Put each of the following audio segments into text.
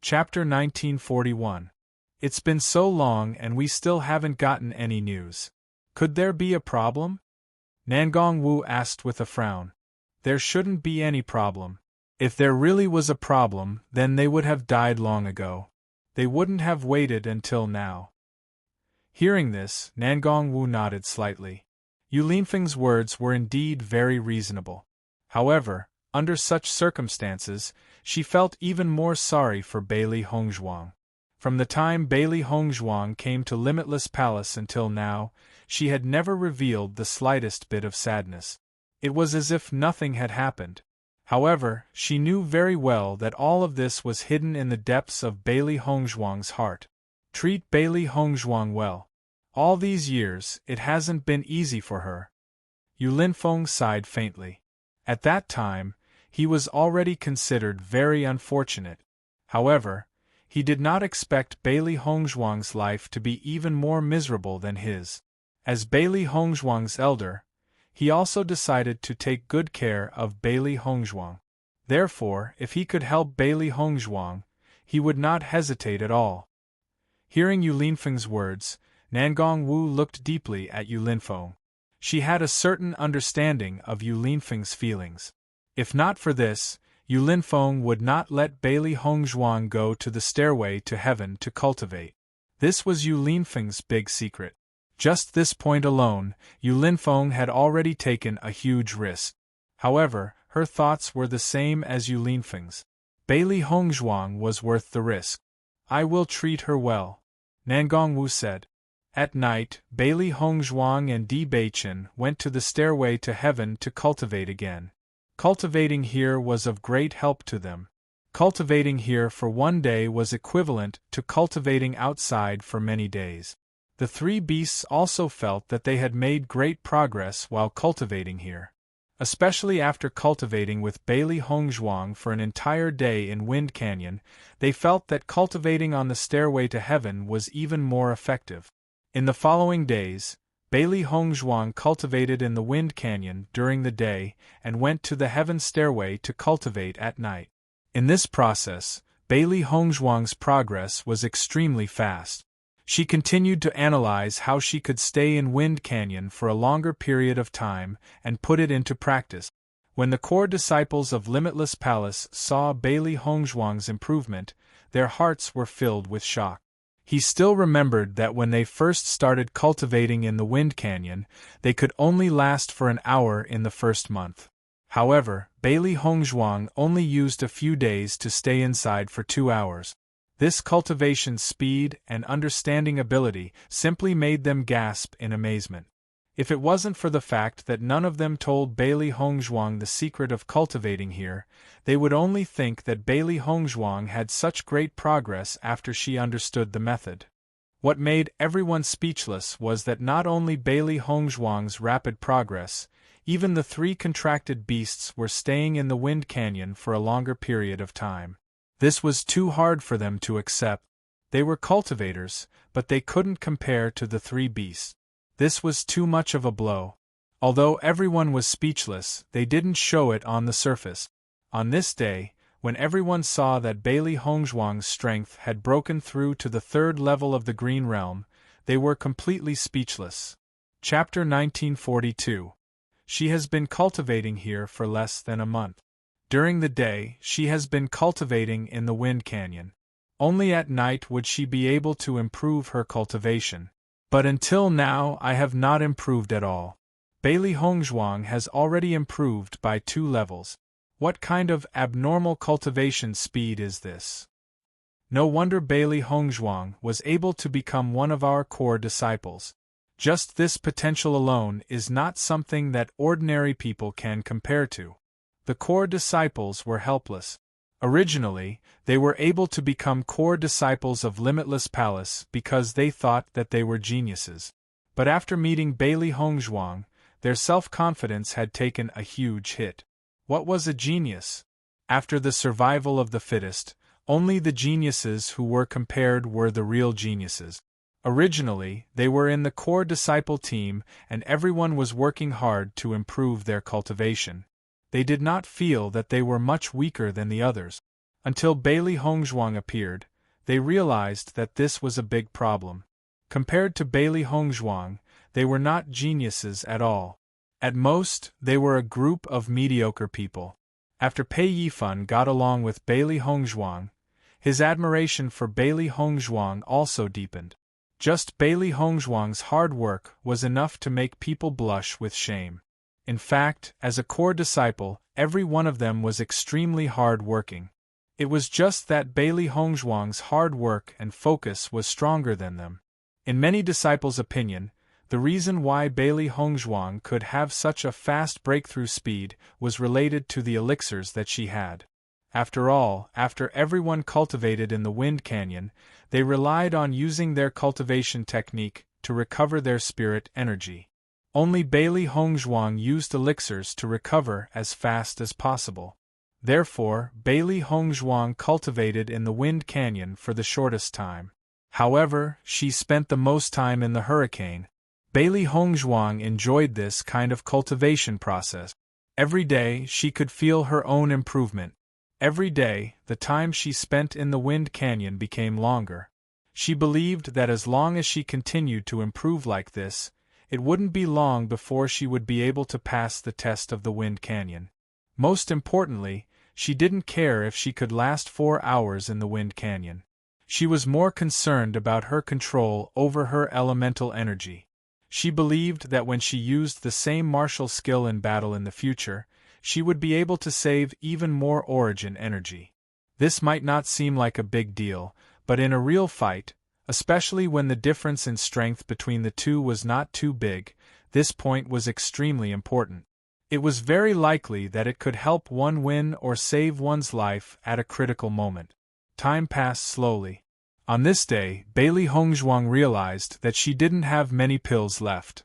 Chapter 1941. It's been so long and we still haven't gotten any news. Could there be a problem? Nangong Wu asked with a frown. There shouldn't be any problem. If there really was a problem, then they would have died long ago. They wouldn't have waited until now. Hearing this, Nangong Wu nodded slightly. Yu Linfeng's words were indeed very reasonable. However, under such circumstances, she felt even more sorry for Bailey Hongzhuang. From the time Bailey Hongzhuang came to Limitless Palace until now, she had never revealed the slightest bit of sadness. It was as if nothing had happened. However, she knew very well that all of this was hidden in the depths of Bailey Hongzhuang's heart. Treat Bailey Hongzhuang well. All these years, it hasn't been easy for her. Yu Linfeng sighed faintly. At that time, he was already considered very unfortunate. However, he did not expect Bailey Hongzhuang's life to be even more miserable than his. As Bailey Hongzhuang's elder, he also decided to take good care of Bailey Hongzhuang. Therefore, if he could help Bailey Hongzhuang, he would not hesitate at all. Hearing Yu Linfeng's words, Nangong Wu looked deeply at Yu Linfeng. She had a certain understanding of Yu Linfeng's feelings. If not for this, Yu Linfeng would not let Bailey Hongzhuang go to the stairway to heaven to cultivate. This was Yu Linfeng's big secret. Just this point alone, Yu Linfeng had already taken a huge risk. However, her thoughts were the same as Yu Linfeng's. Bailey Hongzhuang was worth the risk. I will treat her well, Nangong Wu said. At night, Bailey Hongzhuang and Di Beichen went to the stairway to heaven to cultivate again. Cultivating here was of great help to them. Cultivating here for one day was equivalent to cultivating outside for many days. The three beasts also felt that they had made great progress while cultivating here. Especially after cultivating with Bailey Hongzhuang for an entire day in Wind Canyon, they felt that cultivating on the stairway to heaven was even more effective. In the following days, Bailey Hongzhuang cultivated in the Wind Canyon during the day and went to the heaven stairway to cultivate at night. In this process, Bailey Hongzhuang's progress was extremely fast. She continued to analyze how she could stay in Wind Canyon for a longer period of time and put it into practice. When the core disciples of Limitless Palace saw Bailey Hongzhuang's improvement, their hearts were filled with shock. He still remembered that when they first started cultivating in the Wind Canyon, they could only last for an hour in the first month. However, Bailey Hongzhuang only used a few days to stay inside for 2 hours. This cultivation speed and understanding ability simply made them gasp in amazement. If it wasn't for the fact that none of them told Bailey Hongzhuang the secret of cultivating here, they would only think that Bailey Hongzhuang had such great progress after she understood the method. What made everyone speechless was that not only Bailey Hongzhuang's rapid progress, even the three contracted beasts were staying in the Wind Canyon for a longer period of time. This was too hard for them to accept. They were cultivators, but they couldn't compare to the three beasts. This was too much of a blow. Although everyone was speechless, they didn't show it on the surface. On this day, when everyone saw that Bailey Hongzhuang's strength had broken through to the 3rd level of the Green Realm, they were completely speechless. Chapter 1942. She has been cultivating here for less than a month. During the day, she has been cultivating in the Wind Canyon. Only at night would she be able to improve her cultivation. But until now I have not improved at all. Bailey Hongzhuang has already improved by 2 levels. What kind of abnormal cultivation speed is this? No wonder Bailey Hongzhuang was able to become one of our core disciples. Just this potential alone is not something that ordinary people can compare to. The core disciples were helpless. Originally, they were able to become core disciples of Limitless Palace because they thought that they were geniuses. But after meeting Bailey Hongzhuang, their self-confidence had taken a huge hit. What was a genius? After the survival of the fittest, only the geniuses who were compared were the real geniuses. Originally, they were in the core disciple team and everyone was working hard to improve their cultivation. They did not feel that they were much weaker than the others. Until Bailey Hongzhuang appeared, they realized that this was a big problem. Compared to Bailey Hongzhuang, they were not geniuses at all. At most, they were a group of mediocre people. After Pei Yifan got along with Bailey Hongzhuang, his admiration for Bailey Hongzhuang also deepened. Just Bailey Hongzhuang's hard work was enough to make people blush with shame. In fact, as a core disciple, every one of them was extremely hard-working. It was just that Bailey Hongzhuang's hard work and focus was stronger than them. In many disciples' opinion, the reason why Bailey Hongzhuang could have such a fast breakthrough speed was related to the elixirs that she had. After all, after everyone cultivated in the Wind Canyon, they relied on using their cultivation technique to recover their spirit energy. Only Bailey Hongzhuang used elixirs to recover as fast as possible. Therefore, Bailey Hongzhuang cultivated in the Wind Canyon for the shortest time. However, she spent the most time in the hurricane. Bailey Hongzhuang enjoyed this kind of cultivation process. Every day she could feel her own improvement. Every day, the time she spent in the Wind Canyon became longer. She believed that as long as she continued to improve like this, it wouldn't be long before she would be able to pass the test of the Wind Canyon. Most importantly, she didn't care if she could last 4 hours in the Wind Canyon. She was more concerned about her control over her elemental energy. She believed that when she used the same martial skill in battle in the future, she would be able to save even more origin energy. This might not seem like a big deal, but in a real fight, especially when the difference in strength between the two was not too big, this point was extremely important. It was very likely that it could help one win or save one's life at a critical moment. Time passed slowly. On this day, Bailey Hongzhuang realized that she didn't have many pills left.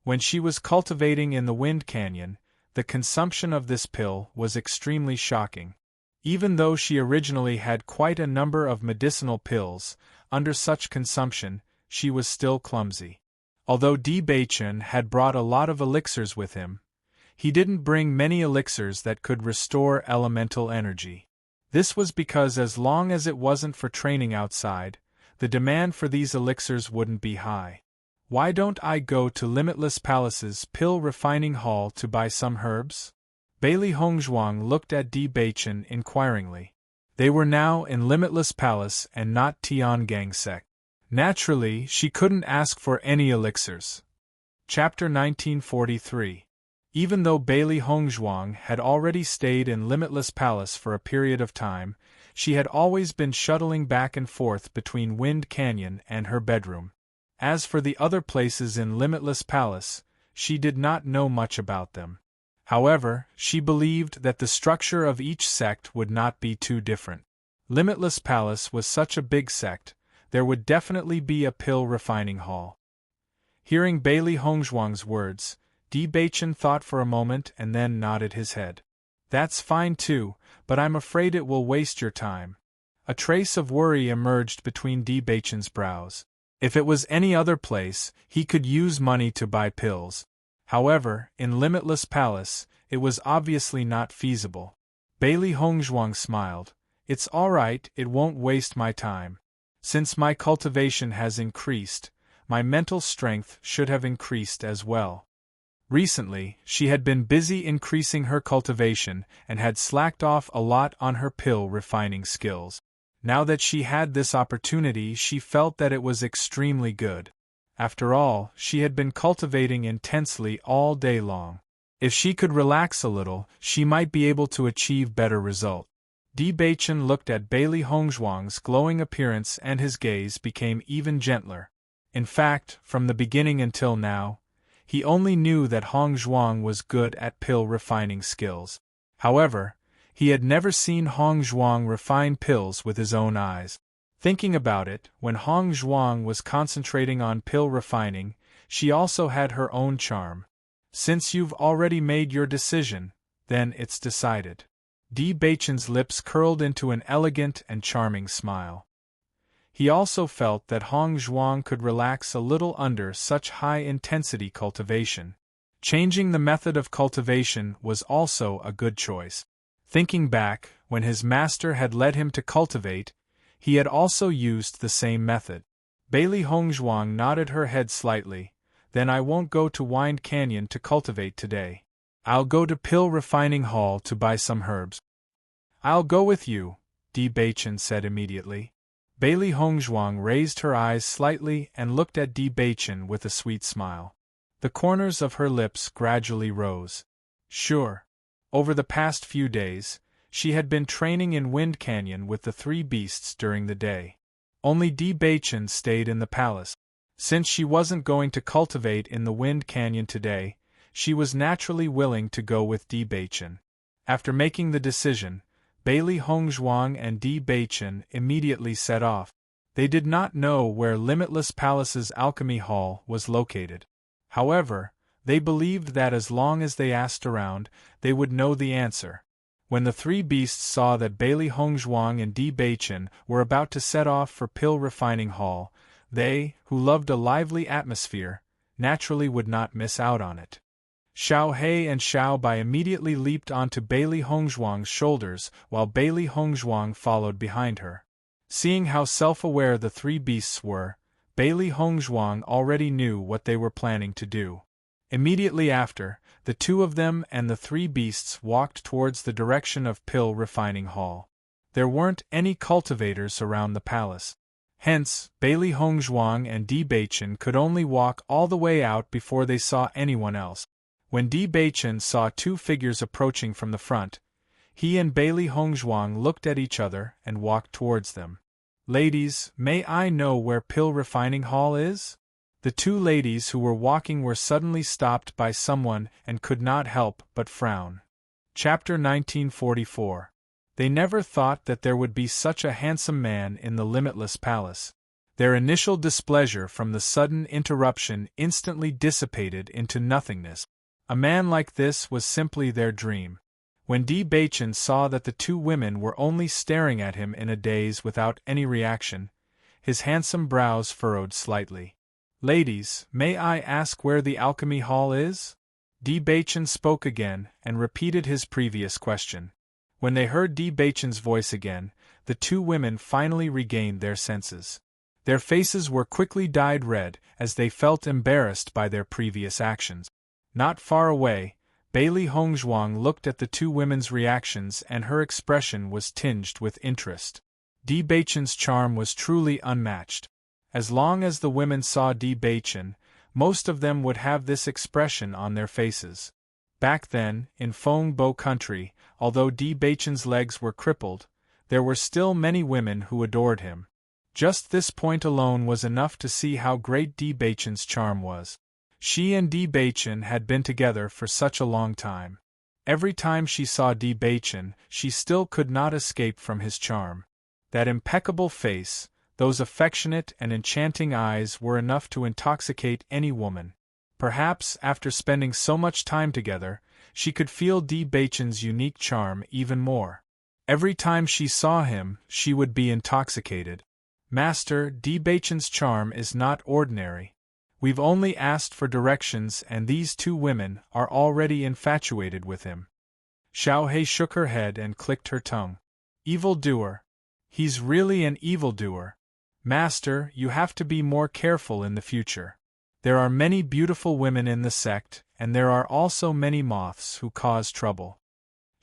When she was cultivating in the Wind Canyon, the consumption of this pill was extremely shocking. Even though she originally had quite a number of medicinal pills, under such consumption, she was still clumsy. Although Di Beichen had brought a lot of elixirs with him, he didn't bring many elixirs that could restore elemental energy. This was because as long as it wasn't for training outside, the demand for these elixirs wouldn't be high. Why don't I go to Limitless Palace's pill refining hall to buy some herbs? Bailey Hongzhuang looked at Di Beichen inquiringly. They were now in Limitless Palace and not Tiangang Sect. Naturally, she couldn't ask for any elixirs. Chapter 1943. Even though Bailey Hongzhuang had already stayed in Limitless Palace for a period of time, she had always been shuttling back and forth between Wind Canyon and her bedroom. As for the other places in Limitless Palace, she did not know much about them. However, she believed that the structure of each sect would not be too different. Limitless Palace was such a big sect, there would definitely be a pill refining hall. Hearing Bailey Hongzhuang's words, Di Beichen thought for a moment and then nodded his head. That's fine too, but I'm afraid it will waste your time. A trace of worry emerged between Di Beichen's brows. If it was any other place, he could use money to buy pills. However, in Limitless Palace, it was obviously not feasible. Bailey Hongzhuang smiled. It's all right, it won't waste my time. Since my cultivation has increased, my mental strength should have increased as well. Recently, she had been busy increasing her cultivation and had slacked off a lot on her pill refining skills. Now that she had this opportunity, she felt that it was extremely good. After all, she had been cultivating intensely all day long. If she could relax a little, she might be able to achieve better result. Di Beichen looked at Bailey Hongzhuang's glowing appearance and his gaze became even gentler. In fact, from the beginning until now, he only knew that Hongzhuang was good at pill refining skills. However, he had never seen Hongzhuang refine pills with his own eyes. Thinking about it, when Hongzhuang was concentrating on pill refining, she also had her own charm. Since you've already made your decision, then it's decided. Di Beichen's lips curled into an elegant and charming smile. He also felt that Hongzhuang could relax a little under such high-intensity cultivation. Changing the method of cultivation was also a good choice. Thinking back, when his master had led him to cultivate, he had also used the same method. Bailey Hongzhuang nodded her head slightly. Then I won't go to Wind Canyon to cultivate today. I'll go to Pill Refining Hall to buy some herbs. I'll go with you, Di Beichen said immediately. Bailey Hongzhuang raised her eyes slightly and looked at Di Beichen with a sweet smile. The corners of her lips gradually rose. Sure. Over the past few days, she had been training in Wind Canyon with the three beasts during the day. Only Di Beichen stayed in the palace. Since she wasn't going to cultivate in the Wind Canyon today, she was naturally willing to go with Di Beichen. After making the decision, Bailey Hongzhuang and Di Beichen immediately set off. They did not know where Limitless Palace's Alchemy Hall was located. However, they believed that as long as they asked around, they would know the answer. When the three beasts saw that Bailey Hongzhuang and Di Beichen were about to set off for Pill Refining Hall, they, who loved a lively atmosphere, naturally would not miss out on it. Xiao He and Xiao Bai immediately leaped onto Bailey Hongzhuang's shoulders while Bailey Hongzhuang followed behind her. Seeing how self-aware the three beasts were, Bailey Hongzhuang already knew what they were planning to do. Immediately after, the two of them and the three beasts walked towards the direction of Pill Refining Hall. There weren't any cultivators around the palace. Hence, Bailey Hongzhuang and Di Beichen could only walk all the way out before they saw anyone else. When Di Beichen saw two figures approaching from the front, he and Bailey Hongzhuang looked at each other and walked towards them. Ladies, may I know where Pill Refining Hall is? The two ladies who were walking were suddenly stopped by someone and could not help but frown. Chapter 1944. They never thought that there would be such a handsome man in the Limitless Palace. Their initial displeasure from the sudden interruption instantly dissipated into nothingness. A man like this was simply their dream. When Di Beichen saw that the two women were only staring at him in a daze without any reaction, his handsome brows furrowed slightly. Ladies, may I ask where the Alchemy Hall is? Di Beichen spoke again and repeated his previous question. When they heard Di Beichen's voice again, the two women finally regained their senses. Their faces were quickly dyed red as they felt embarrassed by their previous actions. Not far away, Bailey Hongzhuang looked at the two women's reactions and her expression was tinged with interest. Di Beichen's charm was truly unmatched. As long as the women saw Di Beichen, most of them would have this expression on their faces. Back then, in Feng Bo country, although Di Beichen's legs were crippled, there were still many women who adored him. Just this point alone was enough to see how great Di Beichen's charm was. She and Di Beichen had been together for such a long time. Every time she saw Di Beichen, she still could not escape from his charm. That impeccable face, those affectionate and enchanting eyes were enough to intoxicate any woman. Perhaps, after spending so much time together, she could feel Di Beichen's unique charm even more. Every time she saw him, she would be intoxicated. Master, Di Beichen's charm is not ordinary. We've only asked for directions and these two women are already infatuated with him. Xiao He shook her head and clicked her tongue. Evildoer. He's really an evildoer. Master, you have to be more careful in the future. There are many beautiful women in the sect, and there are also many moths who cause trouble.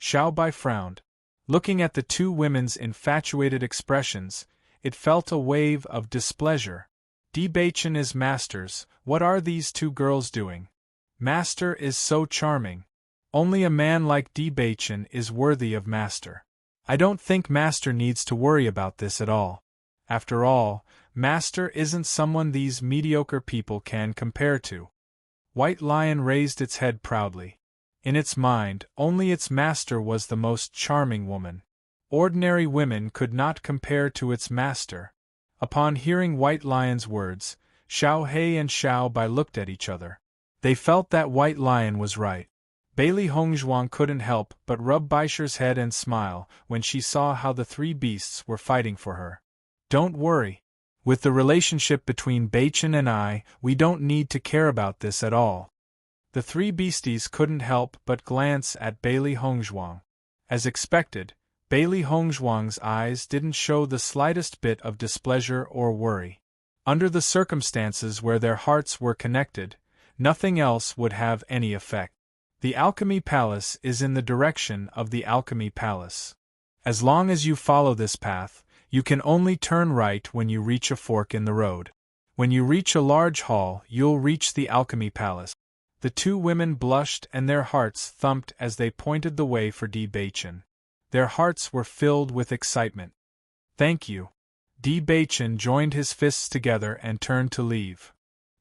Xiao Bai frowned. Looking at the two women's infatuated expressions, it felt a wave of displeasure. Di Beichen is Master's, what are these two girls doing? Master is so charming. Only a man like Di Beichen is worthy of Master. I don't think Master needs to worry about this at all. After all, Master isn't someone these mediocre people can compare to. White Lion raised its head proudly. In its mind, only its master was the most charming woman. Ordinary women could not compare to its master. Upon hearing White Lion's words, Xiao He and Xiao Bai looked at each other. They felt that White Lion was right. Bailey Hongzhuang couldn't help but rub Baisher's head and smile when she saw how the three beasts were fighting for her. Don't worry. With the relationship between Beichen and I, we don't need to care about this at all. The three beasties couldn't help but glance at Bailey Hongzhuang. As expected, Bailey Hongzhuang's eyes didn't show the slightest bit of displeasure or worry. Under the circumstances where their hearts were connected, nothing else would have any effect. The Alchemy Palace is in the direction of the Alchemy Palace. As long as you follow this path, you can only turn right when you reach a fork in the road. When you reach a large hall, you'll reach the Alchemy Palace. The two women blushed and their hearts thumped as they pointed the way for Di Beichen. Their hearts were filled with excitement. Thank you. Di Beichen joined his fists together and turned to leave.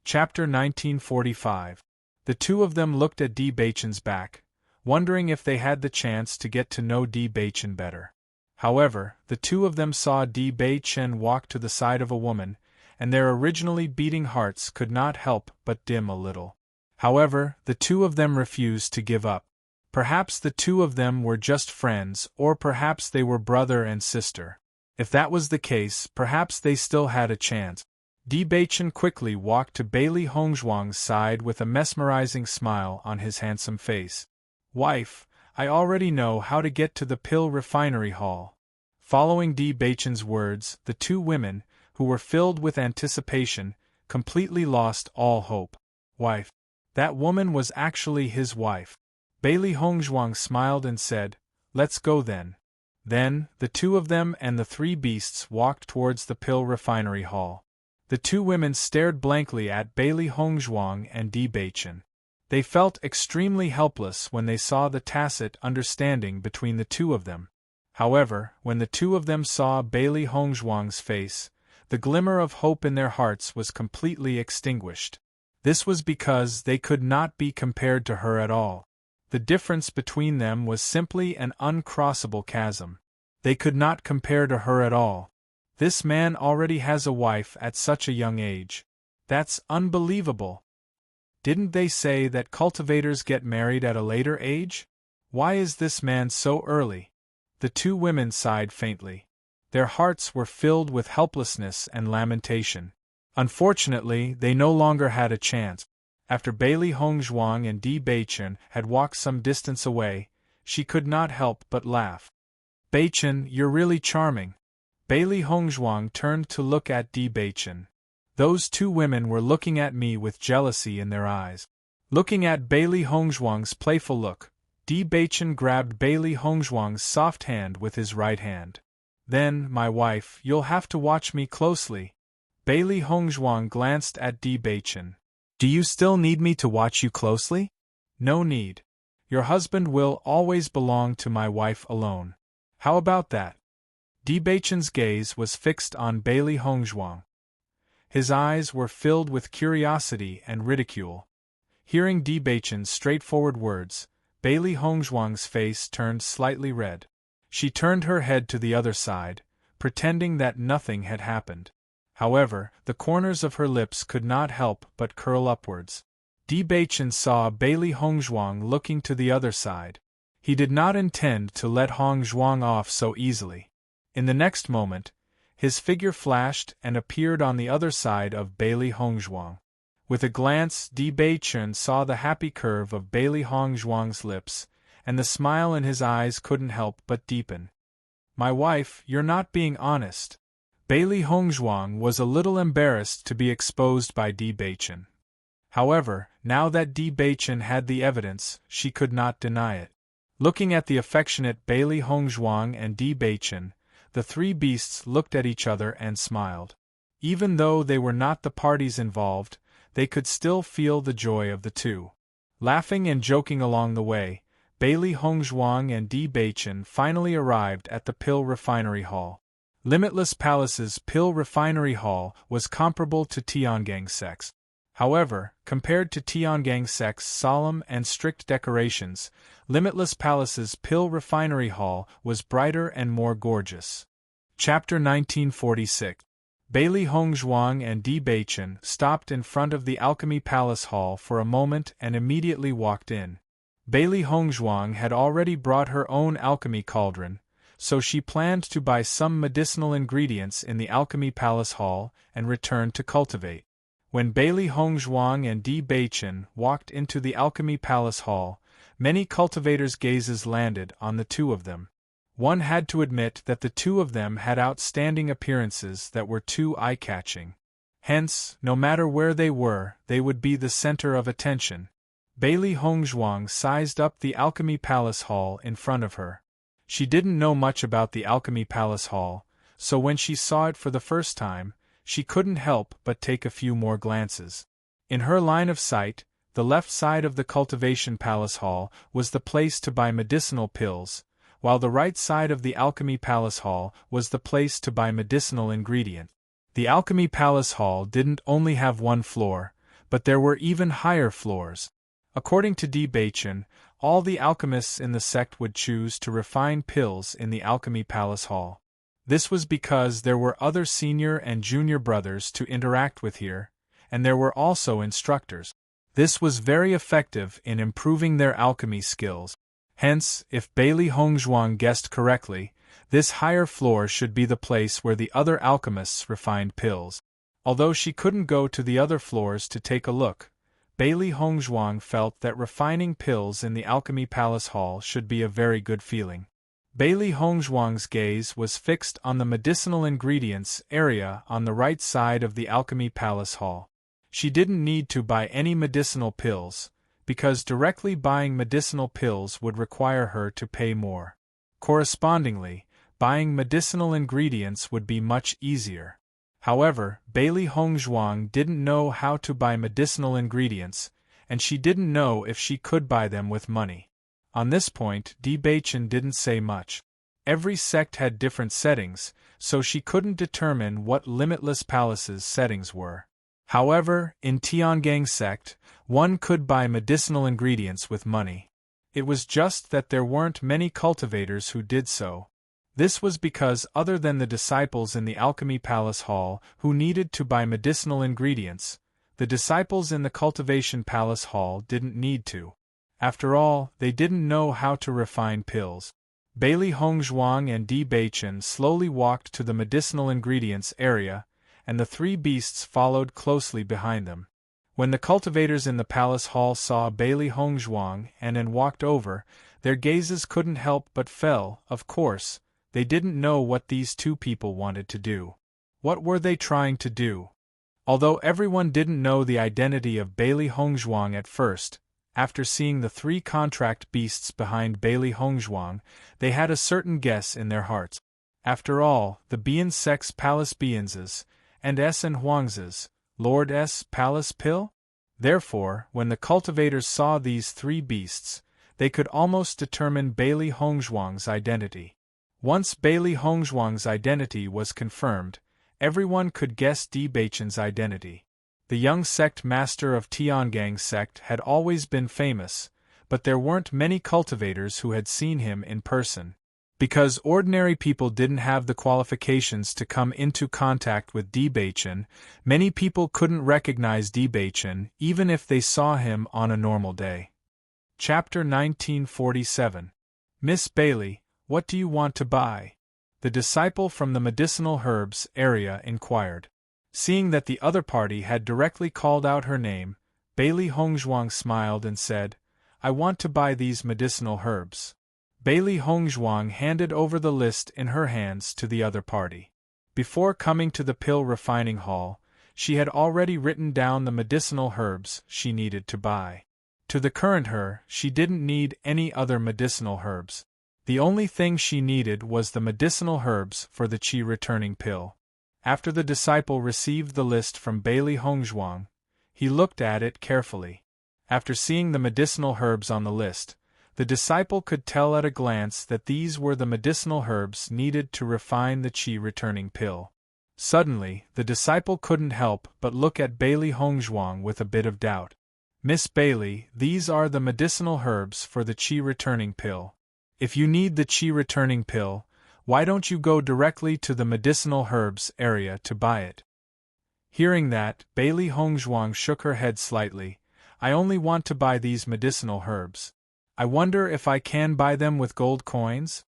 Chapter 1945. The two of them looked at Di Beichen's back, wondering if they had the chance to get to know Di Beichen better. However, the two of them saw Di Beichen walk to the side of a woman, and their originally beating hearts could not help but dim a little. However, the two of them refused to give up. Perhaps the two of them were just friends, or perhaps they were brother and sister. If that was the case, perhaps they still had a chance. Di Beichen quickly walked to Bailey Hongzhuang's side with a mesmerizing smile on his handsome face. Wife, I already know how to get to the Pill Refinery Hall. Following Di Beichen's words, the two women, who were filled with anticipation, completely lost all hope. Wife. That woman was actually his wife. Bailey Hongzhuang smiled and said, Let's go then. Then, the two of them and the three beasts walked towards the Pill Refinery Hall. The two women stared blankly at Bailey Hongzhuang and Di Beichen. They felt extremely helpless when they saw the tacit understanding between the two of them. However, when the two of them saw Bailey Hongzhuang's face, the glimmer of hope in their hearts was completely extinguished. This was because they could not be compared to her at all. The difference between them was simply an uncrossable chasm. They could not compare to her at all. This man already has a wife at such a young age. That's unbelievable. Didn't they say that cultivators get married at a later age? Why is this man so early? The two women sighed faintly. Their hearts were filled with helplessness and lamentation. Unfortunately, they no longer had a chance. After Bailey Hongzhuang and Di Beichen had walked some distance away, she could not help but laugh. Beichen, you're really charming. Bailey Hongzhuang turned to look at Di Beichen. Those two women were looking at me with jealousy in their eyes. Looking at Bailey Hongzhuang's playful look, Di Beichen grabbed Bailey Hongzhuang's soft hand with his right hand. Then, my wife, you'll have to watch me closely. Bailey Hongzhuang glanced at Di Beichen. Do you still need me to watch you closely? No need. Your husband will always belong to my wife alone. How about that? Di Beichen's gaze was fixed on Bailey Hongzhuang. His eyes were filled with curiosity and ridicule. Hearing Di Beichen's straightforward words, Bailey Hongzhuang's face turned slightly red. She turned her head to the other side, pretending that nothing had happened. However, the corners of her lips could not help but curl upwards. Di Beichen saw Bailey Hongzhuang looking to the other side. He did not intend to let Hongzhuang off so easily. In the next moment, his figure flashed and appeared on the other side of Bailey Hongzhuang. With a glance, Di Beichen saw the happy curve of Bailey Hongzhuang's lips, and the smile in his eyes couldn't help but deepen. My wife, you're not being honest. Bailey Hongzhuang was a little embarrassed to be exposed by Di Beichen. However, now that Di Beichen had the evidence, she could not deny it. Looking at the affectionate Bailey Hongzhuang and Di Beichen, the three beasts looked at each other and smiled. Even though they were not the parties involved, they could still feel the joy of the two. Laughing and joking along the way, Bailey Hongzhuang and Di Beichen finally arrived at the Pill Refinery Hall. Limitless Palace's Pill Refinery Hall was comparable to Tiangangsek's. However, compared to Tiangangsek's solemn and strict decorations, Limitless Palace's Pill Refinery Hall was brighter and more gorgeous. Chapter 1946. Bailey Hongzhuang and Di Beichen stopped in front of the Alchemy Palace Hall for a moment and immediately walked in. Bailey Hongzhuang had already brought her own alchemy cauldron, so she planned to buy some medicinal ingredients in the Alchemy Palace Hall and return to cultivate. When Bailey Hongzhuang and Di Beichen walked into the Alchemy Palace Hall, Many cultivators' gazes landed on the two of them. One had to admit that the two of them had outstanding appearances that were too eye-catching. Hence, no matter where they were, they would be the center of attention. Bailey Hongzhuang sized up the Alchemy Palace Hall in front of her. She didn't know much about the Alchemy Palace Hall, so when she saw it for the first time, she couldn't help but take a few more glances. In her line of sight, the left side of the Cultivation Palace Hall was the place to buy medicinal pills, while the right side of the Alchemy Palace Hall was the place to buy medicinal ingredients. The Alchemy Palace Hall didn't only have one floor, but there were even higher floors. According to Di Beichen, all the alchemists in the sect would choose to refine pills in the Alchemy Palace Hall. This was because there were other senior and junior brothers to interact with here, and there were also instructors. This was very effective in improving their alchemy skills. Hence, if Bailey Hongzhuang guessed correctly, this higher floor should be the place where the other alchemists refined pills. Although she couldn't go to the other floors to take a look, Bailey Hongzhuang felt that refining pills in the Alchemy Palace Hall should be a very good feeling. Bailey Hongzhuang's gaze was fixed on the medicinal ingredients area on the right side of the Alchemy Palace Hall. She didn't need to buy any medicinal pills, because directly buying medicinal pills would require her to pay more. Correspondingly, buying medicinal ingredients would be much easier. However, Bailey Hongzhuang didn't know how to buy medicinal ingredients, and she didn't know if she could buy them with money. On this point, Di Beichen didn't say much. Every sect had different settings, so she couldn't determine what Limitless Palace's settings were. However, in Tiangang sect, one could buy medicinal ingredients with money. It was just that there weren't many cultivators who did so. This was because other than the disciples in the Alchemy Palace Hall who needed to buy medicinal ingredients, the disciples in the Cultivation Palace Hall didn't need to. After all, they didn't know how to refine pills. Bailey Hongzhuang and Di Beichen slowly walked to the medicinal ingredients area, and the three beasts followed closely behind them. When the cultivators in the palace hall saw Bailey Hongzhuang and walked over, their gazes couldn't help but fell. Of course, they didn't know what these two people wanted to do. What were they trying to do? Although everyone didn't know the identity of Bailey Hongzhuang at first, after seeing the three contract beasts behind Bailey Hongzhuang, they had a certain guess in their hearts. After all, the Bian sect's Palace Bianz's, and S. and Huangz's, Lord S. Palace Pill? Therefore, when the cultivators saw these three beasts, they could almost determine Bailey Hongzhuang's identity. Once Bailey Hongzhuang's identity was confirmed, everyone could guess Di Beichen's identity. The young sect master of Tiangang sect had always been famous, but there weren't many cultivators who had seen him in person. Because ordinary people didn't have the qualifications to come into contact with Di Beichen, many people couldn't recognize Di Beichen even if they saw him on a normal day. Chapter 1947. Miss Bailey, what do you want to buy? The disciple from the medicinal herbs area inquired. Seeing that the other party had directly called out her name, Bailey Hongzhuang smiled and said, I want to buy these medicinal herbs. Bailey Hongzhuang handed over the list in her hands to the other party. Before coming to the pill refining hall, she had already written down the medicinal herbs she needed to buy. To the current her, she didn't need any other medicinal herbs. The only thing she needed was the medicinal herbs for the qi returning pill. After the disciple received the list from Bailey Hongzhuang, he looked at it carefully. After seeing the medicinal herbs on the list, the disciple could tell at a glance that these were the medicinal herbs needed to refine the qi returning pill. Suddenly, the disciple couldn't help but look at Bailey Hongzhuang with a bit of doubt. Miss Bailey, these are the medicinal herbs for the qi returning pill. If you need the qi returning pill, why don't you go directly to the medicinal herbs area to buy it? Hearing that, Bailey Hongzhuang shook her head slightly. I only want to buy these medicinal herbs. I wonder if I can buy them with gold coins?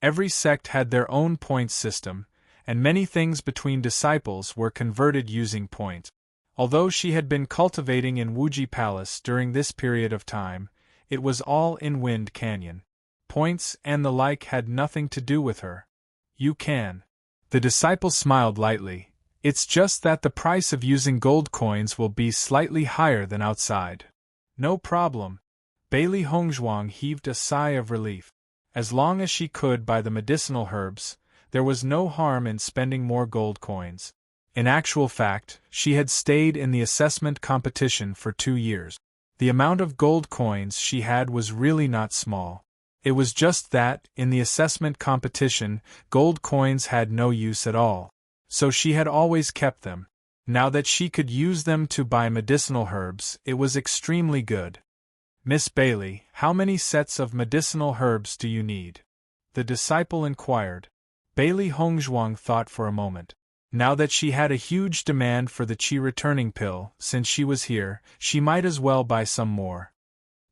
Every sect had their own points system, and many things between disciples were converted using points. Although she had been cultivating in Wuji Palace during this period of time, it was all in Wind Canyon. Points and the like had nothing to do with her. You can. The disciple smiled lightly. It's just that the price of using gold coins will be slightly higher than outside. No problem. Bailey Hongzhuang heaved a sigh of relief. As long as she could buy the medicinal herbs, there was no harm in spending more gold coins. In actual fact, she had stayed in the assessment competition for 2 years. The amount of gold coins she had was really not small. It was just that, in the assessment competition, gold coins had no use at all. So she had always kept them. Now that she could use them to buy medicinal herbs, it was extremely good. Miss Bailey, how many sets of medicinal herbs do you need? The disciple inquired. Bailey Hongzhuang thought for a moment. Now that she had a huge demand for the qi returning pill, since she was here, she might as well buy some more.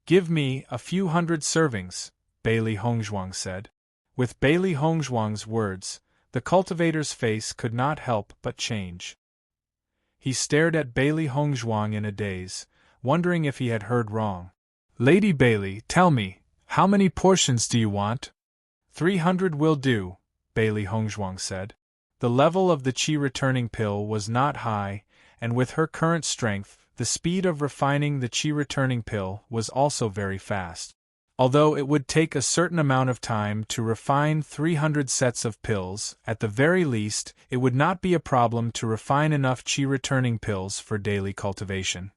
Give me a few hundred servings, Bailey Hongzhuang said. With Bailey Hongzhuang's words, the cultivator's face could not help but change. He stared at Bailey Hongzhuang in a daze, wondering if he had heard wrong. Lady Bailey, tell me, how many portions do you want? 300 will do, Bailey Hongzhuang said. The level of the qi returning pill was not high, and with her current strength, the speed of refining the qi returning pill was also very fast. Although it would take a certain amount of time to refine 300 sets of pills, at the very least, it would not be a problem to refine enough qi returning pills for daily cultivation.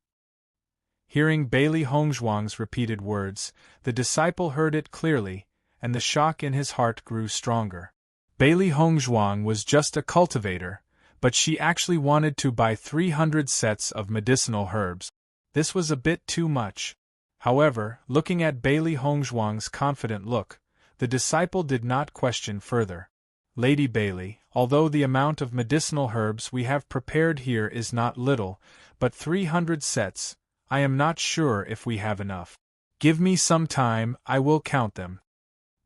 Hearing Bailey Hongzhuang's repeated words, the disciple heard it clearly, and the shock in his heart grew stronger. Bailey Hongzhuang was just a cultivator, but she actually wanted to buy 300 sets of medicinal herbs. This was a bit too much. However, looking at Bailey Hongzhuang's confident look, the disciple did not question further. Lady Bailey, although the amount of medicinal herbs we have prepared here is not little, but 300 sets, I am not sure if we have enough. Give me some time, I will count them.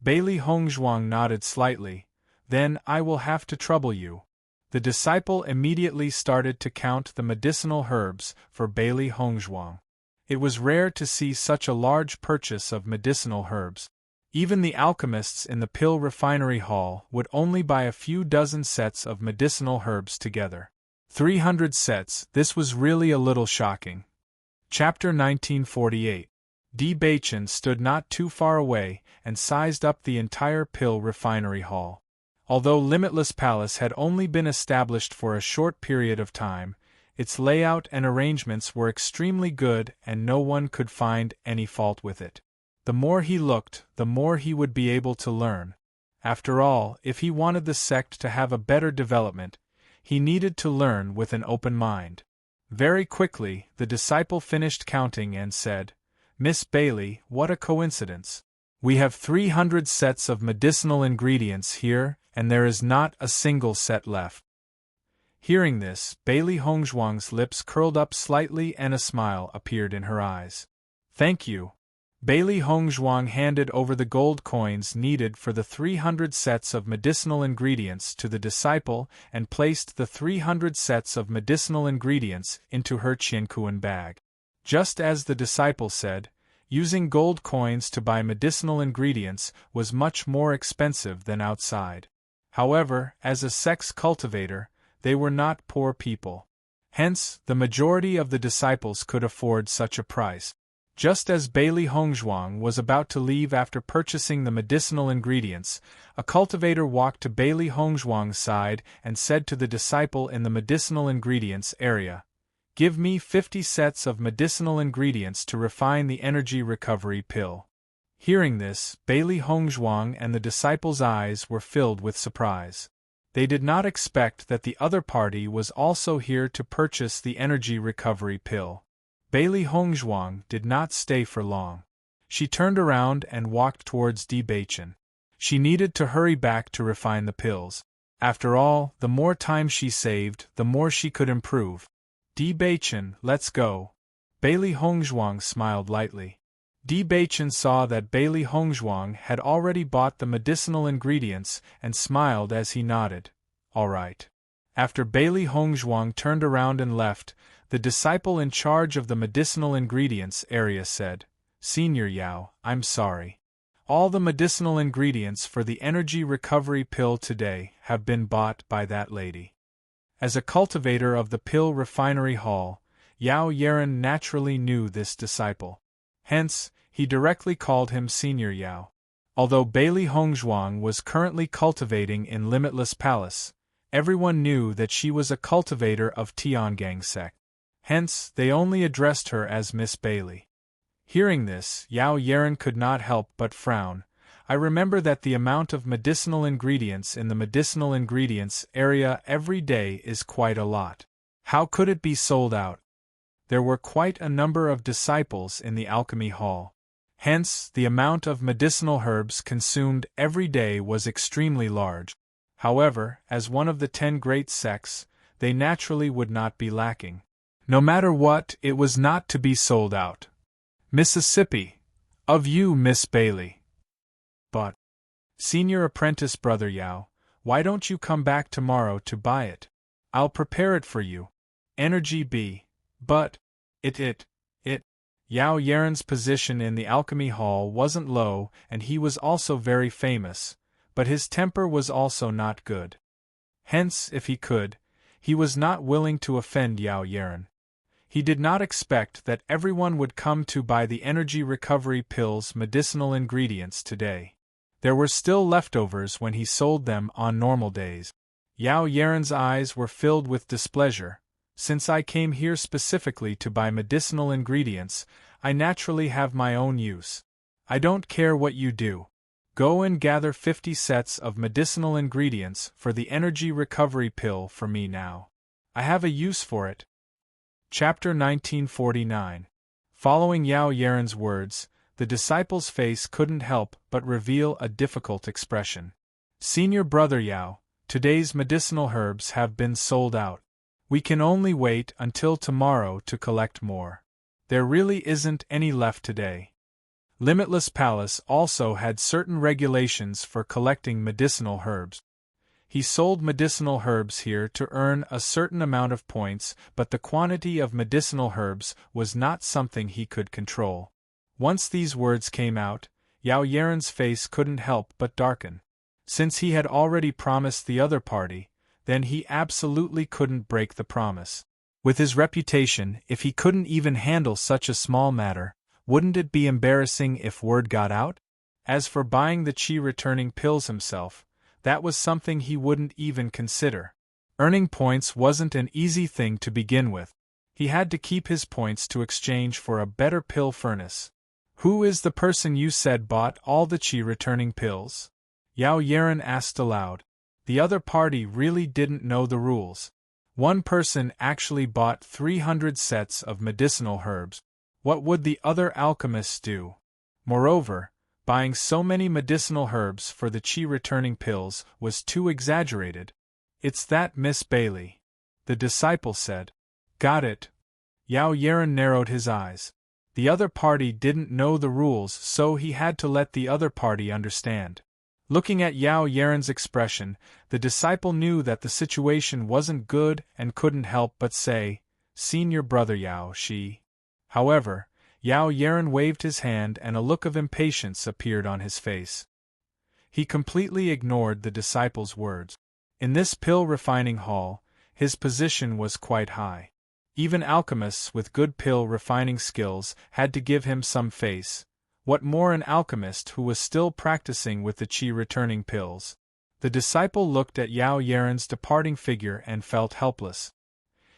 Bailey Hongzhuang nodded slightly. Then I will have to trouble you. The disciple immediately started to count the medicinal herbs for Bailey Hongzhuang. It was rare to see such a large purchase of medicinal herbs. Even the alchemists in the pill refinery hall would only buy a few dozen sets of medicinal herbs together. 300 sets, this was really a little shocking. Chapter 1948. Di Beichen stood not too far away and sized up the entire pill refinery hall. Although Limitless Palace had only been established for a short period of time, its layout and arrangements were extremely good and no one could find any fault with it. The more he looked, the more he would be able to learn. After all, if he wanted the sect to have a better development, he needed to learn with an open mind. Very quickly, the disciple finished counting and said, Miss Bailey, what a coincidence. We have 300 sets of medicinal ingredients here, and there is not a single set left. Hearing this, Bailey Hongzhuang's lips curled up slightly and a smile appeared in her eyes. Thank you. Bailey Hongzhuang handed over the gold coins needed for the 300 sets of medicinal ingredients to the disciple and placed the 300 sets of medicinal ingredients into her Qiankuan bag. Just as the disciple said, using gold coins to buy medicinal ingredients was much more expensive than outside. However, as a sex cultivator, they were not poor people. Hence, the majority of the disciples could afford such a price. Just as Bailey Hongzhuang was about to leave after purchasing the medicinal ingredients, a cultivator walked to Bailey Hongzhuang's side and said to the disciple in the medicinal ingredients area, Give me 50 sets of medicinal ingredients to refine the energy recovery pill. Hearing this, Bailey Hongzhuang and the disciple's eyes were filled with surprise. They did not expect that the other party was also here to purchase the energy recovery pill. Bailey Hongzhuang did not stay for long. She turned around and walked towards Di Beichen. She needed to hurry back to refine the pills. After all, the more time she saved, the more she could improve. Di Beichen, let's go. Bailey Hongzhuang smiled lightly. Di Beichen saw that Bailey Hongzhuang had already bought the medicinal ingredients and smiled as he nodded. All right. After Bailey Hongzhuang turned around and left, the disciple in charge of the medicinal ingredients area said, Senior Yao, I'm sorry. All the medicinal ingredients for the energy recovery pill today have been bought by that lady. As a cultivator of the pill refinery hall, Yao Yeren naturally knew this disciple. Hence, he directly called him Senior Yao. Although Bailey Hongzhuang was currently cultivating in Limitless Palace, everyone knew that she was a cultivator of Tiangang sect. Hence, they only addressed her as Miss Bailey. Hearing this, Yao Yeren could not help but frown. I remember that the amount of medicinal ingredients in the medicinal ingredients area every day is quite a lot. How could it be sold out? There were quite a number of disciples in the alchemy hall. Hence, the amount of medicinal herbs consumed every day was extremely large. However, as one of the 10 great sects, they naturally would not be lacking. No matter what, it was not to be sold out. Mississippi. Of you, Miss Bailey. But, Senior Apprentice Brother Yao, why don't you come back tomorrow to buy it? I'll prepare it for you. Energy B. But, Yao Yeren's position in the alchemy hall wasn't low, and he was also very famous, but his temper was also not good. Hence, if he could, he was not willing to offend Yao Yeren. He did not expect that everyone would come to buy the energy recovery pills medicinal ingredients today. There were still leftovers when he sold them on normal days. Yao Yeren's eyes were filled with displeasure. Since I came here specifically to buy medicinal ingredients, I naturally have my own use. I don't care what you do. Go and gather 50 sets of medicinal ingredients for the energy recovery pill for me now. I have a use for it. Chapter 1949. Following Yao Yeren's words, the disciple's face couldn't help but reveal a difficult expression. Senior Brother Yao, today's medicinal herbs have been sold out. We can only wait until tomorrow to collect more. There really isn't any left today. Limitless Palace also had certain regulations for collecting medicinal herbs. He sold medicinal herbs here to earn a certain amount of points, but the quantity of medicinal herbs was not something he could control. Once these words came out, Yao Yeren's face couldn't help but darken. Since he had already promised the other party, then he absolutely couldn't break the promise. With his reputation, if he couldn't even handle such a small matter, wouldn't it be embarrassing if word got out? As for buying the qi returning pills himself, that was something he wouldn't even consider. Earning points wasn't an easy thing to begin with. He had to keep his points to exchange for a better pill furnace. Who is the person you said bought all the qi returning pills? Yao Yeren asked aloud. The other party really didn't know the rules. One person actually bought 300 sets of medicinal herbs. What would the other alchemists do? Moreover, buying so many medicinal herbs for the qi returning pills was too exaggerated. It's that, Miss Bailey. The disciple said. Got it. Yao Yeren narrowed his eyes. The other party didn't know the rules, so he had to let the other party understand. Looking at Yao Yeren's expression, the disciple knew that the situation wasn't good and couldn't help but say, Senior Brother Yao, she. However, Yao Yeren waved his hand and a look of impatience appeared on his face. He completely ignored the disciple's words. In this pill refining hall, his position was quite high. Even alchemists with good pill refining skills had to give him some face. What more an alchemist who was still practicing with the qi returning pills? The disciple looked at Yao Yeren's departing figure and felt helpless.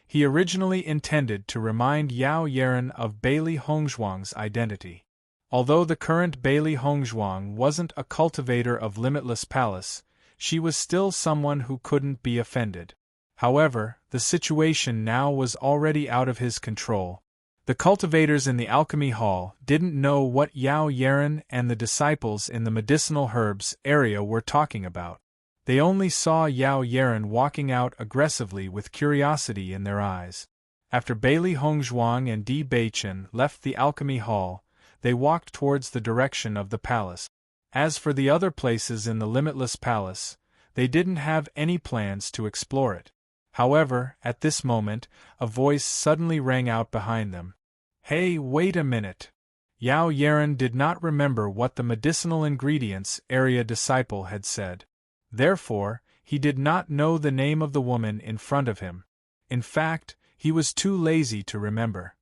He originally intended to remind Yao Yeren of Bailey Hongzhuang's identity. Although the current Bailey Hongzhuang wasn't a cultivator of Limitless Palace, she was still someone who couldn't be offended. However, the situation now was already out of his control. The cultivators in the alchemy hall didn't know what Yao Yeren and the disciples in the medicinal herbs area were talking about. They only saw Yao Yeren walking out aggressively with curiosity in their eyes. After Bailey Hongzhuang and Di Beichen left the alchemy hall, they walked towards the direction of the palace. As for the other places in the Limitless Palace, they didn't have any plans to explore it. However, at this moment, a voice suddenly rang out behind them. Hey, wait a minute! Yao Yeren did not remember what the medicinal ingredients area disciple had said. Therefore, he did not know the name of the woman in front of him. In fact, he was too lazy to remember.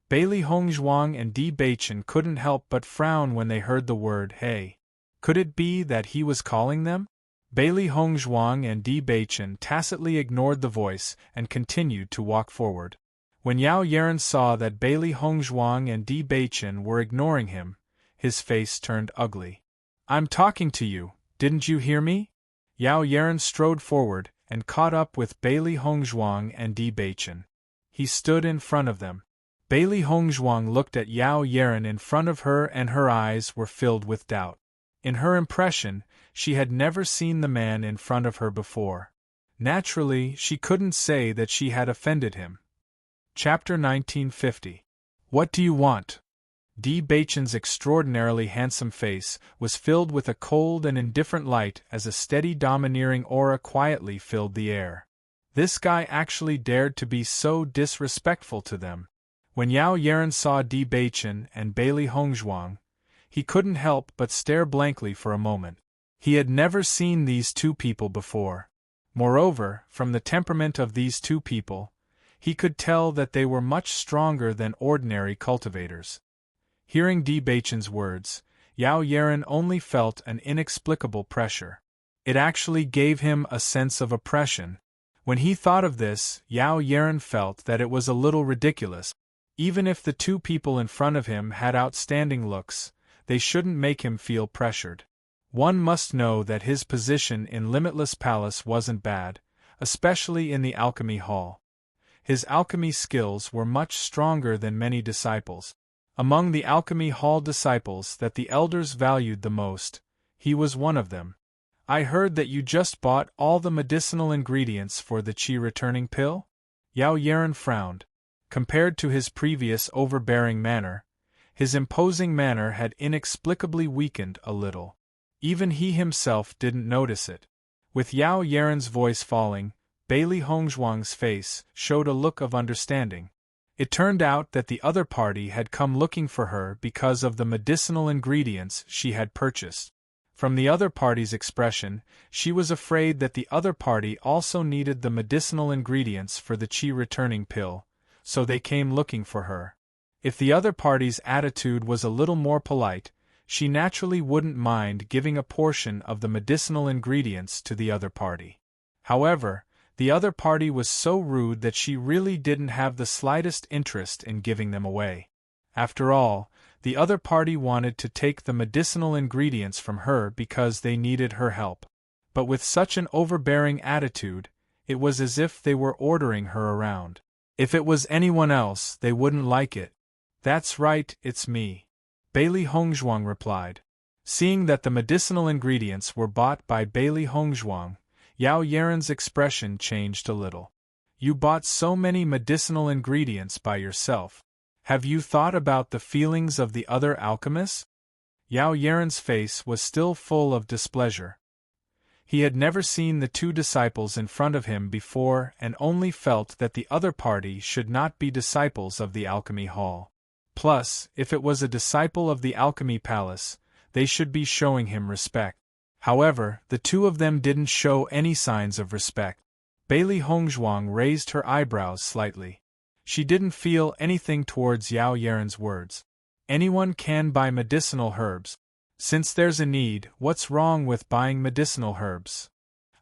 Bailey Hongzhuang and Di Beichen couldn't help but frown when they heard the word hey. Could it be that he was calling them? Bailey Hongzhuang and Di Beichen tacitly ignored the voice and continued to walk forward. When Yao Yeren saw that Bailey Hongzhuang and Di Beichen were ignoring him, his face turned ugly. I'm talking to you, didn't you hear me? Yao Yeren strode forward and caught up with Bailey Hongzhuang and Di Beichen. He stood in front of them. Bailey Hongzhuang looked at Yao Yeren in front of her and her eyes were filled with doubt. In her impression, she had never seen the man in front of her before. Naturally, she couldn't say that she had offended him. Chapter 1950. What do you want? Di Beichen's extraordinarily handsome face was filled with a cold and indifferent light as a steady domineering aura quietly filled the air. This guy actually dared to be so disrespectful to them. When Yao Yeren saw Di Beichen and Bailey Hongzhuang, he couldn't help but stare blankly for a moment. He had never seen these two people before. Moreover, from the temperament of these two people, he could tell that they were much stronger than ordinary cultivators. Hearing Di Beichen's words, Yao Yeren only felt an inexplicable pressure. It actually gave him a sense of oppression. When he thought of this, Yao Yeren felt that it was a little ridiculous. Even if the two people in front of him had outstanding looks, they shouldn't make him feel pressured. One must know that his position in Limitless Palace wasn't bad, especially in the alchemy hall. His alchemy skills were much stronger than many disciples. Among the alchemy hall disciples that the elders valued the most, he was one of them. I heard that you just bought all the medicinal ingredients for the qi returning pill? Yao Yeren frowned. Compared to his previous overbearing manner, his imposing manner had inexplicably weakened a little. Even he himself didn't notice it. With Yao Yeren's voice falling, Bailey Hongzhuang's face showed a look of understanding. It turned out that the other party had come looking for her because of the medicinal ingredients she had purchased. From the other party's expression, she was afraid that the other party also needed the medicinal ingredients for the qi returning pill, so they came looking for her. If the other party's attitude was a little more polite, she naturally wouldn't mind giving a portion of the medicinal ingredients to the other party. However, the other party was so rude that she really didn't have the slightest interest in giving them away. After all, the other party wanted to take the medicinal ingredients from her because they needed her help. But with such an overbearing attitude, it was as if they were ordering her around. If it was anyone else, they wouldn't like it. That's right, it's me. Bailey Hongzhuang replied. Seeing that the medicinal ingredients were bought by Bailey Hongzhuang, Yao Yeren's expression changed a little. You bought so many medicinal ingredients by yourself. Have you thought about the feelings of the other alchemists? Yao Yeren's face was still full of displeasure. He had never seen the two disciples in front of him before and only felt that the other party should not be disciples of the alchemy hall. Plus, if it was a disciple of the alchemy palace, they should be showing him respect. However, the two of them didn't show any signs of respect. Bailey Hongzhuang raised her eyebrows slightly. She didn't feel anything towards Yao Yeren's words. Anyone can buy medicinal herbs. Since there's a need, what's wrong with buying medicinal herbs?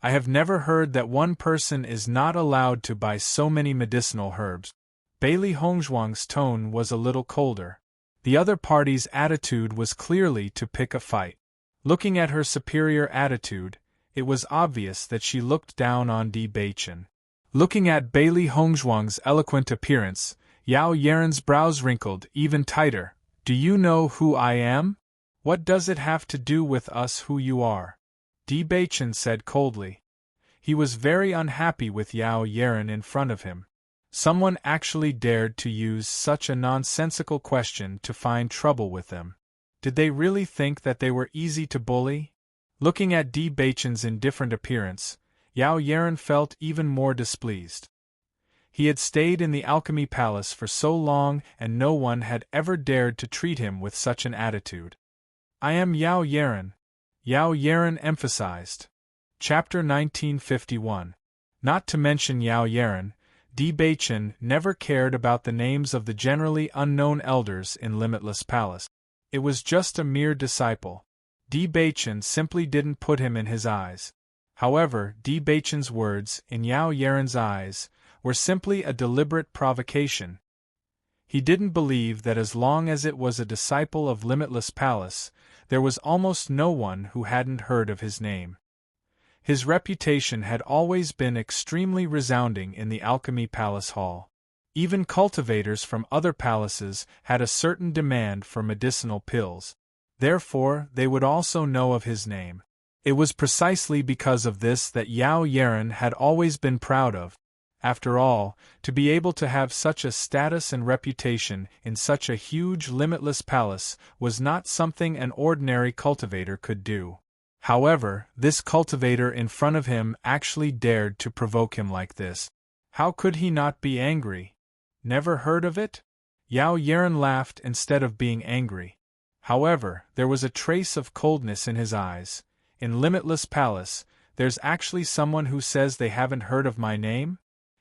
I have never heard that one person is not allowed to buy so many medicinal herbs. Bailey Hongzhuang's tone was a little colder. The other party's attitude was clearly to pick a fight. Looking at her superior attitude, it was obvious that she looked down on Di Beichen. Looking at Bailey Hongzhuang's eloquent appearance, Yao Yeren's brows wrinkled even tighter. Do you know who I am? What does it have to do with us who you are? Di Beichen said coldly. He was very unhappy with Yao Yeren in front of him. Someone actually dared to use such a nonsensical question to find trouble with them. Did they really think that they were easy to bully? Looking at Di Beichen's indifferent appearance, Yao Yeren felt even more displeased. He had stayed in the Alchemy Palace for so long and no one had ever dared to treat him with such an attitude. "I am Yao Yeren," Yao Yeren emphasized. Chapter 1951. Not to mention Yao Yeren, Di Baichen never cared about the names of the generally unknown elders in Limitless Palace. It was just a mere disciple. Di Baichen simply didn't put him in his eyes. However, Di Baichen's words, in Yao Yeren's eyes, were simply a deliberate provocation. He didn't believe that as long as it was a disciple of Limitless Palace, there was almost no one who hadn't heard of his name. His reputation had always been extremely resounding in the Alchemy Palace Hall. Even cultivators from other palaces had a certain demand for medicinal pills. Therefore, they would also know of his name. It was precisely because of this that Yao Yeren had always been proud of. After all, to be able to have such a status and reputation in such a huge limitless palace was not something an ordinary cultivator could do. However, this cultivator in front of him actually dared to provoke him like this. How could he not be angry? Never heard of it? Yao Yeren laughed instead of being angry. However, there was a trace of coldness in his eyes. In Limitless Palace, there's actually someone who says they haven't heard of my name?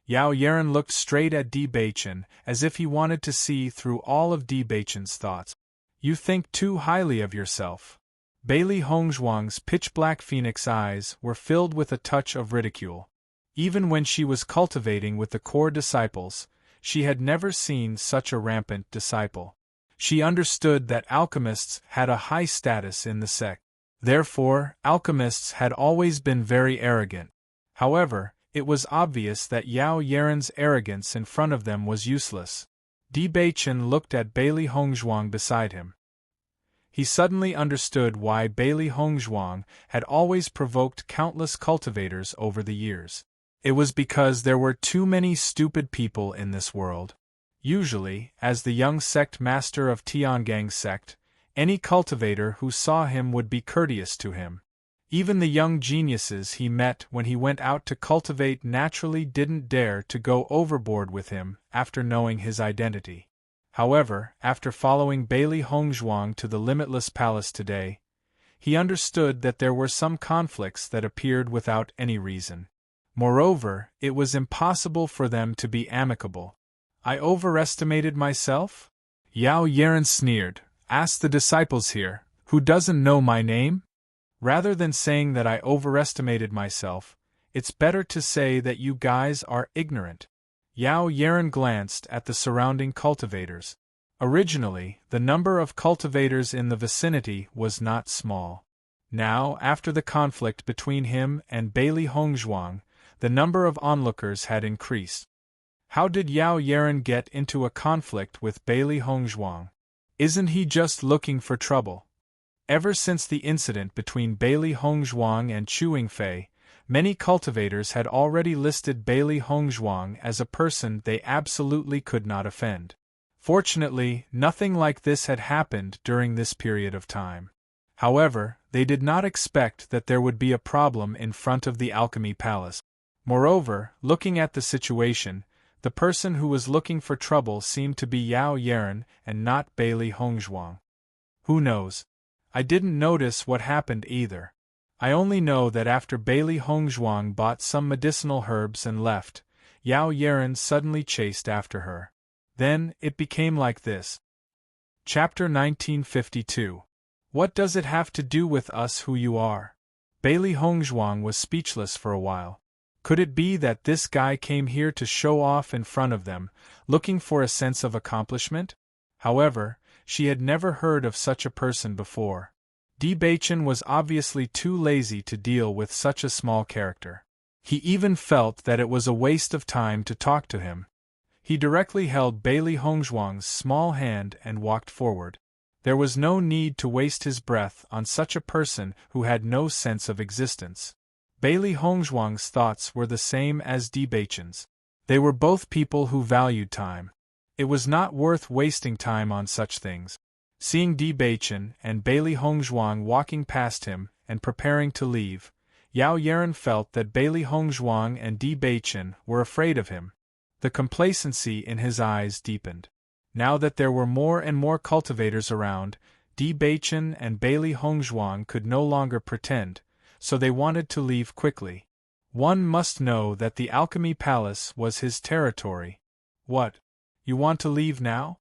Yao Yeren looked straight at Di Baichen, as if he wanted to see through all of Di Baichen's thoughts. You think too highly of yourself. Bailey Hongzhuang's pitch-black phoenix eyes were filled with a touch of ridicule. Even when she was cultivating with the core disciples, she had never seen such a rampant disciple. She understood that alchemists had a high status in the sect. Therefore, alchemists had always been very arrogant. However, it was obvious that Yao Yeren's arrogance in front of them was useless. Di Baichen looked at Bailey Hongzhuang beside him. He suddenly understood why Bailey Hongzhuang had always provoked countless cultivators over the years. It was because there were too many stupid people in this world. Usually, as the young sect master of Tiangang's sect, any cultivator who saw him would be courteous to him. Even the young geniuses he met when he went out to cultivate naturally didn't dare to go overboard with him after knowing his identity. However, after following Bailey Hongzhuang to the Limitless Palace today, he understood that there were some conflicts that appeared without any reason. Moreover, it was impossible for them to be amicable. I overestimated myself? Yao Yeren sneered. Ask the disciples here, who doesn't know my name? Rather than saying that I overestimated myself, it's better to say that you guys are ignorant. Yao Yeren glanced at the surrounding cultivators. Originally, the number of cultivators in the vicinity was not small. Now, after the conflict between him and Bailey Hongzhuang, the number of onlookers had increased. How did Yao Yeren get into a conflict with Bailey Hongzhuang? Isn't he just looking for trouble? Ever since the incident between Bailey Hongzhuang and Chu Yingfei, many cultivators had already listed Bailey Hongzhuang as a person they absolutely could not offend. Fortunately, nothing like this had happened during this period of time. However, they did not expect that there would be a problem in front of the Alchemy Palace. Moreover, looking at the situation, the person who was looking for trouble seemed to be Yao Yeren and not Bailey Hongzhuang. Who knows? I didn't notice what happened either. I only know that after Bailey Hongzhuang bought some medicinal herbs and left, Yao Yeren suddenly chased after her. Then, it became like this. Chapter 1952. What does it have to do with us who you are? Bailey Hongzhuang was speechless for a while. Could it be that this guy came here to show off in front of them, looking for a sense of accomplishment? However, she had never heard of such a person before. Di Baichen was obviously too lazy to deal with such a small character. He even felt that it was a waste of time to talk to him. He directly held Bailey Hongzhuang's small hand and walked forward. There was no need to waste his breath on such a person who had no sense of existence. Bailey Hongzhuang's thoughts were the same as Di Baichen's. They were both people who valued time. It was not worth wasting time on such things. Seeing Di Baichen and Bailey Hongzhuang walking past him and preparing to leave, Yao Yeren felt that Bailey Hongzhuang and Di Baichen were afraid of him. The complacency in his eyes deepened. Now that there were more and more cultivators around, Di Baichen and Bailey Hongzhuang could no longer pretend, so they wanted to leave quickly. One must know that the Alchemy Palace was his territory. What? You want to leave now?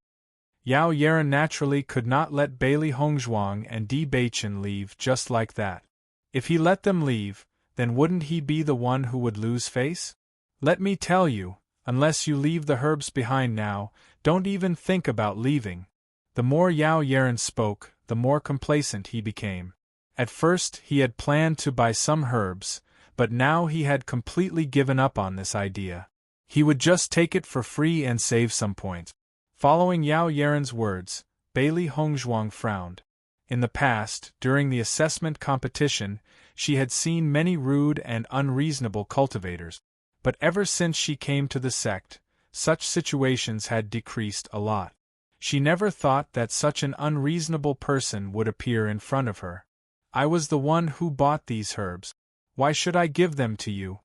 Yao Yeren naturally could not let Bailey Hongzhuang and Di Baichen leave just like that. If he let them leave, then wouldn't he be the one who would lose face? Let me tell you, unless you leave the herbs behind now, don't even think about leaving. The more Yao Yeren spoke, the more complacent he became. At first he had planned to buy some herbs, but now he had completely given up on this idea. He would just take it for free and save some points. Following Yao Yeren's words, Bailey Hongzhuang frowned. In the past, during the assessment competition, she had seen many rude and unreasonable cultivators. But ever since she came to the sect, such situations had decreased a lot. She never thought that such an unreasonable person would appear in front of her. I was the one who bought these herbs. Why should I give them to you?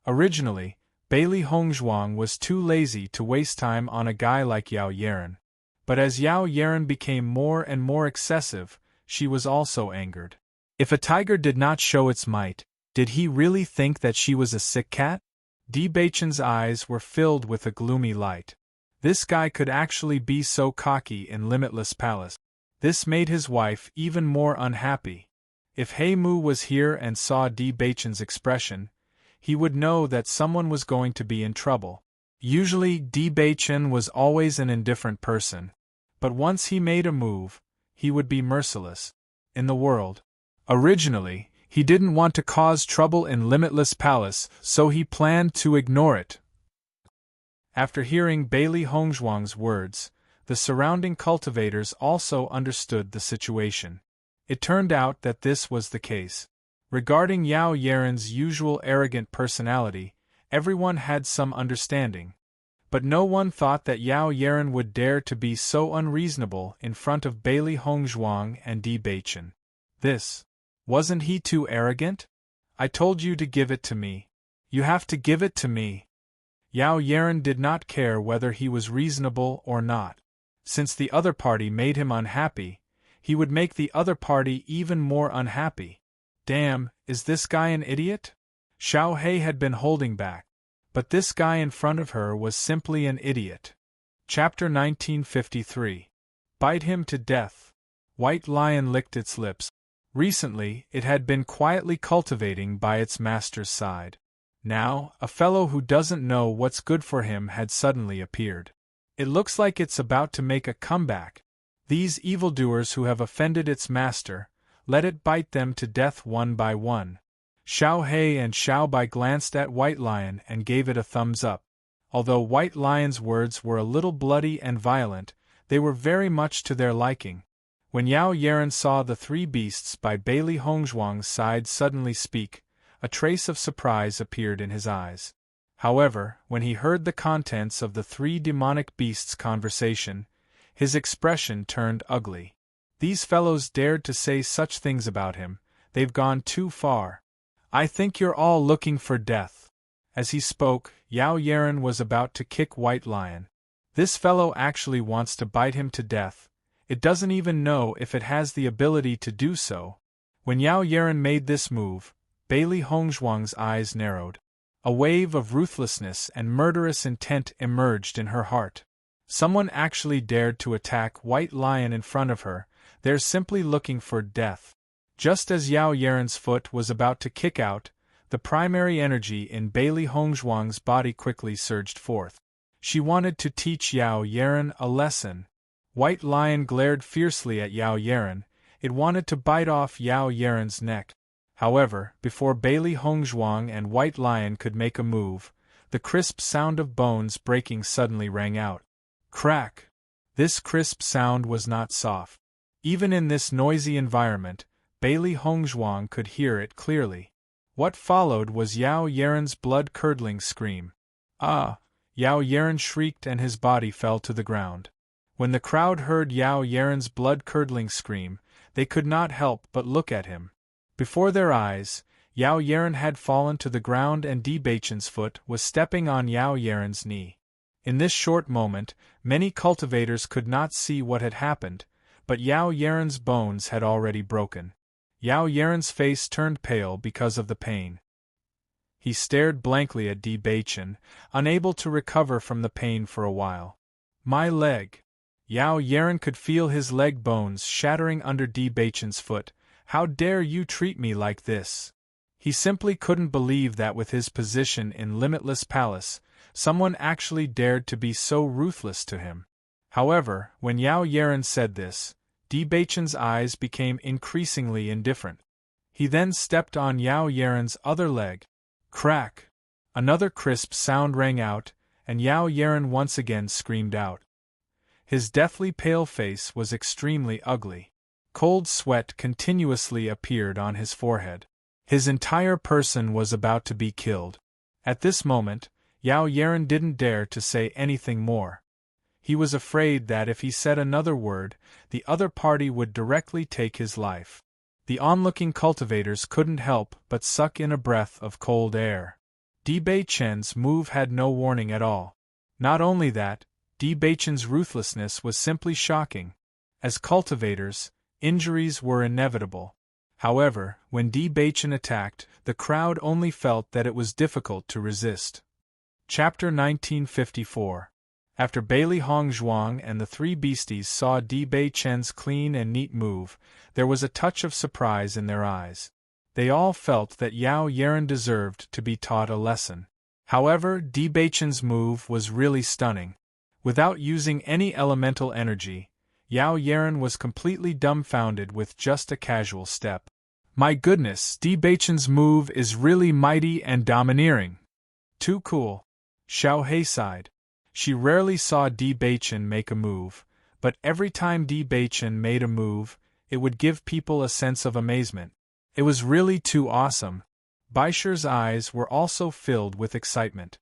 Originally, Bailey Hongzhuang was too lazy to waste time on a guy like Yao Yeren. But as Yao Yeren became more and more excessive, she was also angered. If a tiger did not show its might, did he really think that she was a sick cat? Di Baichen's eyes were filled with a gloomy light. This guy could actually be so cocky in Limitless Palace. This made his wife even more unhappy. If He Mu was here and saw Di Baichen's expression, he would know that someone was going to be in trouble. Usually Di Baichen was always an indifferent person, but once he made a move, he would be merciless. In the world. Originally, he didn't want to cause trouble in Limitless Palace, so he planned to ignore it. After hearing Bailey Hongzhuang's words, the surrounding cultivators also understood the situation. It turned out that this was the case. Regarding Yao Yeren's usual arrogant personality, everyone had some understanding. But no one thought that Yao Yeren would dare to be so unreasonable in front of Bailey Hongzhuang and Di Baichen. Wasn't he too arrogant? I told you to give it to me. You have to give it to me. Yao Yeren did not care whether he was reasonable or not. Since the other party made him unhappy, he would make the other party even more unhappy. Damn, is this guy an idiot? Xiao He had been holding back. But this guy in front of her was simply an idiot. Chapter 1953. Bite him to death. White Lion licked its lips. Recently, it had been quietly cultivating by its master's side. Now, a fellow who doesn't know what's good for him had suddenly appeared. It looks like it's about to make a comeback. These evildoers who have offended its master, let it bite them to death one by one. Xiao He and Xiao Bai glanced at White Lion and gave it a thumbs up. Although White Lion's words were a little bloody and violent, they were very much to their liking. When Yao Yeren saw the three beasts by Bailey Hongzhuang's side suddenly speak, a trace of surprise appeared in his eyes. However, when he heard the contents of the three demonic beasts' conversation, his expression turned ugly. These fellows dared to say such things about him. They've gone too far. I think you're all looking for death. As he spoke, Yao Yeren was about to kick White Lion. This fellow actually wants to bite him to death. It doesn't even know if it has the ability to do so. When Yao Yeren made this move, Bailey Hongzhuang's eyes narrowed. A wave of ruthlessness and murderous intent emerged in her heart. Someone actually dared to attack White Lion in front of her. They're simply looking for death. Just as Yao Yeren's foot was about to kick out, the primary energy in Bailey Hongzhuang's body quickly surged forth. She wanted to teach Yao Yeren a lesson. White Lion glared fiercely at Yao Yeren. It wanted to bite off Yao Yeren's neck. However, before Bailey Hongzhuang and White Lion could make a move, the crisp sound of bones breaking suddenly rang out. Crack! This crisp sound was not soft. Even in this noisy environment, Bailey Hongzhuang could hear it clearly. What followed was Yao Yeren's blood-curdling scream. Ah! Yao Yeren shrieked and his body fell to the ground. When the crowd heard Yao Yeren's blood-curdling scream, they could not help but look at him. Before their eyes, Yao Yeren had fallen to the ground and Di Baichen's foot was stepping on Yao Yeren's knee. In this short moment, many cultivators could not see what had happened, but Yao Yaren's bones had already broken. Yao Yaren's face turned pale because of the pain. He stared blankly at Di Baichen, unable to recover from the pain for a while. My leg. Yao Yaren could feel his leg bones shattering under Di Baichen's foot. How dare you treat me like this? He simply couldn't believe that with his position in Limitless Palace, someone actually dared to be so ruthless to him. However, when Yao Yaren said this, Di Baichen's eyes became increasingly indifferent. He then stepped on Yao Yaren's other leg. Crack! Another crisp sound rang out, and Yao Yaren once again screamed out. His deathly pale face was extremely ugly. Cold sweat continuously appeared on his forehead. His entire person was about to be killed. At this moment, Yao Yaren didn't dare to say anything more. He was afraid that if he said another word, the other party would directly take his life. The onlooking cultivators couldn't help but suck in a breath of cold air. Di Baichen's move had no warning at all. Not only that, Di Baichen's ruthlessness was simply shocking. As cultivators, injuries were inevitable. However, when Di Baichen attacked, the crowd only felt that it was difficult to resist. Chapter 1954. After Bailey Hongzhuang and the three beasties saw Di Baichen's clean and neat move, there was a touch of surprise in their eyes. They all felt that Yao Yaren deserved to be taught a lesson. However, Di Baichen's move was really stunning. Without using any elemental energy, Yao Yaren was completely dumbfounded with just a casual step. My goodness, Di Baichen's move is really mighty and domineering. Too cool. Xiao He sighed. She rarely saw Di Baichen make a move, but every time Di Baichen made a move, it would give people a sense of amazement. It was really too awesome. Baisher's eyes were also filled with excitement.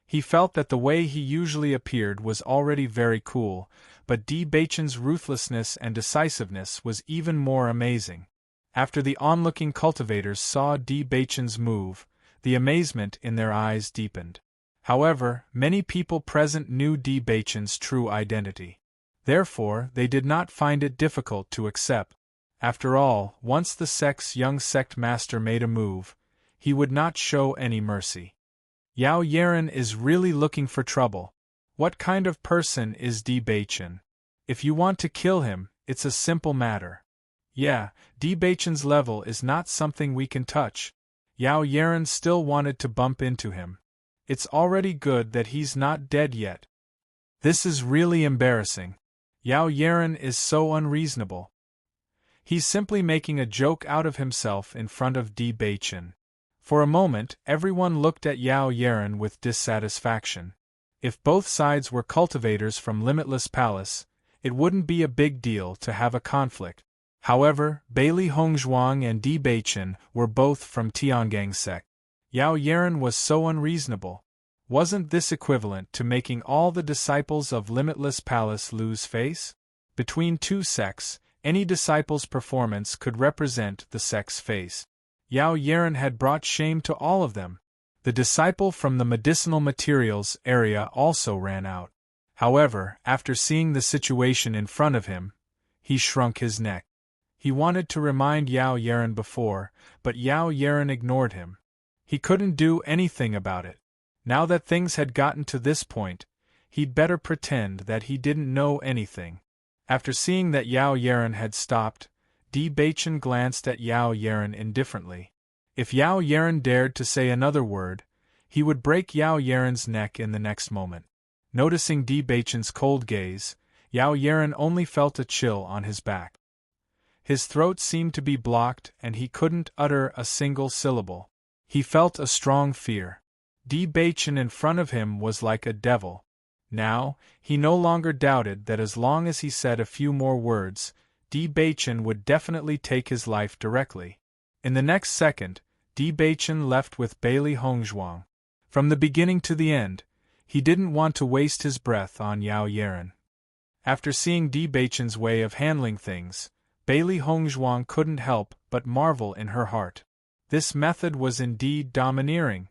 He felt that the way he usually appeared was already very cool, but Di Baichen's ruthlessness and decisiveness was even more amazing. After the onlooking cultivators saw Di Baichen's move, the amazement in their eyes deepened. However, many people present knew Di Baichen's true identity. Therefore, they did not find it difficult to accept. After all, once the young sect master made a move, he would not show any mercy. Yao Yaren is really looking for trouble. What kind of person is Di Baichen? If you want to kill him, it's a simple matter. Yeah, Di Baichen's level is not something we can touch. Yao Yaren still wanted to bump into him. It's already good that he's not dead yet. This is really embarrassing. Yao Yaren is so unreasonable. He's simply making a joke out of himself in front of Di Baichen. For a moment, everyone looked at Yao Yaren with dissatisfaction. If both sides were cultivators from Limitless Palace, it wouldn't be a big deal to have a conflict. However, Bailey Hongzhuang and Di Baichen were both from Tiangang sect. Yao Yaren was so unreasonable. Wasn't this equivalent to making all the disciples of Limitless Palace lose face? Between two sects, any disciple's performance could represent the sect's face. Yao Yaren had brought shame to all of them. The disciple from the medicinal materials area also ran out. However, after seeing the situation in front of him, he shrunk his neck. He wanted to remind Yao Yaren before, but Yao Yaren ignored him. He couldn't do anything about it. Now that things had gotten to this point, he'd better pretend that he didn't know anything. After seeing that Yao Yaren had stopped, Di Baichen glanced at Yao Yaren indifferently. If Yao Yaren dared to say another word, he would break Yao Yaren's neck in the next moment. Noticing Di Baichen's cold gaze, Yao Yaren only felt a chill on his back. His throat seemed to be blocked and he couldn't utter a single syllable. He felt a strong fear. Di Baichen in front of him was like a devil. Now, he no longer doubted that as long as he said a few more words, Di Baichen would definitely take his life directly. In the next second, Di Baichen left with Bailey Hongzhuang. From the beginning to the end, he didn't want to waste his breath on Yao Yaren. After seeing Di Baichen's way of handling things, Bailey Hongzhuang couldn't help but marvel in her heart. This method was indeed domineering.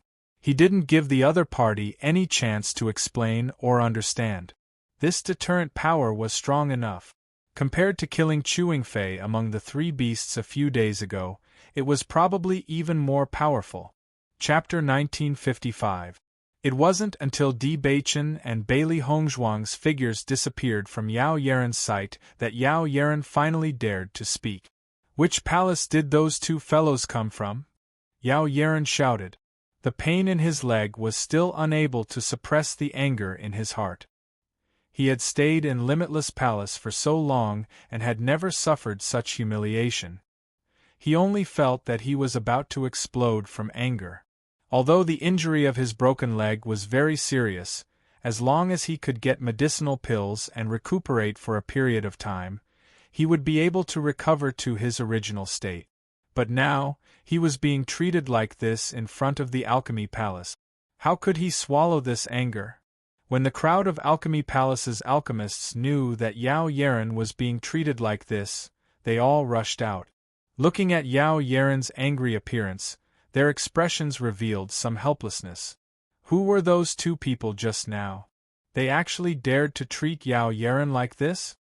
He didn't give the other party any chance to explain or understand. This deterrent power was strong enough. Compared to killing Chewing Fei among the three beasts a few days ago, it was probably even more powerful. Chapter 1955. It wasn't until Di Beichen and Bailey Hongzhuang's figures disappeared from Yao Yaren's sight that Yao Yaren finally dared to speak. "Which palace did those two fellows come from?" Yao Yaren shouted. The pain in his leg was still unable to suppress the anger in his heart. He had stayed in Limitless Palace for so long and had never suffered such humiliation. He only felt that he was about to explode from anger. Although the injury of his broken leg was very serious, as long as he could get medicinal pills and recuperate for a period of time, he would be able to recover to his original state. But now, he was being treated like this in front of the Alchemy Palace. How could he swallow this anger? When the crowd of Alchemy Palace's alchemists knew that Yao Yaren was being treated like this, they all rushed out. Looking at Yao Yaren's angry appearance, their expressions revealed some helplessness. Who were those two people just now? They actually dared to treat Yao Yaren like this?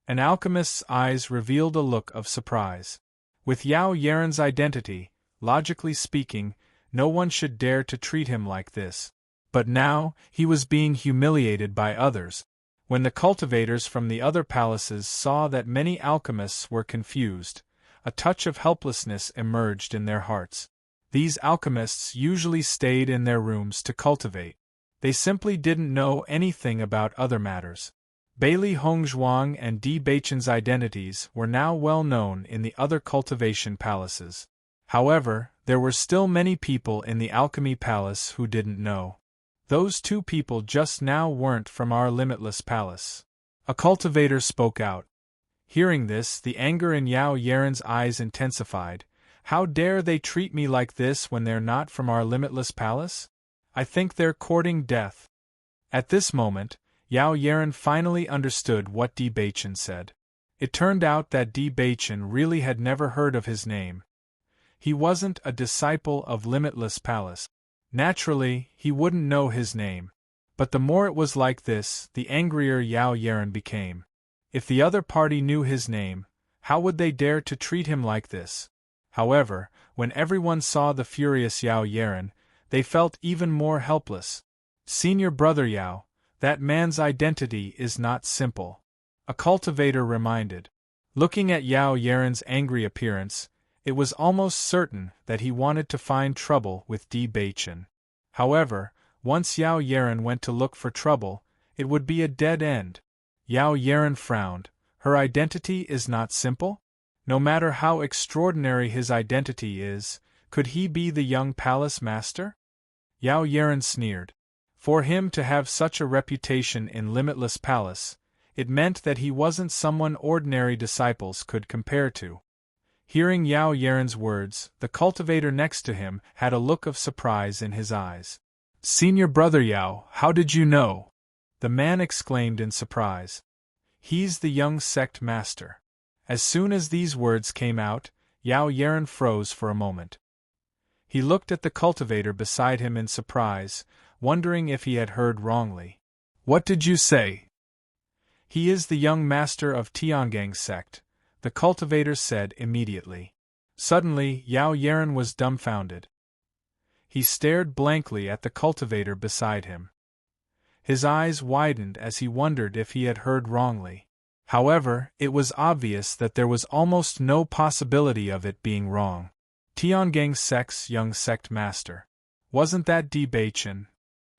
An alchemist's eyes revealed a look of surprise. With Yao Yaren's identity, logically speaking, no one should dare to treat him like this. But now, he was being humiliated by others. When the cultivators from the other palaces saw that many alchemists were confused, a touch of helplessness emerged in their hearts. These alchemists usually stayed in their rooms to cultivate. They simply didn't know anything about other matters. Bailey Hongzhuang and Di Beichen's identities were now well known in the other cultivation palaces. However, there were still many people in the Alchemy Palace who didn't know. Those two people just now weren't from our Limitless Palace. A cultivator spoke out. Hearing this, the anger in Yao Yaren's eyes intensified. How dare they treat me like this when they're not from our Limitless Palace? I think they're courting death. At this moment, Yao Yaren finally understood what Di Beichen said. It turned out that Di Beichen really had never heard of his name. He wasn't a disciple of Limitless Palace. Naturally, he wouldn't know his name. But the more it was like this, the angrier Yao Yaren became. If the other party knew his name, how would they dare to treat him like this? However, when everyone saw the furious Yao Yaren, they felt even more helpless. "Senior brother Yao, that man's identity is not simple," a cultivator reminded. Looking at Yao Yaren's angry appearance, it was almost certain that he wanted to find trouble with Di Beichen. However, once Yao Yaren went to look for trouble, it would be a dead end. Yao Yaren frowned. Her identity is not simple? No matter how extraordinary his identity is, could he be the young palace master? Yao Yaren sneered. For him to have such a reputation in Limitless Palace, it meant that he wasn't someone ordinary disciples could compare to. Hearing Yao Yaren's words, the cultivator next to him had a look of surprise in his eyes. "Senior brother Yao, how did you know?" the man exclaimed in surprise. "He's the young sect master." As soon as these words came out, Yao Yaren froze for a moment. He looked at the cultivator beside him in surprise, wondering if he had heard wrongly. "What did you say?" "He is the young master of Tiangang's sect," the cultivator said immediately. Suddenly, Yao Yaren was dumbfounded. He stared blankly at the cultivator beside him. His eyes widened as he wondered if he had heard wrongly. However, it was obvious that there was almost no possibility of it being wrong. Tiangang's sect's young sect master. Wasn't that Di Beichen?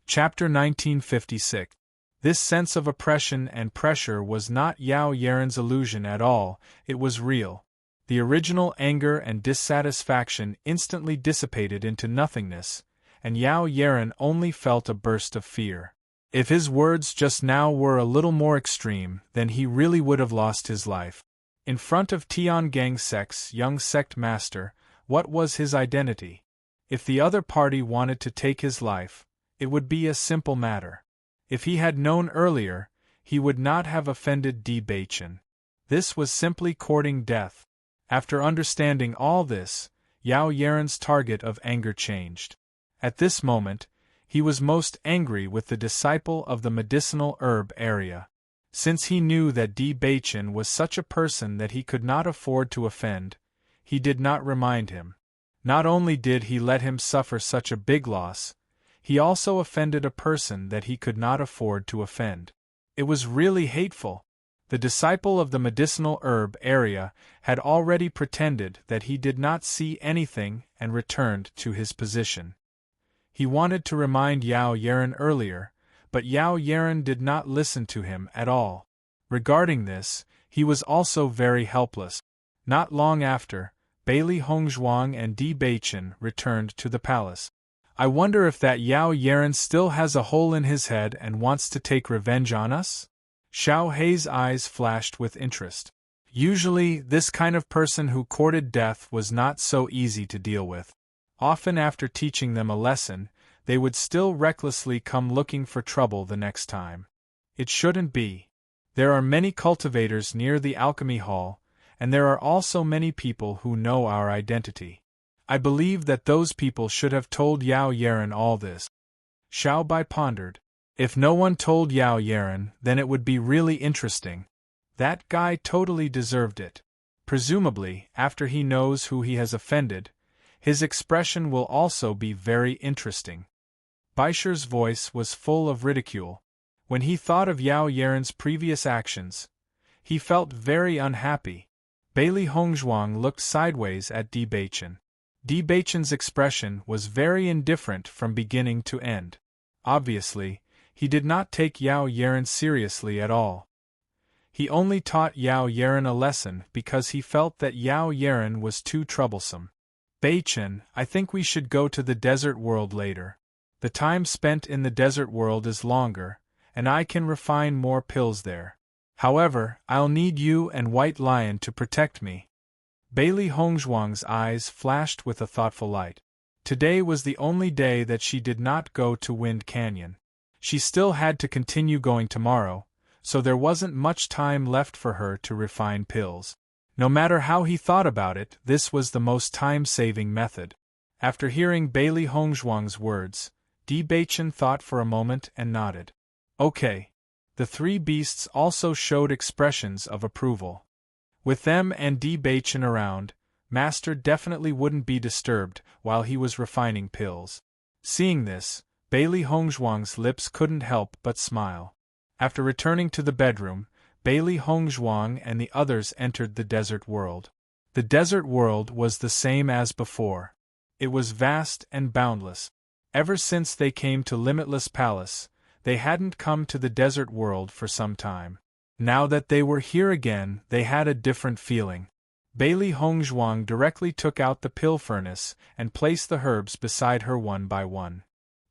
Chapter 1956. This sense of oppression and pressure was not Yao Yaren's illusion at all, it was real. The original anger and dissatisfaction instantly dissipated into nothingness, and Yao Yaren only felt a burst of fear. If his words just now were a little more extreme, then he really would have lost his life. In front of Tiangang sect's young sect master, what was his identity? If the other party wanted to take his life, it would be a simple matter. If he had known earlier, he would not have offended Di Beichen. This was simply courting death. After understanding all this, Yao Yaren's target of anger changed. At this moment, he was most angry with the disciple of the medicinal herb area. Since he knew that Di Baichen was such a person that he could not afford to offend, he did not remind him. Not only did he let him suffer such a big loss, he also offended a person that he could not afford to offend. It was really hateful. The disciple of the medicinal herb area had already pretended that he did not see anything and returned to his position. He wanted to remind Yao Yeren earlier, but Yao Yeren did not listen to him at all. Regarding this, he was also very helpless. Not long after, Bailey Hongzhuang and Di Baichen returned to the palace. I wonder if that Yao Yeren still has a hole in his head and wants to take revenge on us? Xiao Hei's eyes flashed with interest. Usually, this kind of person who courted death was not so easy to deal with. Often after teaching them a lesson, they would still recklessly come looking for trouble the next time. It shouldn't be. There are many cultivators near the alchemy hall, and there are also many people who know our identity. I believe that those people should have told Yao Yeren all this. Xiao Bai pondered. If no one told Yao Yeren, then it would be really interesting. That guy totally deserved it. Presumably, after he knows who he has offended, his expression will also be very interesting. Baisher's voice was full of ridicule. When he thought of Yao Yeren's previous actions, he felt very unhappy. Bailey Hongzhuang looked sideways at Di Baichen. Di Baichen's expression was very indifferent from beginning to end. Obviously, he did not take Yao Yeren seriously at all. He only taught Yao Yeren a lesson because he felt that Yao Yeren was too troublesome. Baichen, I think we should go to the desert world later. The time spent in the desert world is longer, and I can refine more pills there. However, I'll need you and White Lion to protect me. Bailey Hongzhuang's eyes flashed with a thoughtful light. Today was the only day that she did not go to Wind Canyon. She still had to continue going tomorrow, so there wasn't much time left for her to refine pills. No matter how he thought about it, this was the most time-saving method. After hearing Bailey Hongzhuang's words, Di Baichen thought for a moment and nodded. Okay. The three beasts also showed expressions of approval. With them and Di Baichen around, Master definitely wouldn't be disturbed while he was refining pills. Seeing this, Bailey Hongzhuang's lips couldn't help but smile. After returning to the bedroom, Bailey Hongzhuang and the others entered the desert world. The desert world was the same as before. It was vast and boundless. Ever since they came to Limitless Palace, they hadn't come to the desert world for some time. Now that they were here again, they had a different feeling. Bailey Hongzhuang directly took out the pill furnace and placed the herbs beside her one by one.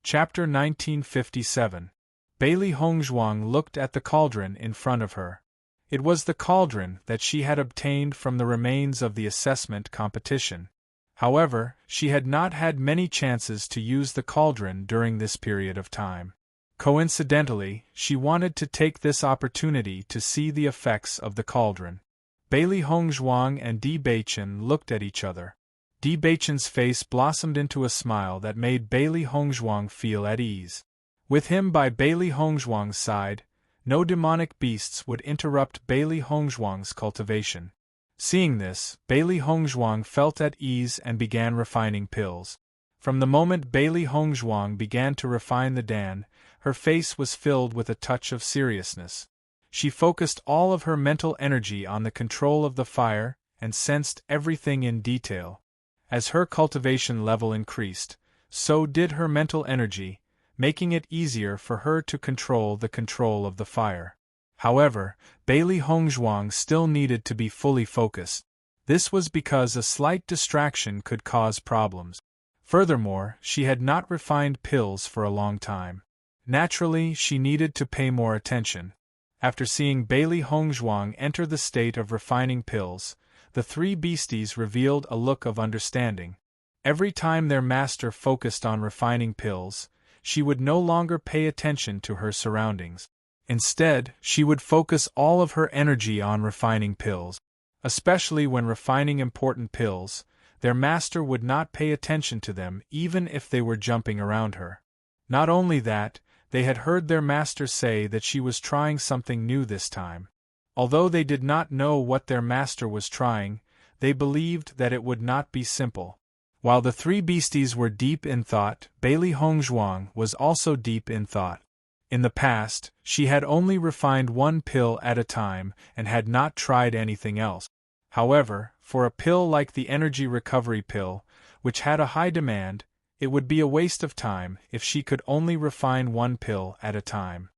Chapter 1957. Bailey Hongzhuang looked at the cauldron in front of her. It was the cauldron that she had obtained from the remains of the assessment competition. However, she had not had many chances to use the cauldron during this period of time. Coincidentally, she wanted to take this opportunity to see the effects of the cauldron. Bailey Hongzhuang and Di Baichen looked at each other. Di Baichen's face blossomed into a smile that made Bailey Hongzhuang feel at ease. With him by Bailey Hongzhuang's side, no demonic beasts would interrupt Bailey Hongzhuang's cultivation. Seeing this, Bailey Hongzhuang felt at ease and began refining pills. From the moment Bailey Hongzhuang began to refine the Dan, her face was filled with a touch of seriousness. She focused all of her mental energy on the control of the fire and sensed everything in detail. As her cultivation level increased, so did her mental energy, making it easier for her to control the control of the fire. However, Bailey Hongzhuang still needed to be fully focused. This was because a slight distraction could cause problems. Furthermore, she had not refined pills for a long time. Naturally, she needed to pay more attention. After seeing Bailey Hongzhuang enter the state of refining pills, the three beasties revealed a look of understanding. Every time their master focused on refining pills, she would no longer pay attention to her surroundings. Instead, she would focus all of her energy on refining pills. Especially when refining important pills, their master would not pay attention to them even if they were jumping around her. Not only that, they had heard their master say that she was trying something new this time. Although they did not know what their master was trying, they believed that it would not be simple. While the three beasties were deep in thought, Bailey Hongzhuang was also deep in thought. In the past, she had only refined one pill at a time and had not tried anything else. However, for a pill like the energy recovery pill, which had a high demand, it would be a waste of time if she could only refine one pill at a time.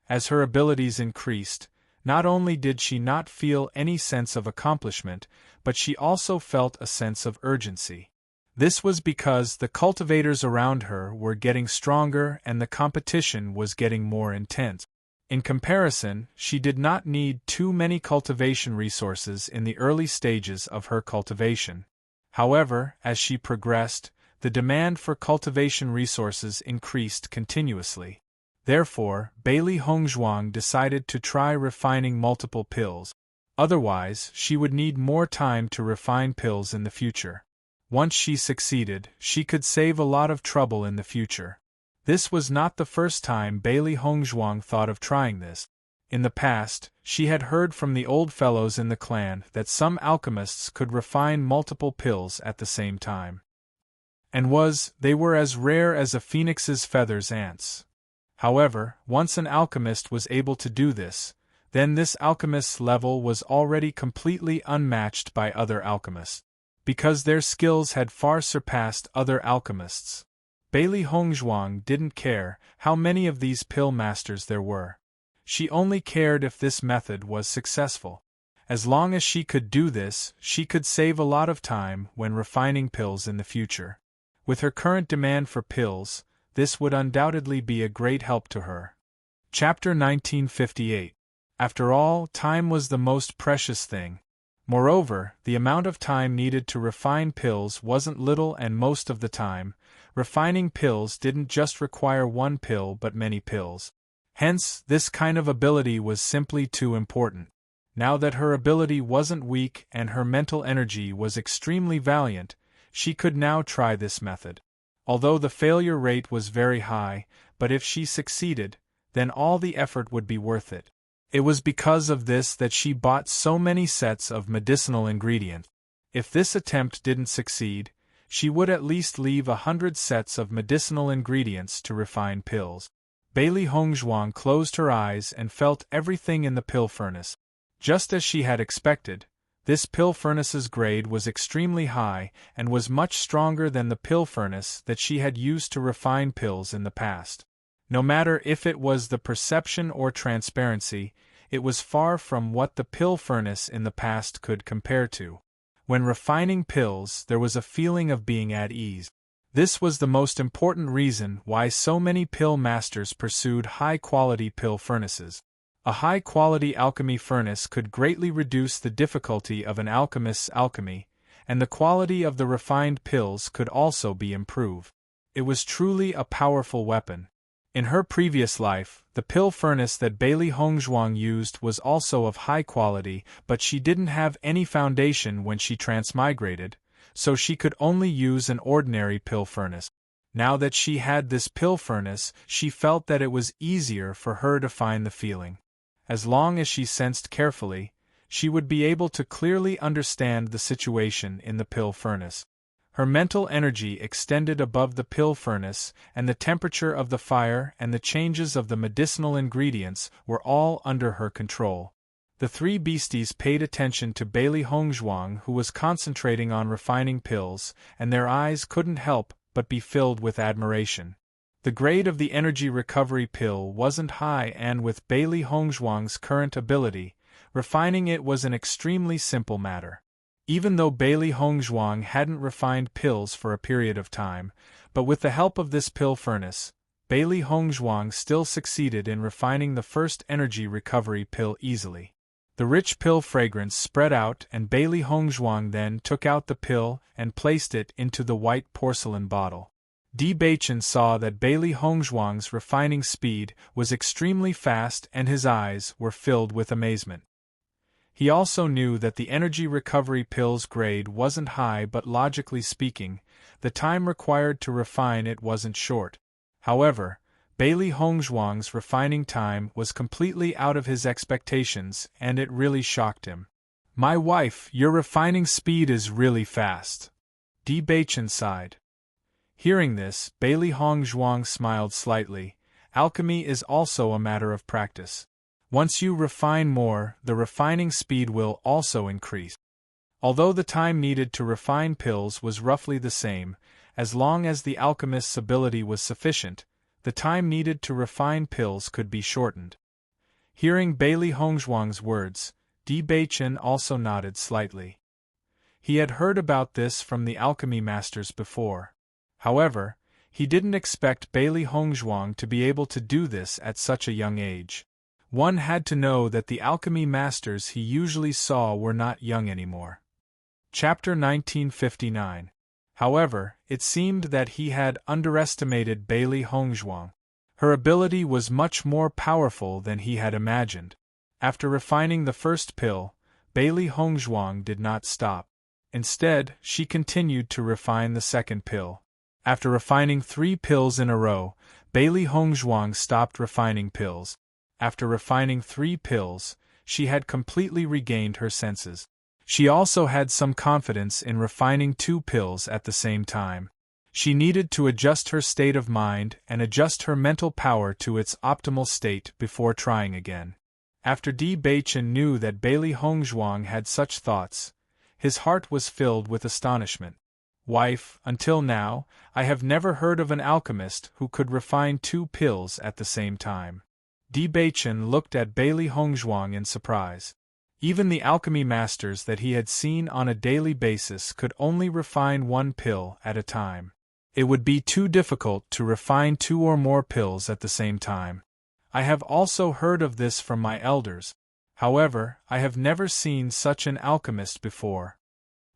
As her abilities increased, not only did she not feel any sense of accomplishment, but she also felt a sense of urgency. This was because the cultivators around her were getting stronger and the competition was getting more intense. In comparison, she did not need too many cultivation resources in the early stages of her cultivation. However, as she progressed, the demand for cultivation resources increased continuously. Therefore, Bailey Hongzhuang decided to try refining multiple pills. Otherwise, she would need more time to refine pills in the future. Once she succeeded, she could save a lot of trouble in the future. This was not the first time Bailey Hongzhuang thought of trying this. In the past, she had heard from the old fellows in the clan that some alchemists could refine multiple pills at the same time. And they were as rare as a phoenix's feathers ants. However, once an alchemist was able to do this, then this alchemist's level was already completely unmatched by other alchemists. Because their skills had far surpassed other alchemists. Bailey Hongzhuang didn't care how many of these pill masters there were. She only cared if this method was successful. As long as she could do this, she could save a lot of time when refining pills in the future. With her current demand for pills, this would undoubtedly be a great help to her. Chapter 1958. After all, time was the most precious thing. Moreover, the amount of time needed to refine pills wasn't little, and most of the time, refining pills didn't just require one pill but many pills. Hence, this kind of ability was simply too important. Now that her ability wasn't weak and her mental energy was extremely valiant, she could now try this method. Although the failure rate was very high, but if she succeeded, then all the effort would be worth it. It was because of this that she bought so many sets of medicinal ingredients. If this attempt didn't succeed, she would at least leave 100 sets of medicinal ingredients to refine pills. Bailey Hongzhuang closed her eyes and felt everything in the pill furnace. Just as she had expected, this pill furnace's grade was extremely high and was much stronger than the pill furnace that she had used to refine pills in the past. No matter if it was the perception or transparency, it was far from what the pill furnace in the past could compare to. When refining pills, there was a feeling of being at ease. This was the most important reason why so many pill masters pursued high-quality pill furnaces. A high-quality alchemy furnace could greatly reduce the difficulty of an alchemist's alchemy, and the quality of the refined pills could also be improved. It was truly a powerful weapon. In her previous life, the pill furnace that Bailey Hongzhuang used was also of high quality, but she didn't have any foundation when she transmigrated, so she could only use an ordinary pill furnace. Now that she had this pill furnace, she felt that it was easier for her to find the feeling. As long as she sensed carefully, she would be able to clearly understand the situation in the pill furnace. Her mental energy extended above the pill furnace, and the temperature of the fire and the changes of the medicinal ingredients were all under her control. The three beasties paid attention to Bailey Hongzhuang, who was concentrating on refining pills, and their eyes couldn't help but be filled with admiration. The grade of the energy recovery pill wasn't high, and with Bailey Hongzhuang's current ability, refining it was an extremely simple matter. Even though Bailey Hongzhuang hadn't refined pills for a period of time, but with the help of this pill furnace, Bailey Hongzhuang still succeeded in refining the first energy recovery pill easily. The rich pill fragrance spread out, and Bailey Hongzhuang then took out the pill and placed it into the white porcelain bottle. Di Baichen saw that Bailey Hongzhuang's refining speed was extremely fast, and his eyes were filled with amazement. He also knew that the energy recovery pill's grade wasn't high, but logically speaking, the time required to refine it wasn't short. However, Bailey Hongzhuang's refining time was completely out of his expectations, and it really shocked him. "My wife, your refining speed is really fast." Di Beichen sighed. Hearing this, Bailey Hongzhuang smiled slightly. Alchemy is also a matter of practice. Once you refine more, the refining speed will also increase. Although the time needed to refine pills was roughly the same, as long as the alchemist's ability was sufficient, the time needed to refine pills could be shortened. Hearing Bailey Hongzhuang's words, Di Beichen also nodded slightly. He had heard about this from the alchemy masters before. However, he didn't expect Bailey Hongzhuang to be able to do this at such a young age. One had to know that the alchemy masters he usually saw were not young anymore. Chapter 1959. However, it seemed that he had underestimated Bailey Hongzhuang. Her ability was much more powerful than he had imagined. After refining the first pill, Bailey Hongzhuang did not stop. Instead, she continued to refine the second pill. After refining 3 pills in a row, Bailey Hongzhuang stopped refining pills. After refining 3 pills, she had completely regained her senses. She also had some confidence in refining 2 pills at the same time. She needed to adjust her state of mind and adjust her mental power to its optimal state before trying again. After Di Beichen knew that Bailey Hongzhuang had such thoughts, his heart was filled with astonishment. "Wife, until now, I have never heard of an alchemist who could refine 2 pills at the same time." Di Beichen looked at Bailey Hongzhuang in surprise. Even the alchemy masters that he had seen on a daily basis could only refine 1 pill at a time. It would be too difficult to refine 2 or more pills at the same time. "I have also heard of this from my elders. However, I have never seen such an alchemist before,"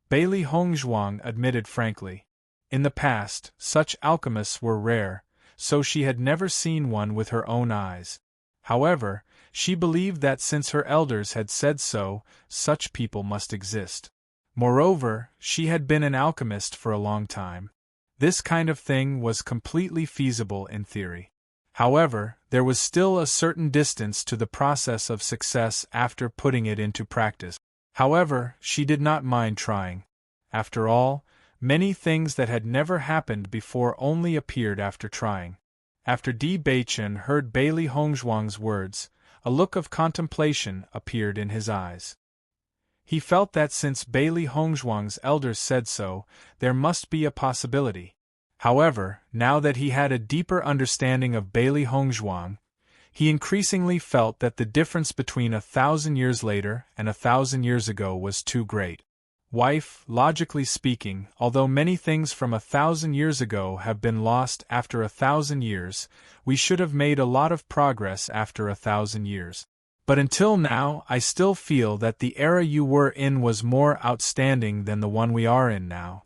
Bailey Hongzhuang admitted frankly. In the past, such alchemists were rare, so she had never seen one with her own eyes. However, she believed that since her elders had said so, such people must exist. Moreover, she had been an alchemist for a long time. This kind of thing was completely feasible in theory. However, there was still a certain distance to the process of success after putting it into practice. However, she did not mind trying. After all, many things that had never happened before only appeared after trying. After Di Beichen heard Bailey Hongzhuang's words, a look of contemplation appeared in his eyes. He felt that since Bailey Hongzhuang's elders said so, there must be a possibility. However, now that he had a deeper understanding of Bailey Hongzhuang, he increasingly felt that the difference between 1,000 years later and 1,000 years ago was too great. "Wife, logically speaking, although many things from 1,000 years ago have been lost after 1,000 years, we should have made a lot of progress after 1,000 years. But until now, I still feel that the era you were in was more outstanding than the one we are in now."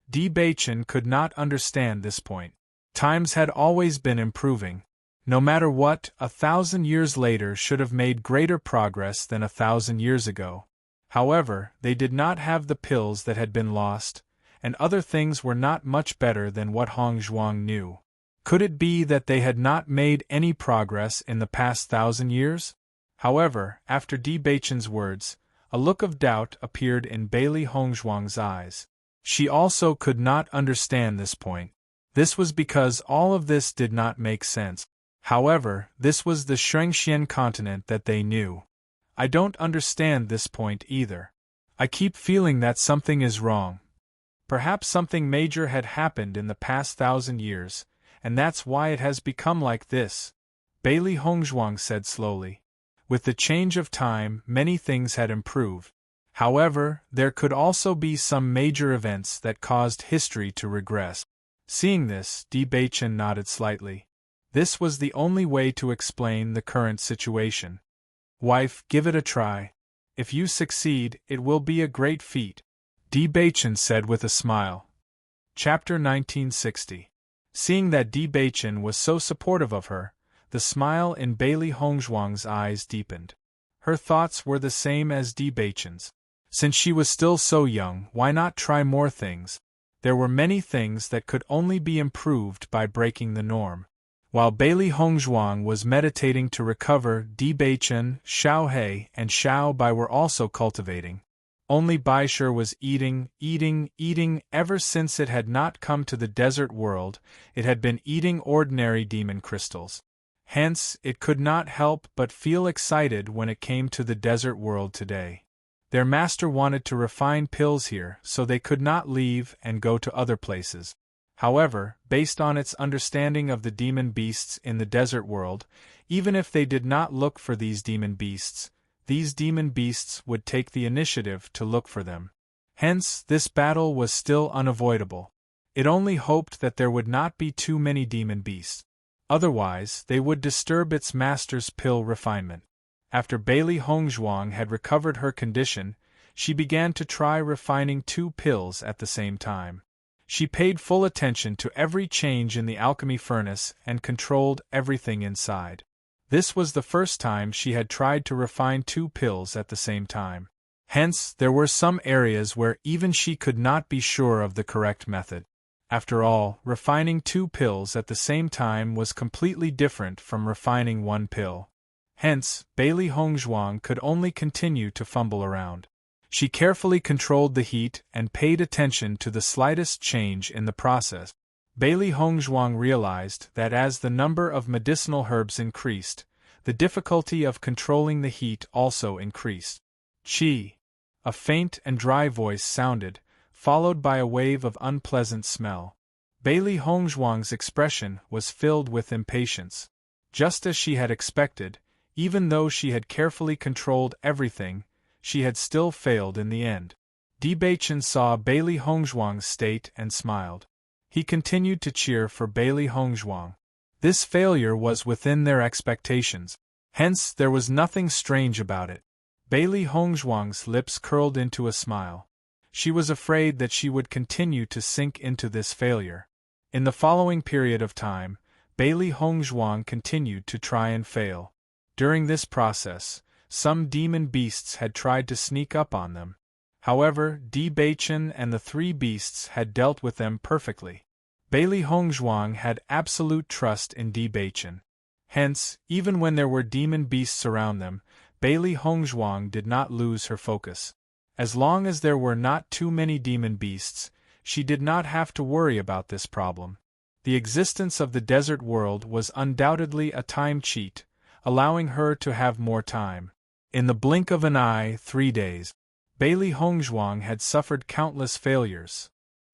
Di Beichen could not understand this point. Times had always been improving. No matter what, 1,000 years later should have made greater progress than 1,000 years ago. However, they did not have the pills that had been lost, and other things were not much better than what Hongzhuang knew. Could it be that they had not made any progress in the past 1,000 years? However, after Di Beichen's words, a look of doubt appeared in Bailey Hongzhuang's eyes. She also could not understand this point. This was because all of this did not make sense. However, this was the Shengxian continent that they knew. "I don't understand this point either. I keep feeling that something is wrong. Perhaps something major had happened in the past 1,000 years, and that's why it has become like this," Bailey Hongzhuang said slowly. With the change of time, many things had improved. However, there could also be some major events that caused history to regress. Seeing this, Di Beichen nodded slightly. This was the only way to explain the current situation. "Wife, give it a try. If you succeed, it will be a great feat," Di Beichen said with a smile. Chapter 1960. Seeing that Di Beichen was so supportive of her, the smile in Bailey Hongzhuang's eyes deepened. Her thoughts were the same as Di Baichen's. Since she was still so young, why not try more things? There were many things that could only be improved by breaking the norm. While Bailey Hongzhuang was meditating to recover, Di Baichen, Xiao He, and Xiao Bai were also cultivating. Only Baisher was eating ever since it had not come to the desert world. It had been eating ordinary demon crystals. Hence, it could not help but feel excited when it came to the desert world today. Their master wanted to refine pills here, so they could not leave and go to other places. However, based on its understanding of the demon beasts in the desert world, even if they did not look for these demon beasts would take the initiative to look for them. Hence, this battle was still unavoidable. It only hoped that there would not be too many demon beasts. Otherwise, they would disturb its master's pill refinement. After Bailey Hongzhuang had recovered her condition, she began to try refining 2 pills at the same time. She paid full attention to every change in the alchemy furnace and controlled everything inside. This was the first time she had tried to refine 2 pills at the same time. Hence, there were some areas where even she could not be sure of the correct method. After all, refining 2 pills at the same time was completely different from refining 1 pill. Hence, Bailey Hongzhuang could only continue to fumble around. She carefully controlled the heat and paid attention to the slightest change in the process. Bailey Hongzhuang realized that as the number of medicinal herbs increased, the difficulty of controlling the heat also increased. Qi. A faint and dry voice sounded, followed by a wave of unpleasant smell. Bailey Hongzhuang's expression was filled with impatience. Just as she had expected, even though she had carefully controlled everything, she had still failed in the end. Di Baichen saw Bailey Hongzhuang's state and smiled. He continued to cheer for Bailey Hongzhuang. This failure was within their expectations. Hence, there was nothing strange about it. Bailey Hongzhuang's lips curled into a smile. She was afraid that she would continue to sink into this failure. In the following period of time, Bailey Hongzhuang continued to try and fail. During this process, some demon beasts had tried to sneak up on them. However, Di Baichen and the 3 beasts had dealt with them perfectly. Bailey Hongzhuang had absolute trust in Di Baichen. Hence, even when there were demon beasts around them, Bailey Hongzhuang did not lose her focus. As long as there were not too many demon beasts, she did not have to worry about this problem. The existence of the desert world was undoubtedly a time cheat, allowing her to have more time. In the blink of an eye, 3 days, Bailey Hongzhuang had suffered countless failures.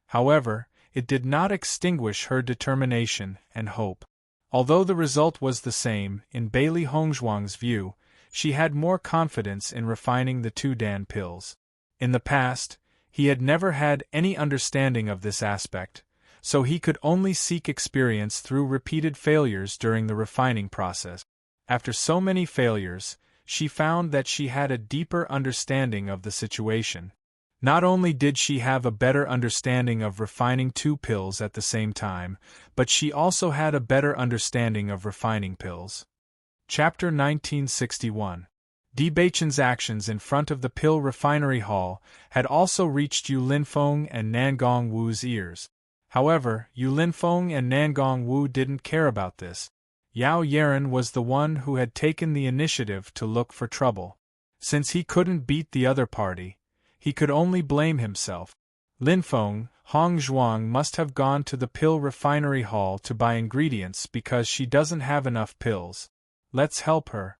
However, it did not extinguish her determination and hope. Although the result was the same, in Bailey Hongzhuang's view, she had more confidence in refining the 2 Dan pills. In the past, he had never had any understanding of this aspect, so he could only seek experience through repeated failures during the refining process. After so many failures, she found that she had a deeper understanding of the situation. Not only did she have a better understanding of refining 2 pills at the same time, but she also had a better understanding of refining pills. Chapter 1961. Di Baichen's actions in front of the pill refinery hall had also reached Yu Linfeng and Nangong Wu's ears. However, Yu Linfeng and Nangong Wu didn't care about this. Yao Yeren was the one who had taken the initiative to look for trouble. Since he couldn't beat the other party, he could only blame himself. Linfeng, Hongzhuang must have gone to the pill refinery hall to buy ingredients because she doesn't have enough pills. Let's help her.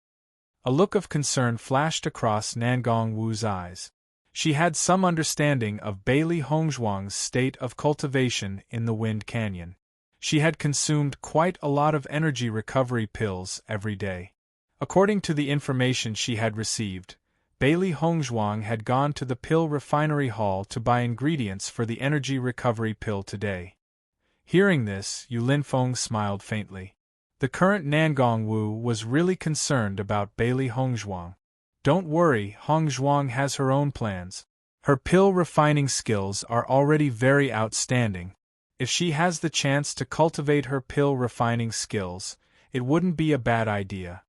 A look of concern flashed across Nangong Wu's eyes. She had some understanding of Bailey Hongzhuang's state of cultivation in the Wind Canyon. She had consumed quite a lot of energy recovery pills every day. According to the information she had received, Bailey Hongzhuang had gone to the pill refinery hall to buy ingredients for the energy recovery pill today. Hearing this, Yu Linfeng smiled faintly. The current Nangong Wu was really concerned about Bailey Hongzhuang. Don't worry, Hongzhuang has her own plans. Her pill refining skills are already very outstanding. If she has the chance to cultivate her pill refining skills, it wouldn't be a bad idea.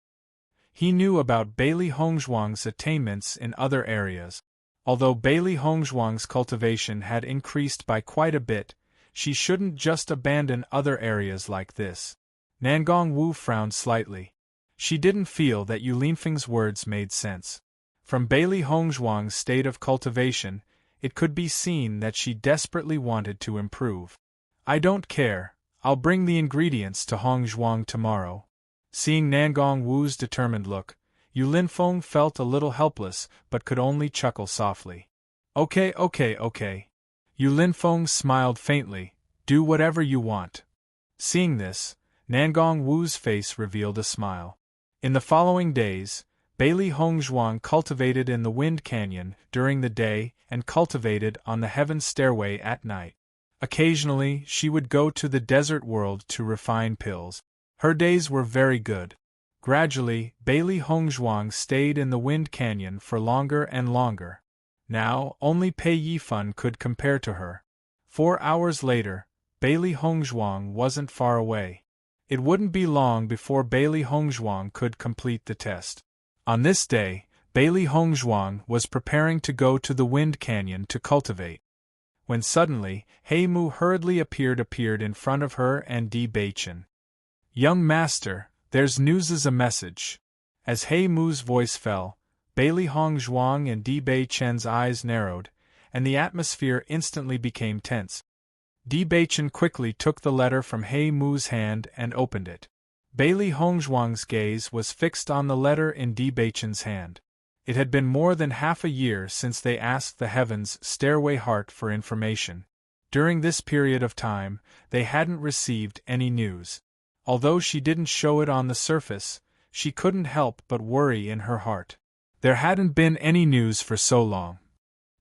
He knew about Bailey Hongzhuang's attainments in other areas. Although Bailey Hongzhuang's cultivation had increased by quite a bit, she shouldn't just abandon other areas like this. Nangong Wu frowned slightly. She didn't feel that Yu Linfeng's words made sense. From Bailey Hongzhuang's state of cultivation, it could be seen that she desperately wanted to improve. I don't care, I'll bring the ingredients to Hongzhuang tomorrow. Seeing Nangong Wu's determined look, Yu Linfeng felt a little helpless but could only chuckle softly. Okay. Yu Linfeng smiled faintly, do whatever you want. Seeing this, Nangong Wu's face revealed a smile. In the following days, Bailey Hongzhuang cultivated in the Wind Canyon during the day and cultivated on the Heaven Stairway at night. Occasionally, she would go to the desert world to refine pills. Her days were very good. Gradually, Bailey Hongzhuang stayed in the Wind Canyon for longer and longer. Now, only Pei Yifan could compare to her. 4 hours later, Bailey Hongzhuang wasn't far away. It wouldn't be long before Bailey Hongzhuang could complete the test. On this day, Bailey Hongzhuang was preparing to go to the Wind Canyon to cultivate. When suddenly, He Mu hurriedly appeared in front of her and Di Beichen. Young master, there's news as a message. As He Mu's voice fell, Bailey Hongzhuang and Di Beichen's eyes narrowed, and the atmosphere instantly became tense. Di Beichen quickly took the letter from He Mu's hand and opened it. Bailey Hongzhuang's gaze was fixed on the letter in Di Beichen's hand. It had been more than half a year since they asked the Heaven's Stairway Heart for information. During this period of time, they hadn't received any news. Although she didn't show it on the surface, she couldn't help but worry in her heart. There hadn't been any news for so long.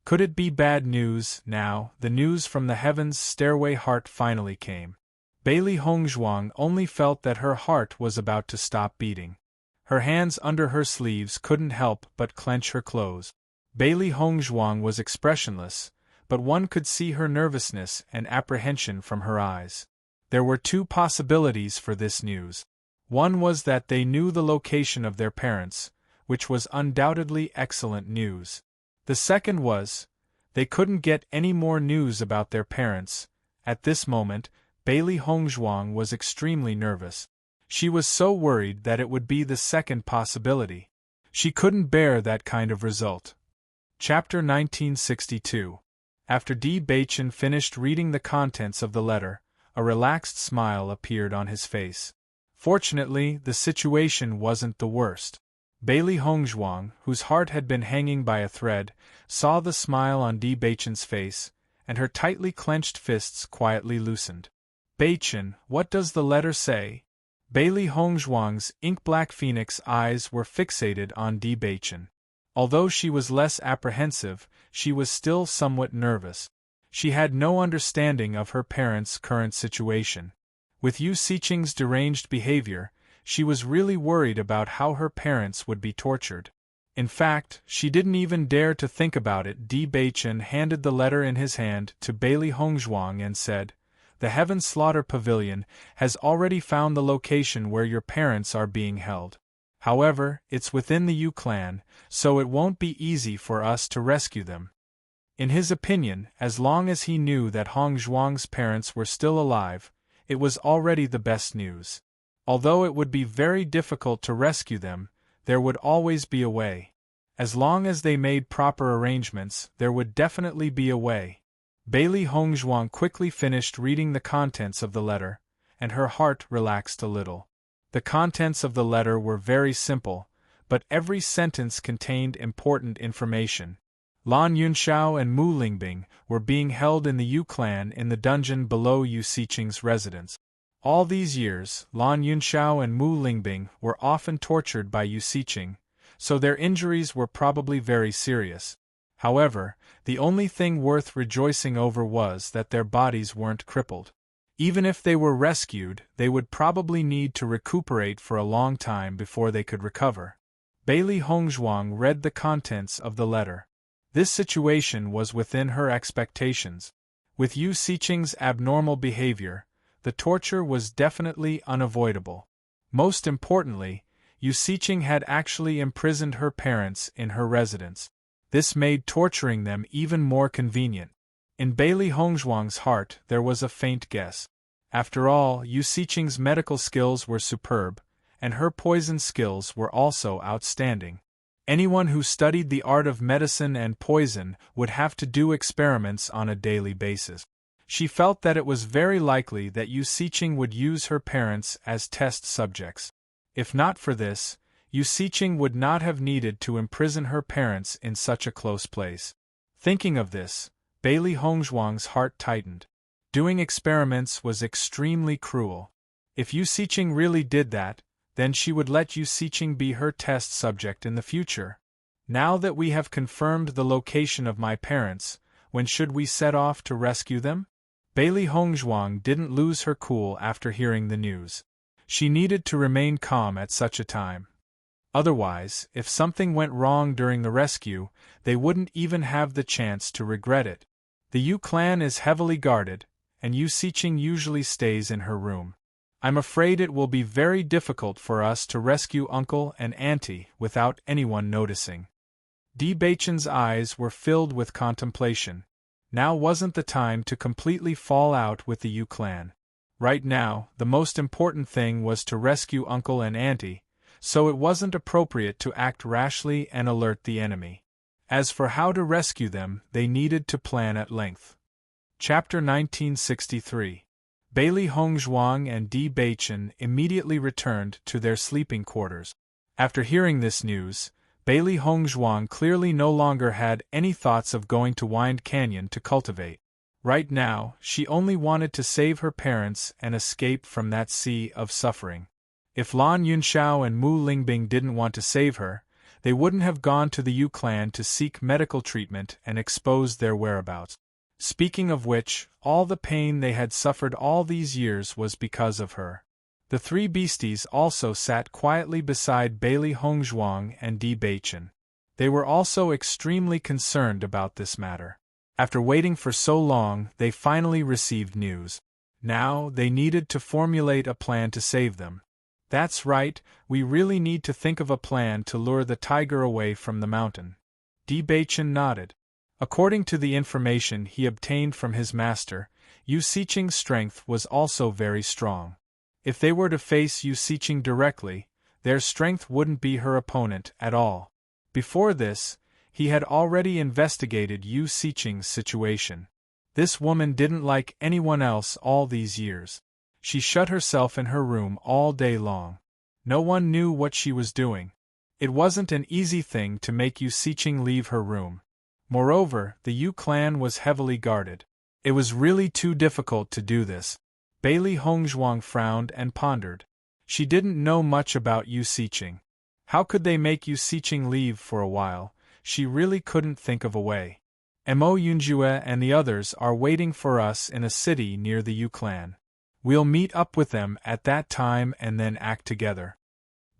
Could it be bad news? Now, the news from the Heaven's Stairway Heart finally came. Bailey Hongzhuang only felt that her heart was about to stop beating. Her hands under her sleeves couldn't help but clench her clothes. Bailey Hongzhuang was expressionless, but one could see her nervousness and apprehension from her eyes. There were 2 possibilities for this news. One was that they knew the location of their parents, which was undoubtedly excellent news. The second was, they couldn't get any more news about their parents. At this moment, Bailey Hongzhuang was extremely nervous. She was so worried that it would be the second possibility. She couldn't bear that kind of result. Chapter 1962. After Di Beichen finished reading the contents of the letter, a relaxed smile appeared on his face. Fortunately, the situation wasn't the worst. Bailey Hongzhuang, whose heart had been hanging by a thread, saw the smile on Di Beichen's face, and her tightly clenched fists quietly loosened. Beichen, what does the letter say? Bailey Hongzhuang's ink-black phoenix eyes were fixated on Di Beichen. Although she was less apprehensive, she was still somewhat nervous. She had no understanding of her parents' current situation. With Yu Siqing's deranged behavior, she was really worried about how her parents would be tortured. In fact, she didn't even dare to think about it. Di Beichen handed the letter in his hand to Bailey Hongzhuang and said, "The Heaven Slaughter Pavilion has already found the location where your parents are being held. However, it's within the Yu clan, so it won't be easy for us to rescue them." In his opinion, as long as he knew that Hongzhuang's parents were still alive, it was already the best news. Although it would be very difficult to rescue them, there would always be a way. As long as they made proper arrangements, there would definitely be a way. Bailey Hongzhuang quickly finished reading the contents of the letter, and her heart relaxed a little. The contents of the letter were very simple, but every sentence contained important information. Lan Yunxiao and Mu Lingbing were being held in the Yu clan in the dungeon below Yu Siqing's residence. All these years, Lan Yunxiao and Mu Lingbing were often tortured by Yu Siqing, so their injuries were probably very serious. However, the only thing worth rejoicing over was that their bodies weren't crippled. Even if they were rescued, they would probably need to recuperate for a long time before they could recover. Bailey Hongzhuang read the contents of the letter. This situation was within her expectations. With Yu Siqing's abnormal behavior, the torture was definitely unavoidable. Most importantly, Yu Siqing had actually imprisoned her parents in her residence. This made torturing them even more convenient. In Bailey Hongzhuang's heart there was a faint guess. After all, Yu Siqing's medical skills were superb, and her poison skills were also outstanding. Anyone who studied the art of medicine and poison would have to do experiments on a daily basis. She felt that it was very likely that Yu Siqing would use her parents as test subjects. If not for this, Yu Siqing would not have needed to imprison her parents in such a close place. Thinking of this, Bailey Hongzhuang's heart tightened. Doing experiments was extremely cruel. If Yu Siqing really did that, then she would let Yu Siqing be her test subject in the future. Now that we have confirmed the location of my parents, when should we set off to rescue them? Bailey Hongzhuang didn't lose her cool after hearing the news. She needed to remain calm at such a time. Otherwise, if something went wrong during the rescue, they wouldn't even have the chance to regret it. The Yu clan is heavily guarded, and Yu Siqing usually stays in her room. I'm afraid it will be very difficult for us to rescue Uncle and Auntie without anyone noticing. Di Beichen's eyes were filled with contemplation. Now wasn't the time to completely fall out with the Yu clan. Right now, the most important thing was to rescue Uncle and Auntie, so it wasn't appropriate to act rashly and alert the enemy. As for how to rescue them, they needed to plan at length. Chapter 1963. Bailey Hongzhuang and Di Beichen immediately returned to their sleeping quarters. After hearing this news, Bailey Hongzhuang clearly no longer had any thoughts of going to Wind Canyon to cultivate. Right now, she only wanted to save her parents and escape from that sea of suffering. If Lan Yunxiao and Mu Lingbing didn't want to save her, they wouldn't have gone to the Yu clan to seek medical treatment and expose their whereabouts. Speaking of which, all the pain they had suffered all these years was because of her. The three beasties also sat quietly beside Bailey Hongzhuang and Di Beichen. They were also extremely concerned about this matter. After waiting for so long, they finally received news. Now, they needed to formulate a plan to save them. That's right, we really need to think of a plan to lure the tiger away from the mountain. Di Beichen nodded. According to the information he obtained from his master, Yu Siqing's strength was also very strong. If they were to face Yu Siqing directly, their strength wouldn't be her opponent at all. Before this, he had already investigated Yu Siqing's situation. This woman didn't like anyone else all these years. She shut herself in her room all day long. No one knew what she was doing. It wasn't an easy thing to make Yu Siqing leave her room. Moreover, the Yu clan was heavily guarded. It was really too difficult to do this. Bailey Hongzhuang frowned and pondered. She didn't know much about Yu Siqing. How could they make Yu Siqing leave for a while? She really couldn't think of a way. Mo Yunjue and the others are waiting for us in a city near the Yu clan. We'll meet up with them at that time and then act together.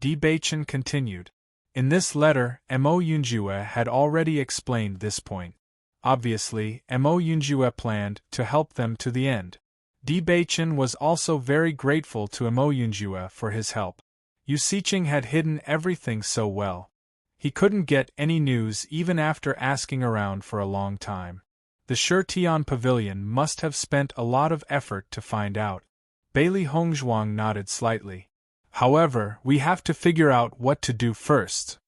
Di Beichen continued. In this letter, Mo Yunjue had already explained this point. Obviously, Mo Yunjue planned to help them to the end. Di Beichen was also very grateful to Mo Yunjue for his help. Yu Siqing had hidden everything so well. He couldn't get any news even after asking around for a long time. The Shutian Pavilion must have spent a lot of effort to find out. Bailey Hongzhuang nodded slightly. However, we have to figure out what to do first.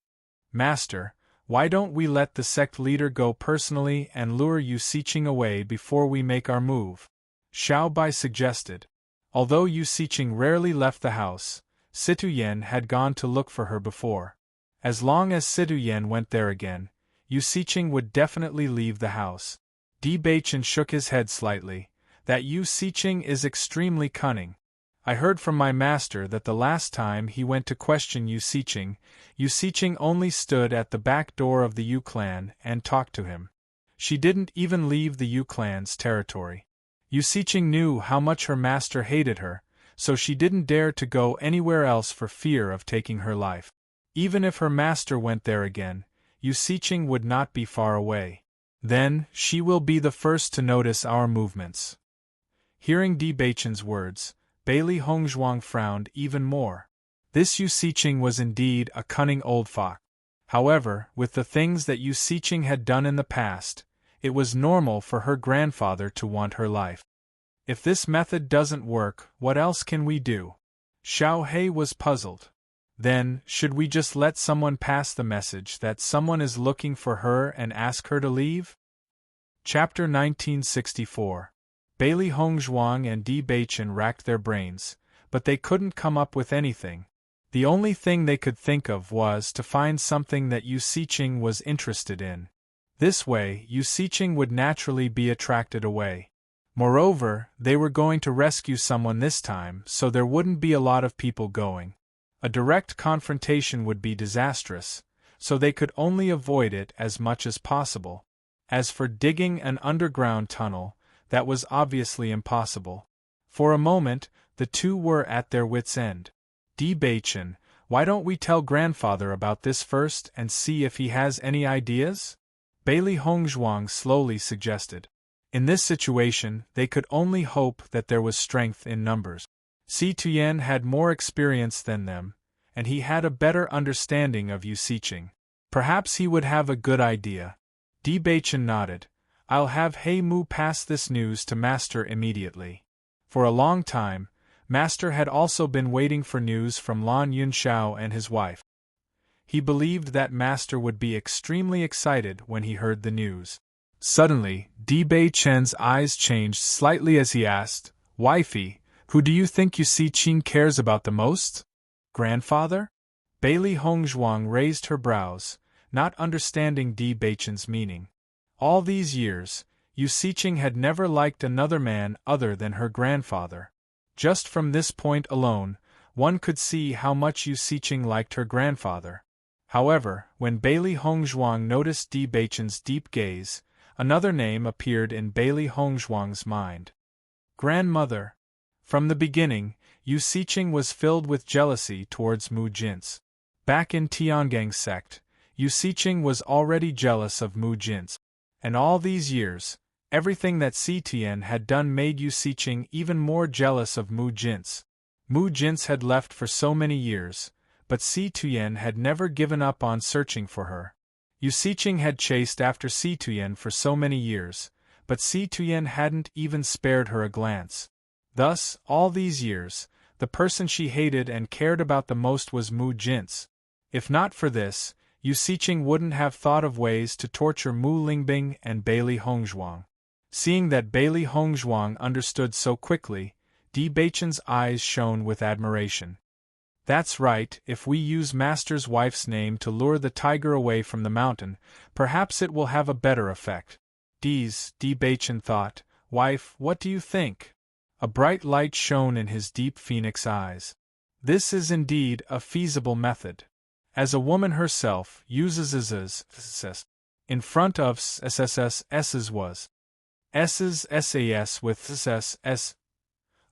Master, why don't we let the sect leader go personally and lure Yu Siqing away before we make our move? Xiao Bai suggested. Although Yu Siqing rarely left the house, Situ Yen had gone to look for her before. As long as Situ Yen went there again, Yu Siqing would definitely leave the house. Di Beichen shook his head slightly. That Yu Siqing is extremely cunning. I heard from my master that the last time he went to question Yu Siqing only stood at the back door of the Yu clan and talked to him. She didn't even leave the Yu clan's territory. Yu Siqing knew how much her master hated her, so she didn't dare to go anywhere else for fear of taking her life. Even if her master went there again, Yu Siqing would not be far away. Then, she will be the first to notice our movements. Hearing Di Beichen's words, Bailey Hongzhuang frowned even more. This Yu Siqing was indeed a cunning old fox. However, with the things that Yu Siqing had done in the past, it was normal for her grandfather to want her life. If this method doesn't work, what else can we do? Xiao He was puzzled. Then, should we just let someone pass the message that someone is looking for her and ask her to leave? Chapter 1964. Bailey Hongzhuang and Di Beichen racked their brains, but they couldn't come up with anything. The only thing they could think of was to find something that Yu Siqing was interested in. This way, Yu Siqing would naturally be attracted away. Moreover, they were going to rescue someone this time, so there wouldn't be a lot of people going. A direct confrontation would be disastrous, so they could only avoid it as much as possible. As for digging an underground tunnel, that was obviously impossible. For a moment, the two were at their wits' end. Di Beichen, why don't we tell grandfather about this first and see if he has any ideas? Bailey Hongzhuang slowly suggested. In this situation, they could only hope that there was strength in numbers. Si Tuyen had more experience than them, and he had a better understanding of Yu Siqing. Perhaps he would have a good idea. Di Beichen nodded. I'll have He Mu pass this news to Master immediately. For a long time, Master had also been waiting for news from Lan Yunxiao and his wife. He believed that Master would be extremely excited when he heard the news. Suddenly, Di Beichen's eyes changed slightly as he asked, Wifey, who do you think Yu Siqing cares about the most? Grandfather? Bailey Hongzhuang raised her brows, not understanding Di Beichen's meaning. All these years, Yu Siqing had never liked another man other than her grandfather. Just from this point alone, one could see how much Yu Siqing liked her grandfather. However, when Bailey Hongzhuang noticed Di Beichen's deep gaze, another name appeared in Bailey Hongzhuang's mind. Grandmother. From the beginning, Yu Siqing was filled with jealousy towards Mu Jin's. Back in Tiangang sect, Yu Siqing was already jealous of Mu Jin's. And all these years, everything that Si Tian had done made Yu Siqing even more jealous of Mu Jin's. Mu Jin's had left for so many years, but Si Tuyen had never given up on searching for her. Yu Siqing had chased after Si Tuyen for so many years, but Si Tuyen hadn't even spared her a glance. Thus, all these years, the person she hated and cared about the most was Mu Jin's. If not for this, Yu Siqing wouldn't have thought of ways to torture Mu Lingbing and Bailey Hongzhuang. Seeing that Bailey Hongzhuang understood so quickly, Di Beichen's eyes shone with admiration. That's right, if we use Master's wife's name to lure the tiger away from the mountain, perhaps it will have a better effect. Di Beichen thought, Wife, what do you think? A bright light shone in his deep phoenix eyes. This is indeed a feasible method. As a woman herself uses s in front of s's was s's sas with s.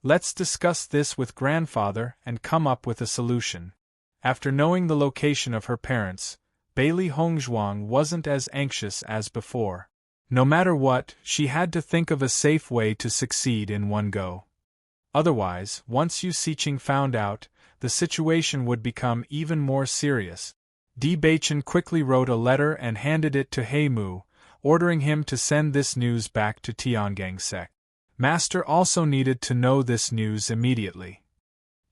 Let's discuss this with grandfather and come up with a solution. After knowing the location of her parents, Bailey Hongzhuang wasn't as anxious as before. No matter what, she had to think of a safe way to succeed in one go. Otherwise, once Yu Siqing found out, the situation would become even more serious. Di Beichen quickly wrote a letter and handed it to He Mu, ordering him to send this news back to Tiangang sect. Master also needed to know this news immediately.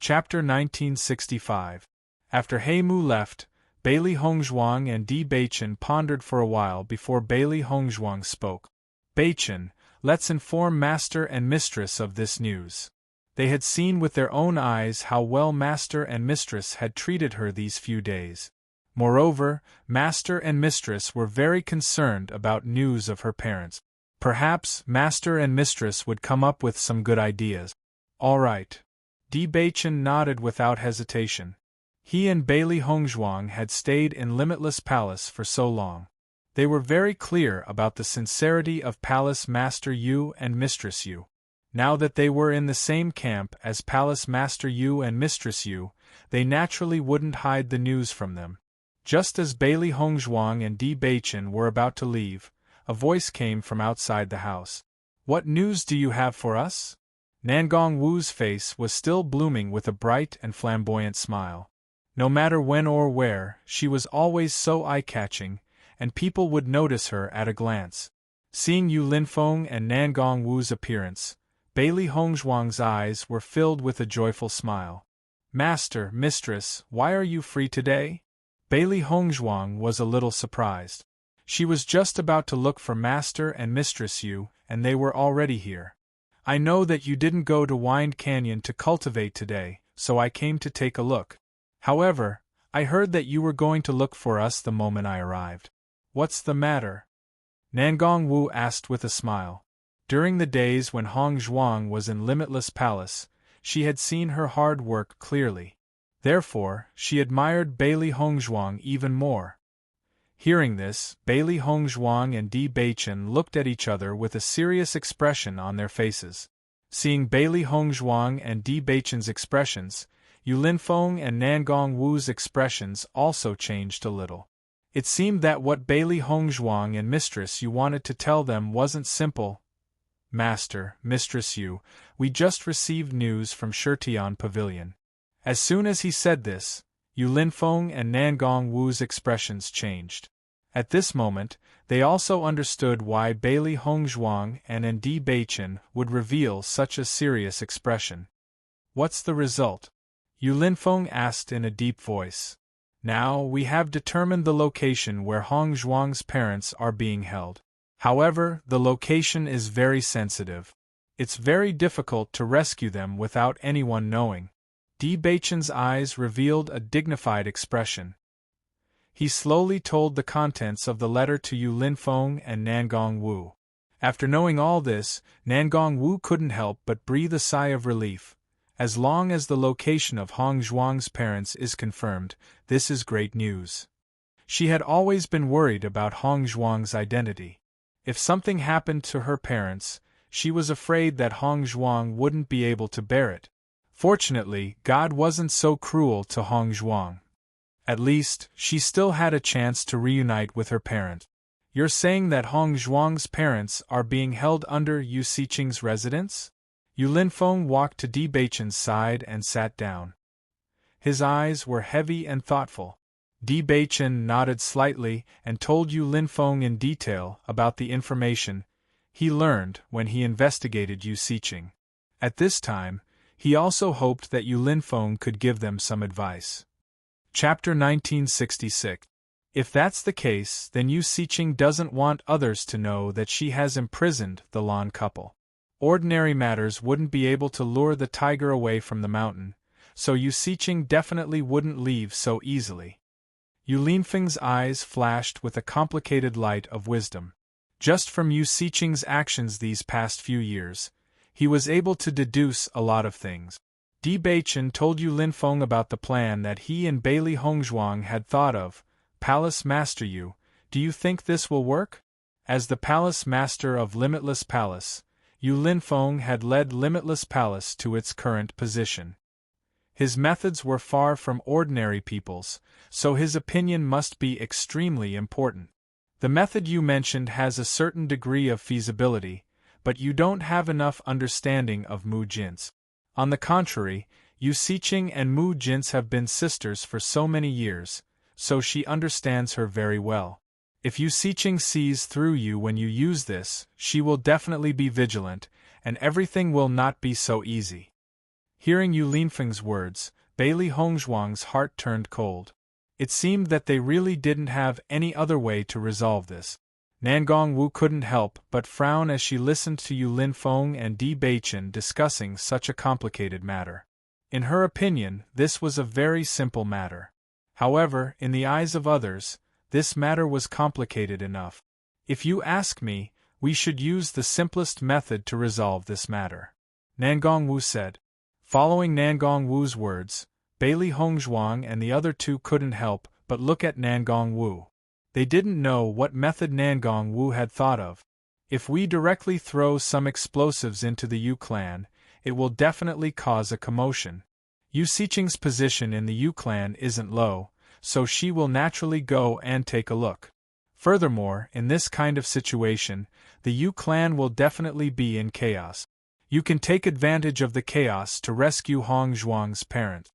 Chapter 1965. After He Mu left, Bailey Hongzhuang and Di Beichen pondered for a while before Bailey Hongzhuang spoke. Beichen, let's inform Master and Mistress of this news. They had seen with their own eyes how well Master and Mistress had treated her these few days. Moreover, Master and Mistress were very concerned about news of her parents. Perhaps Master and Mistress would come up with some good ideas. All right. Di Beichen nodded without hesitation. He and Bailey Hongzhuang had stayed in Limitless Palace for so long. They were very clear about the sincerity of Palace Master Yu and Mistress Yu. Now that they were in the same camp as Palace Master Yu and Mistress Yu, they naturally wouldn't hide the news from them. Just as Bailey Hongzhuang and Di Beichen were about to leave, a voice came from outside the house. What news do you have for us? Nangong Wu's face was still blooming with a bright and flamboyant smile. No matter when or where, she was always so eye-catching, and people would notice her at a glance. Seeing Yu Linfeng and Nangong Wu's appearance, Bailey Hongzhuang's eyes were filled with a joyful smile. Master, mistress, why are you free today? Bailey Hongzhuang was a little surprised. She was just about to look for Master and Mistress Yu, and they were already here. I know that you didn't go to Wind Canyon to cultivate today, so I came to take a look. However, I heard that you were going to look for us the moment I arrived. What's the matter? Nangong Wu asked with a smile. During the days when Hong Zhuang was in Limitless Palace, she had seen her hard work clearly. Therefore, she admired Bailey Hongzhuang even more. Hearing this, Bailey Hongzhuang and Di Beichen looked at each other with a serious expression on their faces. Seeing Bailey Hongzhuang and Di Beichen's expressions, Yu Linfeng and Nangong Wu's expressions also changed a little. It seemed that what Bailey Hongzhuang and Mistress Yu wanted to tell them wasn't simple. Master, Mistress Yu, we just received news from Shirtian Pavilion. As soon as he said this, Yu Linfeng and Nangong Wu's expressions changed. At this moment, they also understood why Bailey Hongzhuang and Di Beichen would reveal such a serious expression. What's the result? Yu Linfeng asked in a deep voice. Now, we have determined the location where Hong Zhuang's parents are being held. However, the location is very sensitive. It's very difficult to rescue them without anyone knowing. Di Beichen's eyes revealed a dignified expression. He slowly told the contents of the letter to Yu Linfeng and Nangong Wu. After knowing all this, Nangong Wu couldn't help but breathe a sigh of relief. As long as the location of Hong Zhuang's parents is confirmed, this is great news. She had always been worried about Hong Zhuang's identity. If something happened to her parents, she was afraid that Hong Zhuang wouldn't be able to bear it. Fortunately, God wasn't so cruel to Hong Zhuang. At least, she still had a chance to reunite with her parent. You're saying that Hong Zhuang's parents are being held under Yu Siqing's residence? Yu Linfeng walked to Di Beichen's side and sat down. His eyes were heavy and thoughtful. Di Beichen nodded slightly and told Yu Linfeng in detail about the information he learned when he investigated Yu Siqing. At this time, he also hoped that Yu Linfeng could give them some advice. Chapter 1966. If that's the case, then Yu Siqing doesn't want others to know that she has imprisoned the Lan couple. Ordinary matters wouldn't be able to lure the tiger away from the mountain, so Yu Siqing definitely wouldn't leave so easily. Yu Linfeng's eyes flashed with a complicated light of wisdom. Just from Yu Siqing's actions these past few years, he was able to deduce a lot of things. Di Beichen told Yu Linfeng about the plan that he and Bailey Hongzhuang had thought of. Palace Master Yu, do you think this will work? As the Palace Master of Limitless Palace, Yu Linfeng had led Limitless Palace to its current position. His methods were far from ordinary people's, so his opinion must be extremely important. The method you mentioned has a certain degree of feasibility, but you don't have enough understanding of Mu Jin's. On the contrary, Yu Siqing and Mu Jin's have been sisters for so many years, so she understands her very well. If Yu Siqing sees through you when you use this, she will definitely be vigilant, and everything will not be so easy. Hearing Yu Linfeng's words, Bailey Hongzhuang's heart turned cold. It seemed that they really didn't have any other way to resolve this. Nangong Wu couldn't help but frown as she listened to Yu Linfeng and Di Beichen discussing such a complicated matter. In her opinion, this was a very simple matter. However, in the eyes of others, this matter was complicated enough. If you ask me, we should use the simplest method to resolve this matter, Nangong Wu said. Following Nangong Wu's words, Bailey Hongzhuang and the other two couldn't help but look at Nangong Wu. They didn't know what method Nangong Wu had thought of. If we directly throw some explosives into the Yu clan, it will definitely cause a commotion. Yu Siqing's position in the Yu clan isn't low, so she will naturally go and take a look. Furthermore, in this kind of situation, the Yu clan will definitely be in chaos. You can take advantage of the chaos to rescue Hong Zhuang's parent.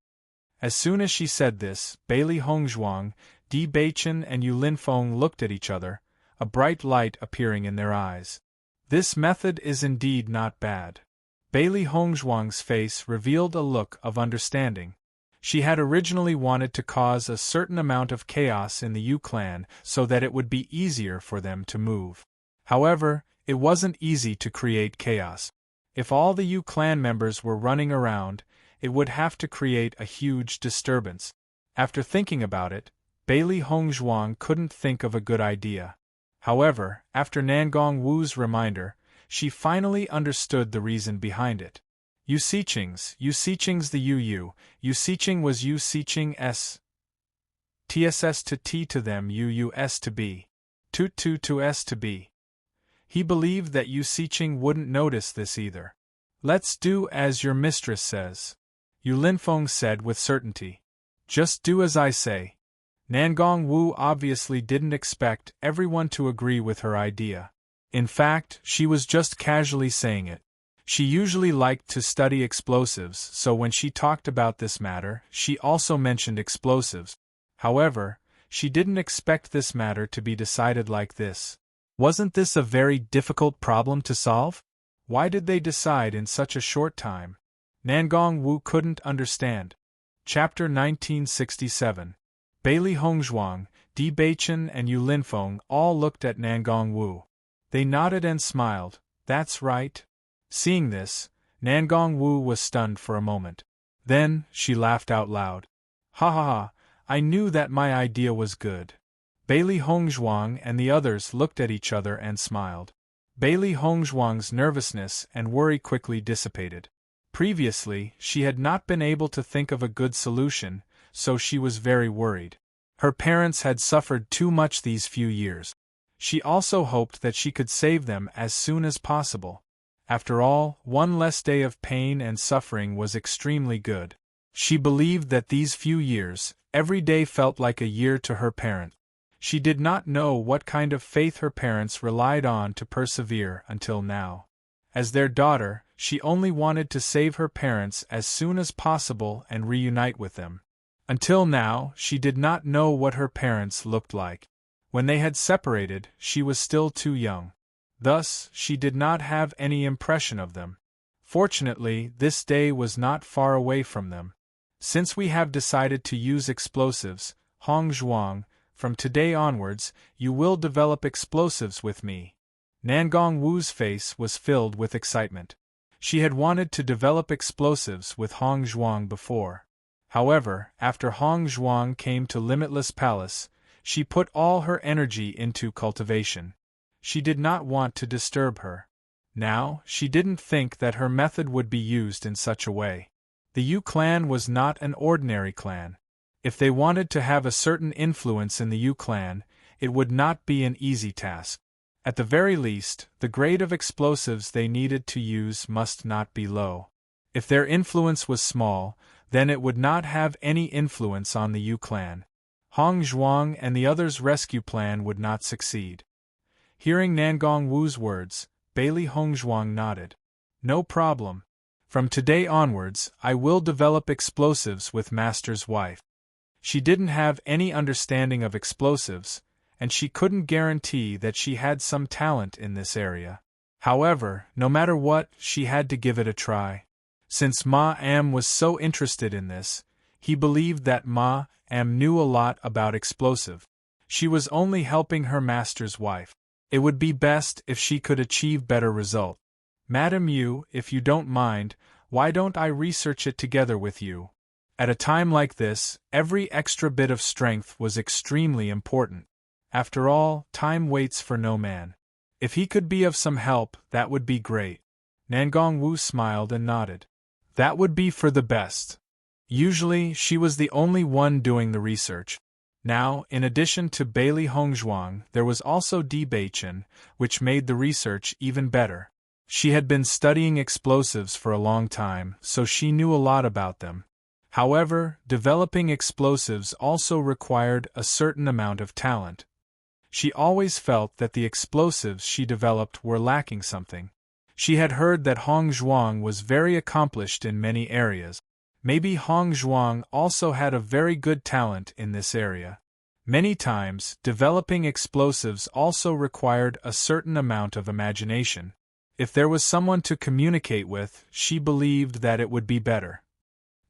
As soon as she said this, Bailey Hongzhuang, Di Beichen and Yu Linfeng looked at each other, a bright light appearing in their eyes. This method is indeed not bad. Bailey Hongzhuang's face revealed a look of understanding. She had originally wanted to cause a certain amount of chaos in the Yu clan so that it would be easier for them to move. However, it wasn't easy to create chaos. If all the Yu clan members were running around, it would have to create a huge disturbance. After thinking about it, Bailey Hongzhuang couldn't think of a good idea. However, after Nangong Wu's reminder, she finally understood the reason behind it. Yu Siqing's the Yu Siqing was Yu Siqing s. TSS to T to them Yu S to B. To S to B. He believed that Yu Siqing wouldn't notice this either. Let's do as your mistress says, Yu Linfeng said with certainty. Just do as I say. Nangong Wu obviously didn't expect everyone to agree with her idea. In fact, she was just casually saying it. She usually liked to study explosives, so when she talked about this matter, she also mentioned explosives. However, she didn't expect this matter to be decided like this. Wasn't this a very difficult problem to solve? Why did they decide in such a short time? Nangong Wu couldn't understand. Chapter 1967. Bailey Hongzhuang, Di Beichen and Yu Linfeng all looked at Nangong Wu. They nodded and smiled. That's right. Seeing this, Nangong Wu was stunned for a moment. Then, she laughed out loud. Ha ha ha, I knew that my idea was good. Bailey Hongzhuang and the others looked at each other and smiled. Bailey Hongzhuang's nervousness and worry quickly dissipated. Previously, she had not been able to think of a good solution, so she was very worried. Her parents had suffered too much these few years. She also hoped that she could save them as soon as possible. After all, one less day of pain and suffering was extremely good. She believed that these few years, every day felt like a year to her parents. She did not know what kind of faith her parents relied on to persevere until now. As their daughter, she only wanted to save her parents as soon as possible and reunite with them. Until now, she did not know what her parents looked like. When they had separated, she was still too young. Thus, she did not have any impression of them. Fortunately, this day was not far away from them. Since we have decided to use explosives, Hongzhuang, from today onwards, you will develop explosives with me. Nangong Wu's face was filled with excitement. She had wanted to develop explosives with Hongzhuang before. However, after Hongzhuang came to Limitless Palace, she put all her energy into cultivation. She did not want to disturb her. Now, she didn't think that her method would be used in such a way. The Yu clan was not an ordinary clan. If they wanted to have a certain influence in the Yu clan, it would not be an easy task. At the very least, the grade of explosives they needed to use must not be low. If their influence was small, then it would not have any influence on the Yu clan. Hongzhuang and the others' rescue plan would not succeed. Hearing Nangong Wu's words, Bailey Hongzhuang nodded. No problem. From today onwards, I will develop explosives with Master's wife. She didn't have any understanding of explosives, and she couldn't guarantee that she had some talent in this area. However, no matter what, she had to give it a try. Since Ma Am was so interested in this, he believed that Ma Am knew a lot about explosive. She was only helping her master's wife. It would be best if she could achieve better result. Madam Yu, if you don't mind, why don't I research it together with you? At a time like this, every extra bit of strength was extremely important. After all, time waits for no man. If he could be of some help, that would be great. Nangong Wu smiled and nodded. That would be for the best. Usually, she was the only one doing the research. Now, in addition to Bailey Hongzhuang, there was also Di Beichen, which made the research even better. She had been studying explosives for a long time, so she knew a lot about them. However, developing explosives also required a certain amount of talent. She always felt that the explosives she developed were lacking something. She had heard that Hongzhuang was very accomplished in many areas. Maybe Hong Zhuang also had a very good talent in this area. Many times, developing explosives also required a certain amount of imagination. If there was someone to communicate with, she believed that it would be better.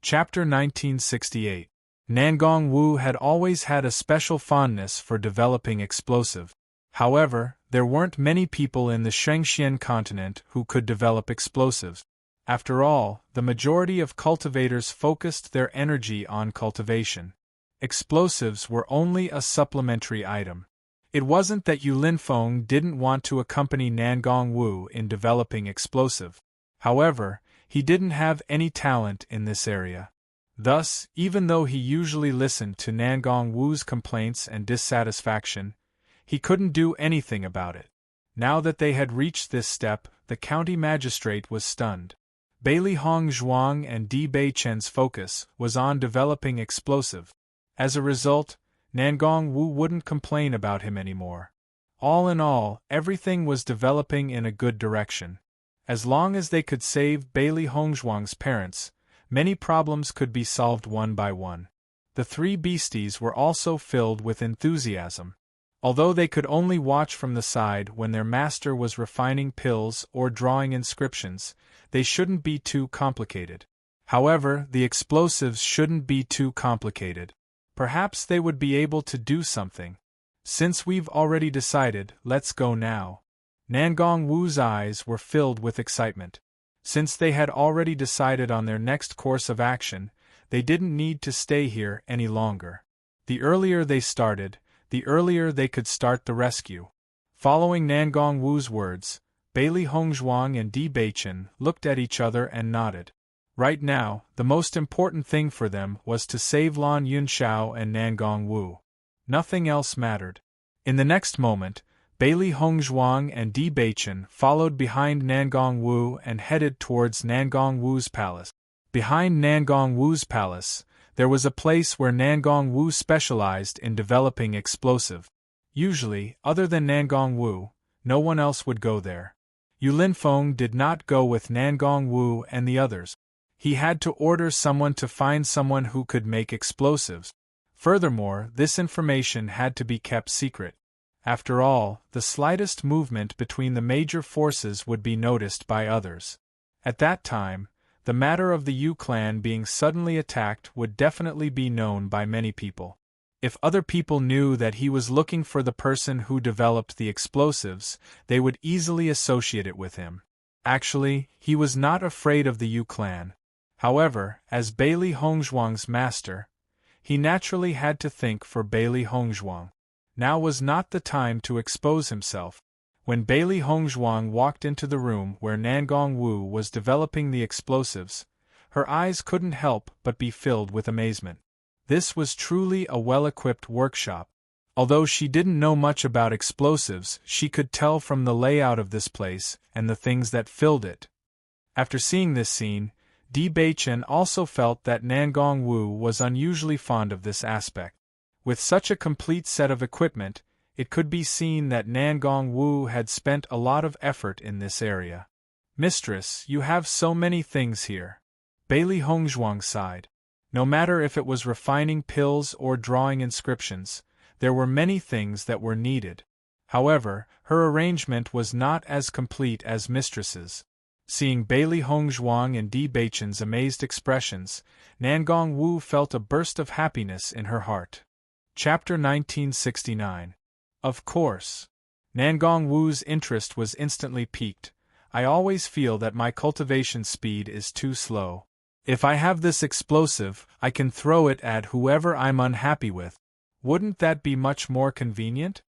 Chapter 1968. Nangong Wu had always had a special fondness for developing explosive. However, there weren't many people in the Shengxian continent who could develop explosives. After all, the majority of cultivators focused their energy on cultivation. Explosives were only a supplementary item. It wasn't that Yu Linfeng didn't want to accompany Nangong Wu in developing explosive. However, he didn't have any talent in this area. Thus, even though he usually listened to Nangong Wu's complaints and dissatisfaction, he couldn't do anything about it. Now that they had reached this step, the county magistrate was stunned. Bailey Hong Zhuang and Di Beichen's focus was on developing explosive. As a result, Nangong Wu wouldn't complain about him anymore. All in all, everything was developing in a good direction. As long as they could save Bailey Hongzhuang's parents, many problems could be solved one by one. The three beasties were also filled with enthusiasm. Although they could only watch from the side when their master was refining pills or drawing inscriptions, they shouldn't be too complicated. However, the explosives shouldn't be too complicated. Perhaps they would be able to do something. Since we've already decided, let's go now. Nangong Wu's eyes were filled with excitement. Since they had already decided on their next course of action, they didn't need to stay here any longer. The earlier they started, the earlier they could start the rescue. Following Nangong Wu's words, Bailey Hongzhuang and Di Beichen looked at each other and nodded. Right now, the most important thing for them was to save Lan Yunxiao and Nangong Wu. Nothing else mattered. In the next moment, Bailey Hongzhuang and Di Beichen followed behind Nangong Wu and headed towards Nangong Wu's palace. Behind Nangong Wu's palace, there was a place where Nangong Wu specialized in developing explosive. Usually, other than Nangong Wu, no one else would go there. Yu Linfeng did not go with Nangong Wu and the others. He had to order someone to find someone who could make explosives. Furthermore, this information had to be kept secret. After all, the slightest movement between the major forces would be noticed by others. At that time, the matter of the Yu clan being suddenly attacked would definitely be known by many people. If other people knew that he was looking for the person who developed the explosives, they would easily associate it with him. Actually, he was not afraid of the Yu clan. However, as Bailey Hongzhuang's master, he naturally had to think for Bailey Hongzhuang. Now was not the time to expose himself. When Bailey Hongzhuang walked into the room where Nangong Wu was developing the explosives, her eyes couldn't help but be filled with amazement. This was truly a well-equipped workshop. Although she didn't know much about explosives, she could tell from the layout of this place and the things that filled it. After seeing this scene, Di Beichen also felt that Nangong Wu was unusually fond of this aspect. With such a complete set of equipment, it could be seen that Nangong Wu had spent a lot of effort in this area. Mistress, you have so many things here. Bailey Hongzhuang sighed. No matter if it was refining pills or drawing inscriptions, there were many things that were needed. However, her arrangement was not as complete as mistress's. Seeing Bailey Hongzhuang and Di Beichen's amazed expressions, Nangong Wu felt a burst of happiness in her heart. Chapter 1969. Of course. Nangong Wu's interest was instantly piqued. I always feel that my cultivation speed is too slow. If I have this explosive, I can throw it at whoever I'm unhappy with. Wouldn't that be much more convenient?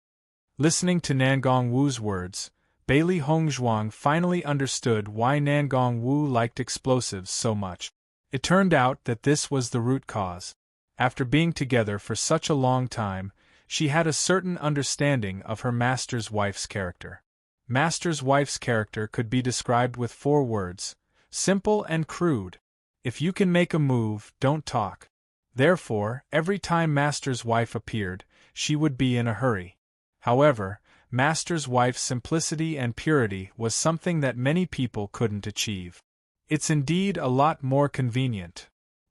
Listening to Nangong Wu's words, Bailey Hongzhuang finally understood why Nangong Wu liked explosives so much. It turned out that this was the root cause. After being together for such a long time, she had a certain understanding of her master's wife's character. Master's wife's character could be described with 4 words: simple and crude. If you can make a move, don't talk. Therefore, every time Master's wife appeared, she would be in a hurry. However, Master's wife's simplicity and purity was something that many people couldn't achieve. It's indeed a lot more convenient.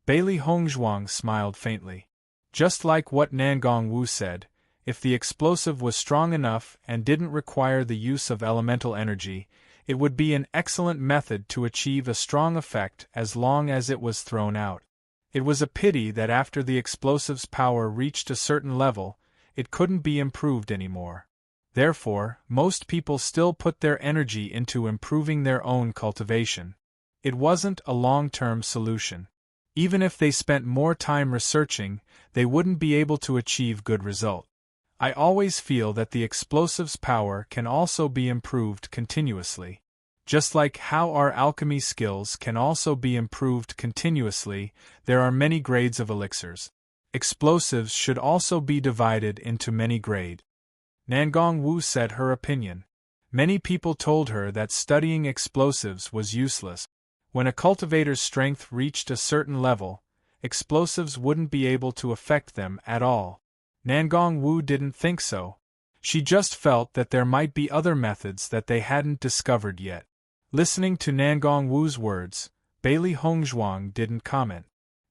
Bailey Hongzhuang smiled faintly. Just like what Nangong Wu said, if the explosive was strong enough and didn't require the use of elemental energy, it would be an excellent method to achieve a strong effect as long as it was thrown out. It was a pity that after the explosive's power reached a certain level, it couldn't be improved anymore. Therefore, most people still put their energy into improving their own cultivation. It wasn't a long-term solution. Even if they spent more time researching, they wouldn't be able to achieve good results. I always feel that the explosive's power can also be improved continuously. Just like how our alchemy skills can also be improved continuously, there are many grades of elixirs. Explosives should also be divided into many grades. Nangong Wu said her opinion. Many people told her that studying explosives was useless. When a cultivator's strength reached a certain level, explosives wouldn't be able to affect them at all. Nangong Wu didn't think so. She just felt that there might be other methods that they hadn't discovered yet. Listening to Nangong Wu's words, Bailey Hongzhuang didn't comment.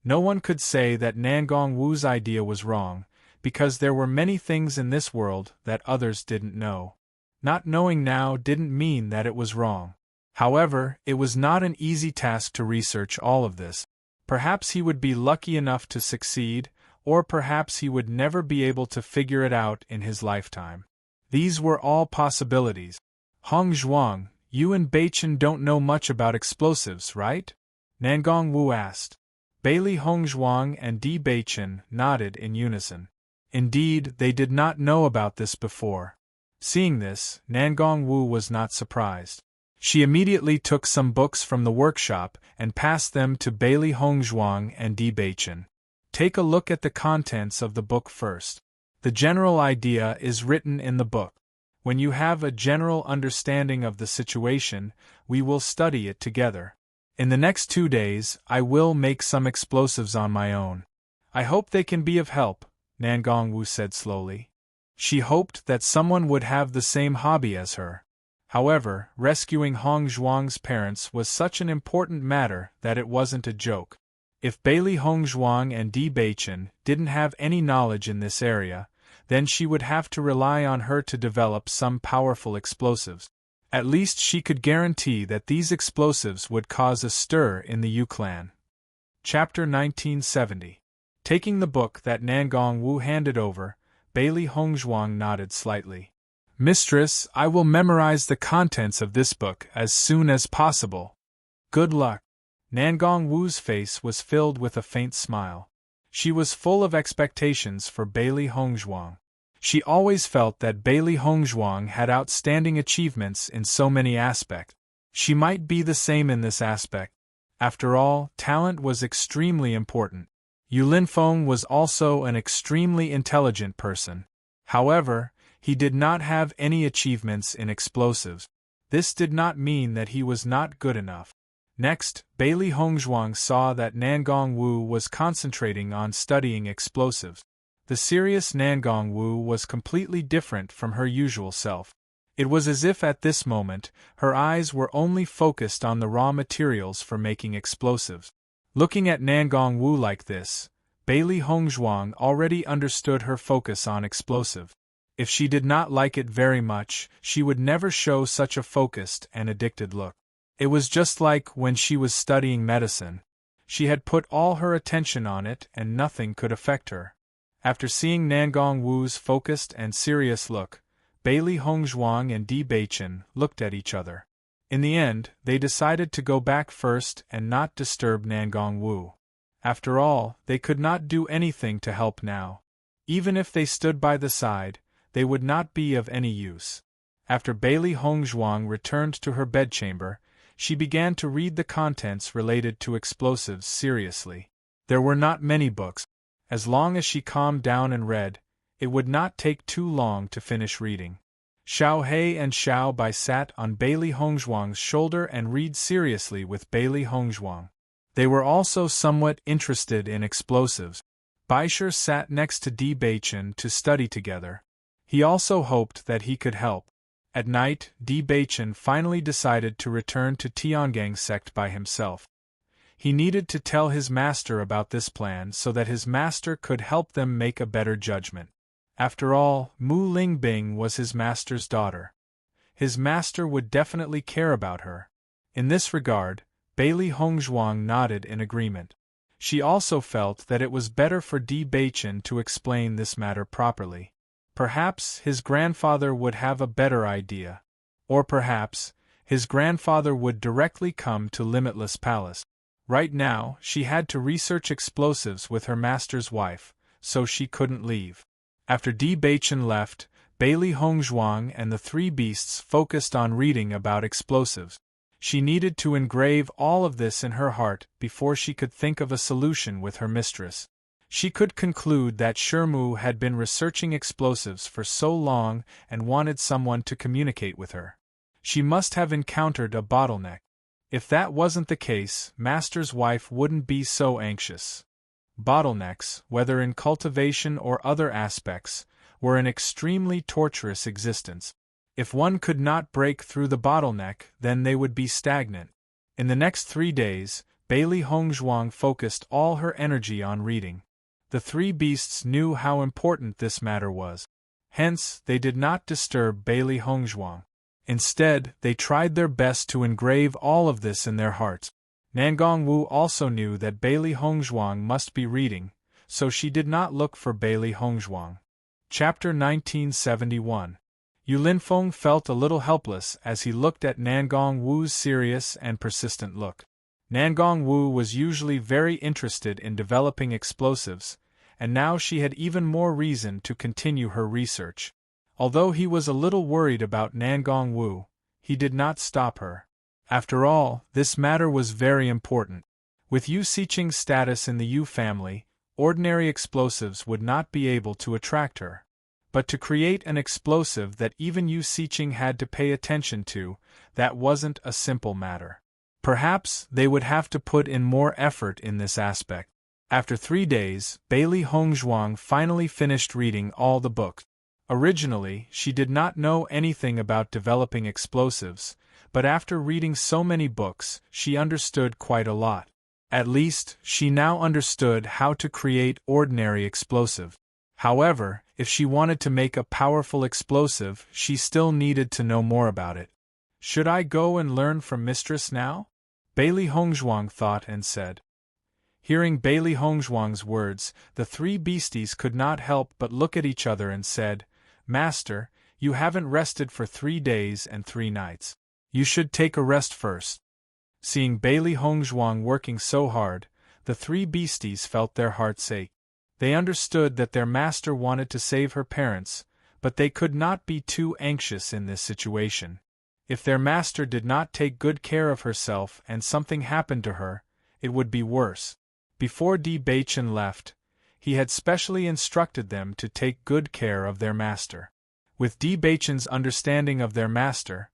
No one could say that Nangong Wu's idea was wrong, because there were many things in this world that others didn't know. Not knowing now didn't mean that it was wrong. However, it was not an easy task to research all of this. Perhaps he would be lucky enough to succeed, or perhaps he would never be able to figure it out in his lifetime. These were all possibilities. Hongzhuang, you and Beichen don't know much about explosives, right? Nangong Wu asked. Bailey Hongzhuang and Di Beichen nodded in unison. Indeed, they did not know about this before. Seeing this, Nangong Wu was not surprised. She immediately took some books from the workshop and passed them to Bailey Hongzhuang and Di Beichen. Take a look at the contents of the book first. The general idea is written in the book. When you have a general understanding of the situation, we will study it together. In the next 2 days, I will make some explosives on my own. I hope they can be of help, Nangong Wu said slowly. She hoped that someone would have the same hobby as her. However, rescuing Hongzhuang's parents was such an important matter that it wasn't a joke. If Bailey Hongzhuang and Di Beichen didn't have any knowledge in this area, then she would have to rely on her to develop some powerful explosives. At least she could guarantee that these explosives would cause a stir in the Yu clan. Chapter 1970. Taking the book that Nangong Wu handed over, Bailey Hongzhuang nodded slightly. Mistress, I will memorize the contents of this book as soon as possible. Good luck. Nangong Wu's face was filled with a faint smile. She was full of expectations for Bailey Hongzhuang. She always felt that Bailey Hongzhuang had outstanding achievements in so many aspects. She might be the same in this aspect. After all, talent was extremely important. Yu Linfeng was also an extremely intelligent person. However, he did not have any achievements in explosives. This did not mean that he was not good enough. Next, Bailey Hongzhuang saw that Nangong Wu was concentrating on studying explosives. The serious Nangong Wu was completely different from her usual self. It was as if at this moment, her eyes were only focused on the raw materials for making explosives. Looking at Nangong Wu like this, Bailey Hongzhuang already understood her focus on explosive. If she did not like it very much, she would never show such a focused and addicted look. It was just like when she was studying medicine. She had put all her attention on it and nothing could affect her. After seeing Nangong Wu's focused and serious look, Bailey Hongzhuang and Di Beichen looked at each other. In the end, they decided to go back first and not disturb Nangong Wu. After all, they could not do anything to help now. Even if they stood by the side, they would not be of any use. After Bailey Hongzhuang returned to her bedchamber, she began to read the contents related to explosives seriously. There were not many books. As long as she calmed down and read, it would not take too long to finish reading. Xiao He and Xiao Bai sat on Bailey Hongzhuang's shoulder and read seriously with Bailey Hongzhuang. They were also somewhat interested in explosives. Baisher sat next to Di Beichen to study together. He also hoped that he could help. At night, Di Beichen finally decided to return to Tiangong sect by himself. He needed to tell his master about this plan so that his master could help them make a better judgment. After all, Mu Lingbing was his master's daughter. His master would definitely care about her. In this regard, Bailey Hongzhuang nodded in agreement. She also felt that it was better for Di Baichen to explain this matter properly. Perhaps his grandfather would have a better idea. Or perhaps, his grandfather would directly come to Limitless Palace. Right now, she had to research explosives with her master's wife, so she couldn't leave. After Di Baichen left, Bailey Hongzhuang and the three beasts focused on reading about explosives. She needed to engrave all of this in her heart before she could think of a solution with her mistress. She could conclude that Shermu had been researching explosives for so long and wanted someone to communicate with her. She must have encountered a bottleneck. If that wasn't the case, Master's wife wouldn't be so anxious. Bottlenecks, whether in cultivation or other aspects, were an extremely torturous existence. If one could not break through the bottleneck, then they would be stagnant. In the next 3 days, Bailey Hongzhuang focused all her energy on reading. The three beasts knew how important this matter was. Hence, they did not disturb Bailey Hongzhuang. Instead, they tried their best to engrave all of this in their hearts. Nangong Wu also knew that Bailey Hongzhuang must be reading, so she did not look for Bailey Hongzhuang. Chapter 1971. Yu Linfeng felt a little helpless as he looked at Nangong Wu's serious and persistent look. Nangong Wu was usually very interested in developing explosives, and now she had even more reason to continue her research. Although he was a little worried about Nangong Wu, he did not stop her. After all, this matter was very important. With Yu Siqing's status in the Yu family, ordinary explosives would not be able to attract her. But to create an explosive that even Yu Siqing had to pay attention to, that wasn't a simple matter. Perhaps they would have to put in more effort in this aspect. After 3 days, Bailey Hongzhuang finally finished reading all the books. Originally, she did not know anything about developing explosives, but after reading so many books, she understood quite a lot. At least, she now understood how to create ordinary explosive. However, if she wanted to make a powerful explosive, she still needed to know more about it. Should I go and learn from Mistress now? Bailey Hongzhuang thought and said. Hearing Bailey Hongzhuang's words, the three beasties could not help but look at each other and said, Master, you haven't rested for 3 days and 3 nights. You should take a rest first. Seeing Bailey Hongzhuang working so hard, the three beasties felt their hearts ache. They understood that their master wanted to save her parents, but they could not be too anxious in this situation. If their master did not take good care of herself and something happened to her, it would be worse. Before Di Baichen left, he had specially instructed them to take good care of their master. With Di Baichen's understanding of their master,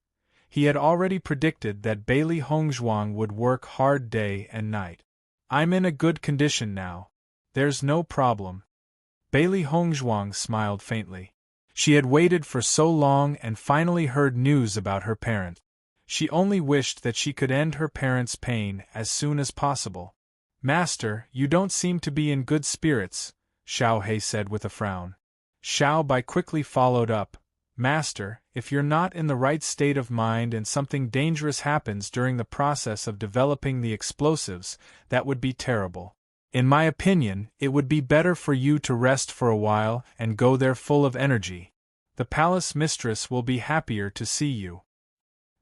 he had already predicted that Bailey Hongzhuang would work hard day and night. I'm in a good condition now. There's no problem. Bailey Hongzhuang smiled faintly. She had waited for so long and finally heard news about her parents. She only wished that she could end her parents' pain as soon as possible. Master, you don't seem to be in good spirits, Xiao He said with a frown. Xiao Bai quickly followed up, Master, if you're not in the right state of mind and something dangerous happens during the process of developing the explosives, that would be terrible. In my opinion, it would be better for you to rest for a while and go there full of energy. The palace mistress will be happier to see you.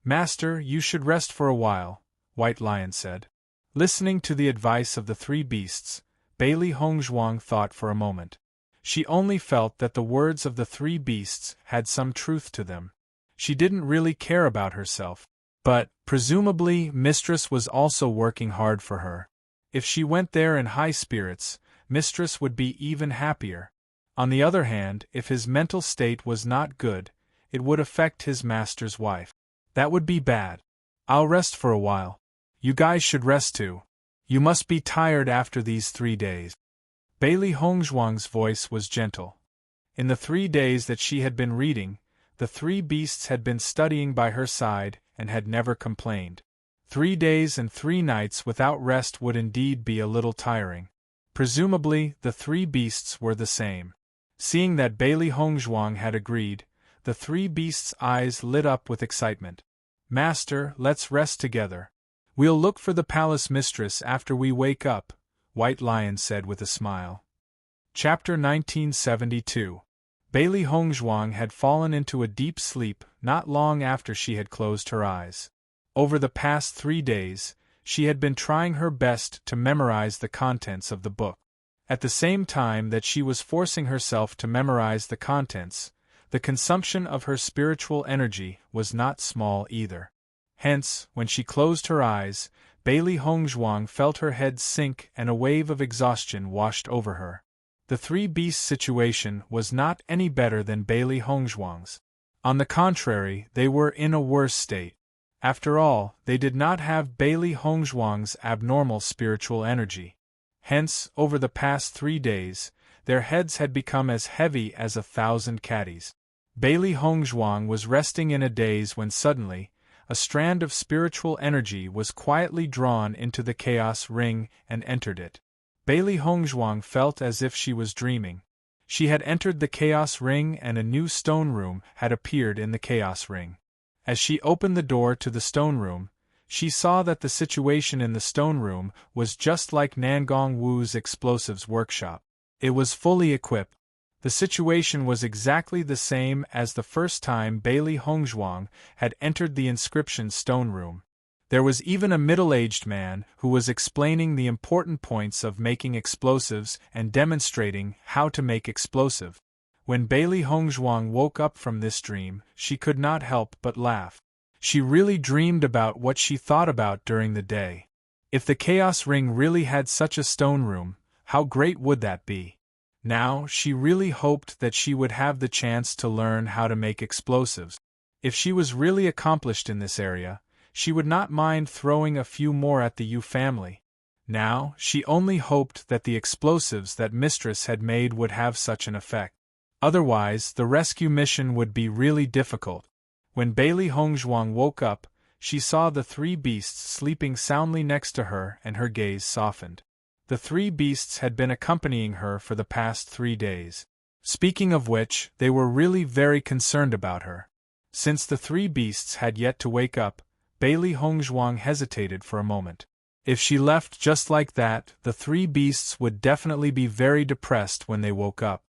Master, you should rest for a while, White Lion said. Listening to the advice of the three beasts, Bailey Hongzhuang thought for a moment. She only felt that the words of the three beasts had some truth to them. She didn't really care about herself, but, presumably, Mistress was also working hard for her. If she went there in high spirits, Mistress would be even happier. On the other hand, if his mental state was not good, it would affect his master's wife. That would be bad. I'll rest for a while. You guys should rest too. You must be tired after these 3 days. Bailey Hongzhuang's voice was gentle. In the 3 days that she had been reading, the three beasts had been studying by her side and had never complained. 3 days and 3 nights without rest would indeed be a little tiring. Presumably, the 3 beasts were the same. Seeing that Bailey Hongzhuang had agreed, the 3 beasts' eyes lit up with excitement. "Master, let's rest together. We'll look for the palace mistress after we wake up," White Lion said with a smile. Chapter 1972. Bailey Hongzhuang had fallen into a deep sleep not long after she had closed her eyes. Over the past 3 days, she had been trying her best to memorize the contents of the book. At the same time that she was forcing herself to memorize the contents, the consumption of her spiritual energy was not small either. Hence, when she closed her eyes, Bailey Hongzhuang felt her head sink and a wave of exhaustion washed over her. The 3 beasts' situation was not any better than Bailey Hongzhuang's. On the contrary, they were in a worse state. After all, they did not have Bailey Hongzhuang's abnormal spiritual energy. Hence, over the past 3 days, their heads had become as heavy as 1,000 caddies. Bailey Hongzhuang was resting in a daze when suddenly, a strand of spiritual energy was quietly drawn into the chaos ring and entered it. Bailey Hongzhuang felt as if she was dreaming. She had entered the chaos ring and a new stone room had appeared in the chaos ring. As she opened the door to the stone room, she saw that the situation in the stone room was just like Nangong Wu's explosives workshop. It was fully equipped. The situation was exactly the same as the first time Bailey Hongzhuang had entered the inscription stone room. There was even a middle-aged man who was explaining the important points of making explosives and demonstrating how to make explosive. When Bailey Hongzhuang woke up from this dream, she could not help but laugh. She really dreamed about what she thought about during the day. If the Chaos Ring really had such a stone room, how great would that be? Now, she really hoped that she would have the chance to learn how to make explosives. If she was really accomplished in this area, she would not mind throwing a few more at the Yu family. Now, she only hoped that the explosives that Mistress had made would have such an effect. Otherwise, the rescue mission would be really difficult. When Bailey Hongzhuang woke up, she saw the 3 beasts sleeping soundly next to her and her gaze softened. The 3 beasts had been accompanying her for the past 3 days. Speaking of which, they were really very concerned about her. Since the 3 beasts had yet to wake up, Bailey Hongzhuang hesitated for a moment. If she left just like that, the 3 beasts would definitely be very depressed when they woke up.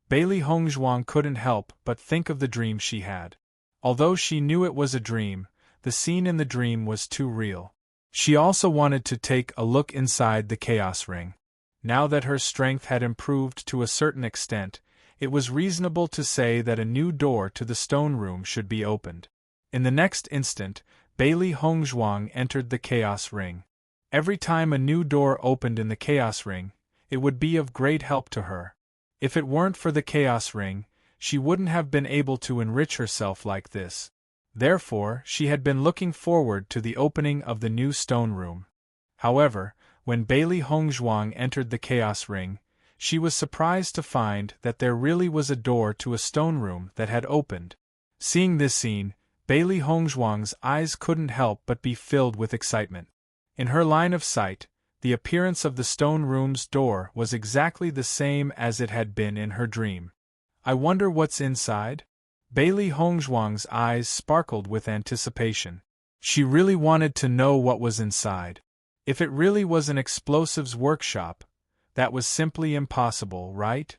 Bailey Hongzhuang couldn't help but think of the dream she had. Although she knew it was a dream, the scene in the dream was too real. She also wanted to take a look inside the Chaos Ring. Now that her strength had improved to a certain extent, it was reasonable to say that a new door to the stone room should be opened. In the next instant, Bailey Hongzhuang entered the Chaos Ring. Every time a new door opened in the Chaos Ring, it would be of great help to her. If it weren't for the Chaos Ring, she wouldn't have been able to enrich herself like this. Therefore, she had been looking forward to the opening of the new stone room. However, when Bailey Hongzhuang entered the Chaos Ring, she was surprised to find that there really was a door to a stone room that had opened. Seeing this scene, Bailey Hongzhuang's eyes couldn't help but be filled with excitement. In her line of sight, the appearance of the stone room's door was exactly the same as it had been in her dream. I wonder what's inside? Bailey Hongzhuang's eyes sparkled with anticipation. She really wanted to know what was inside. If it really was an explosives workshop, that was simply impossible, right?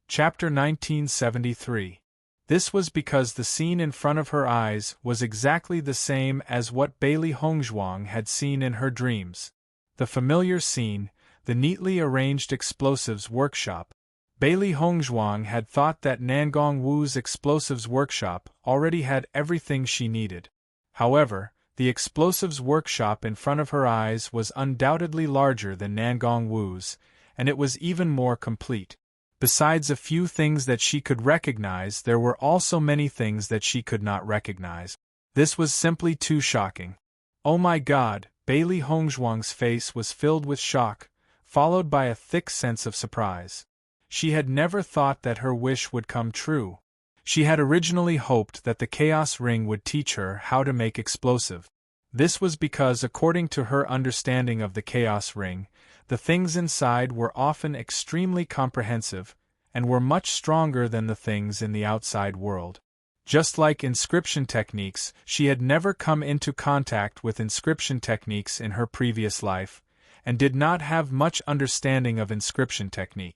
Chapter 1973. This was because the scene in front of her eyes was exactly the same as what Bailey Hongzhuang had seen in her dreams. The familiar scene, the neatly arranged explosives workshop. Bailey Hongzhuang had thought that Nangong Wu's explosives workshop already had everything she needed. However, the explosives workshop in front of her eyes was undoubtedly larger than Nangong Wu's, and it was even more complete. Besides a few things that she could recognize, there were also many things that she could not recognize. This was simply too shocking. Oh my God, Bailey Hongzhuang's face was filled with shock, followed by a thick sense of surprise. She had never thought that her wish would come true. She had originally hoped that the Chaos Ring would teach her how to make explosive. This was because, according to her understanding of the Chaos Ring, the things inside were often extremely comprehensive, and were much stronger than the things in the outside world. Just like inscription techniques, she had never come into contact with inscription techniques in her previous life, and did not have much understanding of inscription technique.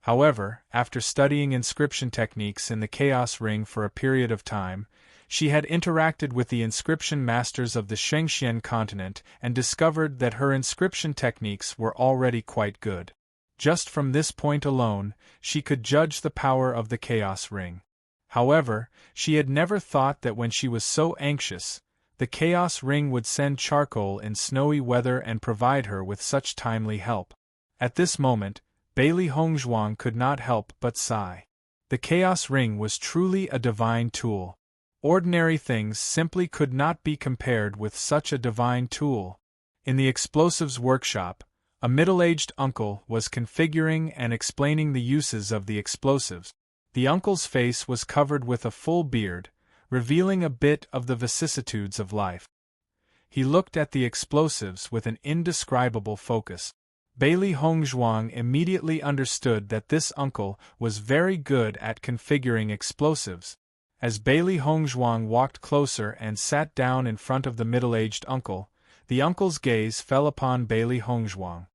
However, after studying inscription techniques in the Chaos Ring for a period of time, she had interacted with the inscription masters of the Shengxian continent and discovered that her inscription techniques were already quite good. Just from this point alone, she could judge the power of the Chaos Ring. However, she had never thought that when she was so anxious, the Chaos Ring would send charcoal in snowy weather and provide her with such timely help. At this moment, Bailey Hongzhuang could not help but sigh. The Chaos Ring was truly a divine tool. Ordinary things simply could not be compared with such a divine tool. In the explosives workshop, a middle-aged uncle was configuring and explaining the uses of the explosives. The uncle's face was covered with a full beard, revealing a bit of the vicissitudes of life. He looked at the explosives with an indescribable focus. Bailey Hongzhuang immediately understood that this uncle was very good at configuring explosives. As Bailey Hongzhuang walked closer and sat down in front of the middle-aged uncle, the uncle's gaze fell upon Bailey Hongzhuang.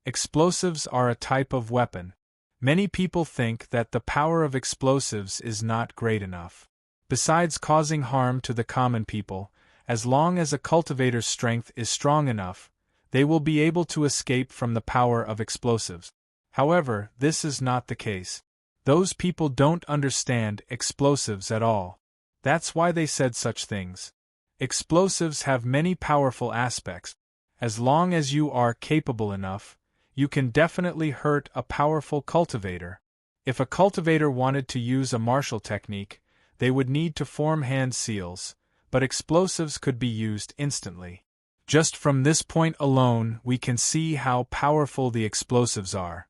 Explosives are a type of weapon. Many people think that the power of explosives is not great enough. Besides causing harm to the common people, as long as a cultivator's strength is strong enough, they will be able to escape from the power of explosives. However, this is not the case. Those people don't understand explosives at all. That's why they said such things. Explosives have many powerful aspects. As long as you are capable enough, you can definitely hurt a powerful cultivator. If a cultivator wanted to use a martial technique, they would need to form hand seals, but explosives could be used instantly. Just from this point alone, we can see how powerful the explosives are.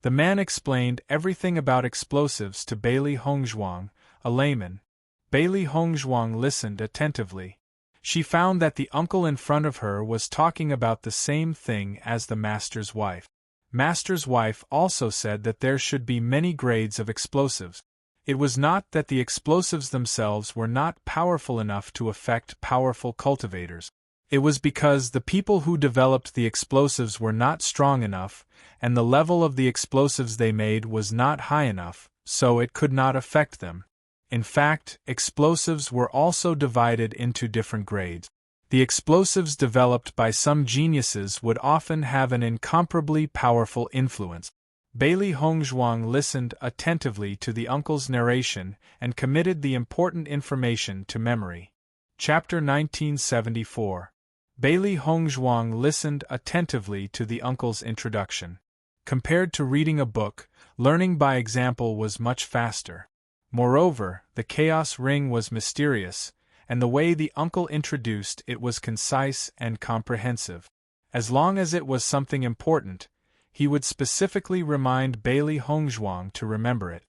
The man explained everything about explosives to Bailey Hongzhuang, a layman. Bailey Hongzhuang listened attentively. She found that the uncle in front of her was talking about the same thing as the master's wife. Master's wife also said that there should be many grades of explosives. It was not that the explosives themselves were not powerful enough to affect powerful cultivators. It was because the people who developed the explosives were not strong enough, and the level of the explosives they made was not high enough, so it could not affect them. In fact, explosives were also divided into different grades. The explosives developed by some geniuses would often have an incomparably powerful influence. Bailey Hongzhuang listened attentively to the uncle's narration and committed the important information to memory. Chapter 1974. Bailey Hongzhuang listened attentively to the uncle's introduction. Compared to reading a book, learning by example was much faster. Moreover, the Chaos Ring was mysterious, and the way the uncle introduced it was concise and comprehensive. As long as it was something important, he would specifically remind Bailey Hongzhuang to remember it.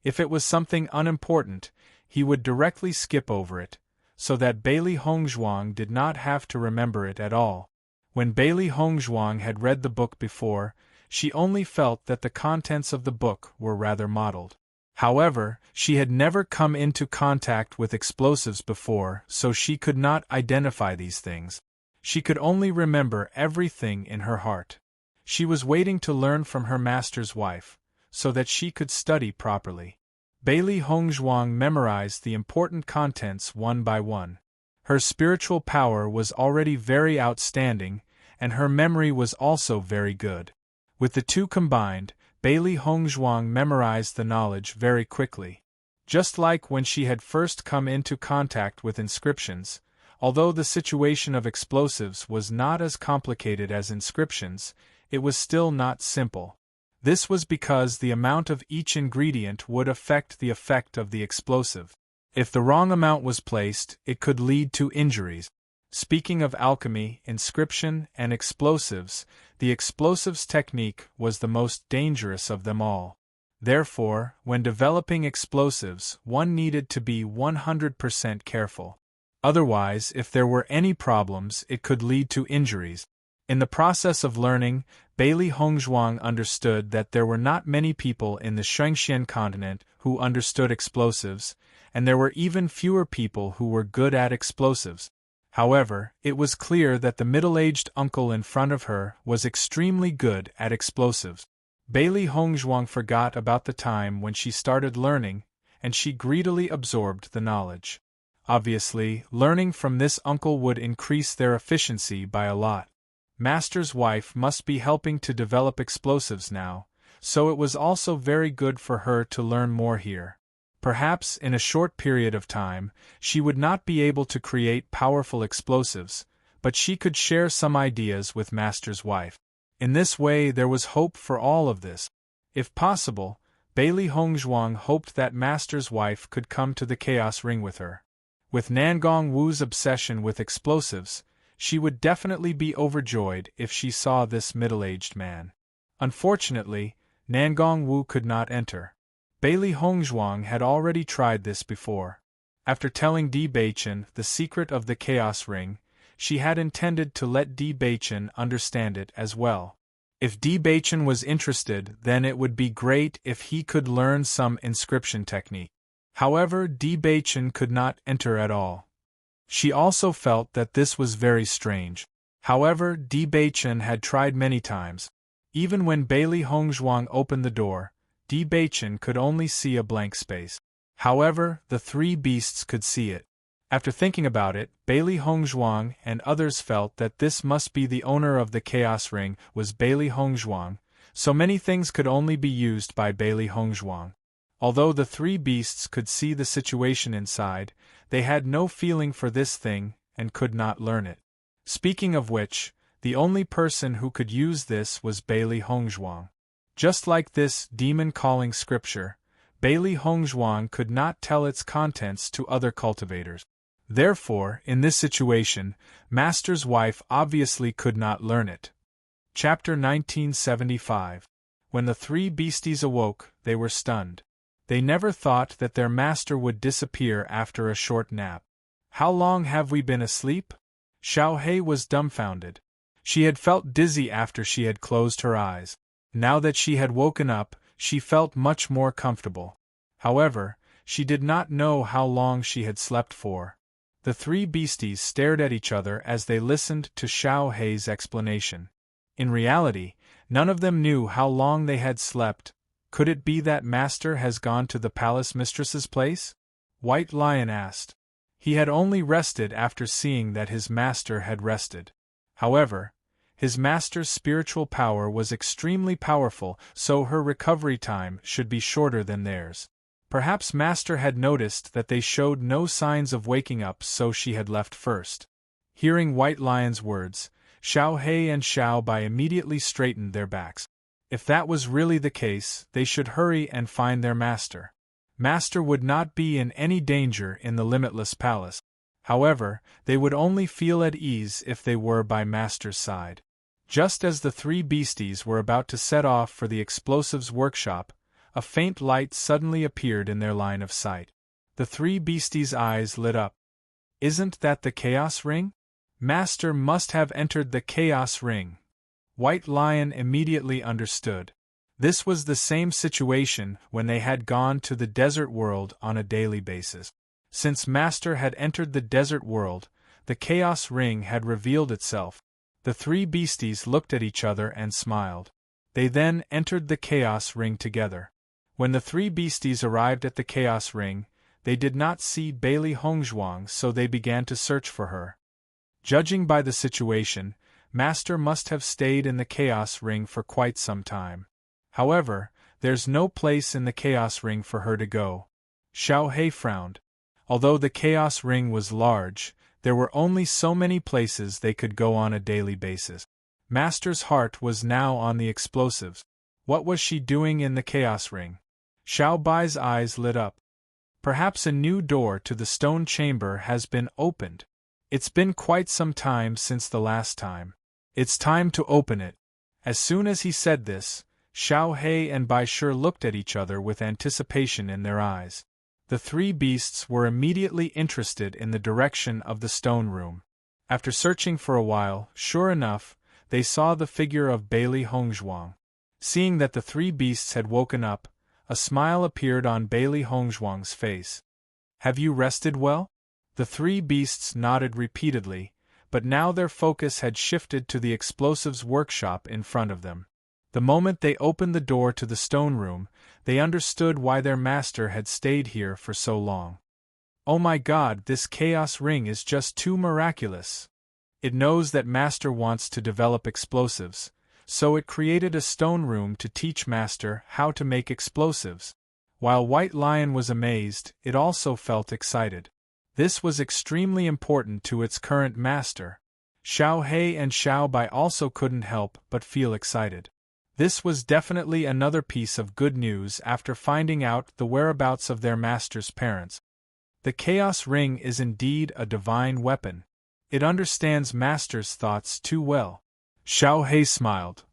If it was something unimportant, he would directly skip over it, so that Bailey Hongzhuang did not have to remember it at all. When Bailey Hongzhuang had read the book before, she only felt that the contents of the book were rather muddled. However, she had never come into contact with explosives before, so she could not identify these things. She could only remember everything in her heart. She was waiting to learn from her master's wife, so that she could study properly. Bailey Hongzhuang memorized the important contents one by one. Her spiritual power was already very outstanding, and her memory was also very good. With the two combined, Bailey Hongzhuang memorized the knowledge very quickly. Just like when she had first come into contact with inscriptions, although the situation of explosives was not as complicated as inscriptions, it was still not simple. This was because the amount of each ingredient would affect the effect of the explosive. If the wrong amount was placed, it could lead to injuries. Speaking of alchemy, inscription, and explosives, the explosives technique was the most dangerous of them all. Therefore, when developing explosives, one needed to be 100% careful. Otherwise, if there were any problems, it could lead to injuries. In the process of learning, Bailey Hongzhuang understood that there were not many people in the Shengxian continent who understood explosives, and there were even fewer people who were good at explosives. However, it was clear that the middle-aged uncle in front of her was extremely good at explosives. Bailey Hongzhuang forgot about the time when she started learning, and she greedily absorbed the knowledge. Obviously, learning from this uncle would increase their efficiency by a lot. Master's wife must be helping to develop explosives now, so it was also very good for her to learn more here. Perhaps in a short period of time, she would not be able to create powerful explosives, but she could share some ideas with Master's wife. In this way there was hope for all of this. If possible, Bailey Hongzhuang hoped that Master's wife could come to the Chaos Ring with her. With Nangong Wu's obsession with explosives, she would definitely be overjoyed if she saw this middle-aged man. Unfortunately, Nangong Wu could not enter. Bailey Hongzhuang had already tried this before. After telling Di Beichen the secret of the Chaos Ring, she had intended to let Di Beichen understand it as well. If Di Beichen was interested, then it would be great if he could learn some inscription technique. However, Di Beichen could not enter at all. She also felt that this was very strange. However, Di Beichen had tried many times. Even when Bailey Hongzhuang opened the door, Di Beichen could only see a blank space. However, the three beasts could see it. After thinking about it, Bailey Hongzhuang and others felt that this must be the owner of the Chaos Ring was Bailey Hongzhuang, so many things could only be used by Bailey Hongzhuang. Although the three beasts could see the situation inside, they had no feeling for this thing and could not learn it. Speaking of which, the only person who could use this was Bailey Hongzhuang. Just like this demon-calling scripture, Bailey Hongzhuang could not tell its contents to other cultivators. Therefore, in this situation, Master's wife obviously could not learn it. Chapter 1975. When the three beasties awoke, they were stunned. They never thought that their master would disappear after a short nap. "How long have we been asleep?" Xiao He was dumbfounded. She had felt dizzy after she had closed her eyes. Now that she had woken up, she felt much more comfortable. However, she did not know how long she had slept for. The three beasties stared at each other as they listened to Xiao He's explanation. In reality, none of them knew how long they had slept. Could it be that Master has gone to the palace mistress's place? White Lion asked. He had only rested after seeing that his master had rested. However, his master's spiritual power was extremely powerful, so her recovery time should be shorter than theirs. Perhaps Master had noticed that they showed no signs of waking up, so she had left first. Hearing White Lion's words, Xiao He and Xiao Bai immediately straightened their backs. If that was really the case, they should hurry and find their master. Master would not be in any danger in the Limitless Palace. However, they would only feel at ease if they were by Master's side. Just as the three beasties were about to set off for the explosives workshop, a faint light suddenly appeared in their line of sight. The three beasties' eyes lit up. "Isn't that the Chaos Ring? Master must have entered the Chaos Ring." White Lion immediately understood. This was the same situation when they had gone to the desert world on a daily basis. Since Master had entered the desert world, the Chaos Ring had revealed itself. The three beasties looked at each other and smiled. They then entered the Chaos Ring together. When the three beasties arrived at the Chaos Ring, they did not see Bailey Hongzhuang, so they began to search for her. Judging by the situation, Master must have stayed in the Chaos Ring for quite some time. However, there's no place in the Chaos Ring for her to go. Xiao He frowned. Although the Chaos Ring was large, there were only so many places they could go on a daily basis. Master's heart was now on the explosives. What was she doing in the Chaos Ring? Xiao Bai's eyes lit up. Perhaps a new door to the stone chamber has been opened. It's been quite some time since the last time. It's time to open it. As soon as he said this, Xiao He and Bai Shi looked at each other with anticipation in their eyes. The three beasts were immediately interested in the direction of the stone room. After searching for a while, sure enough, they saw the figure of Bailey Hongzhuang. Seeing that the three beasts had woken up, a smile appeared on Bailey Hongzhuang's face. "Have you rested well?" The three beasts nodded repeatedly, but now their focus had shifted to the explosives workshop in front of them. The moment they opened the door to the stone room, they understood why their master had stayed here for so long. "Oh my God, this chaos ring is just too miraculous. It knows that Master wants to develop explosives, so it created a stone room to teach Master how to make explosives." While White Lion was amazed, it also felt excited. This was extremely important to its current master. Xiao He and Xiao Bai also couldn't help but feel excited. This was definitely another piece of good news after finding out the whereabouts of their master's parents. The Chaos Ring is indeed a divine weapon. It understands Master's thoughts too well. Xiao He smiled.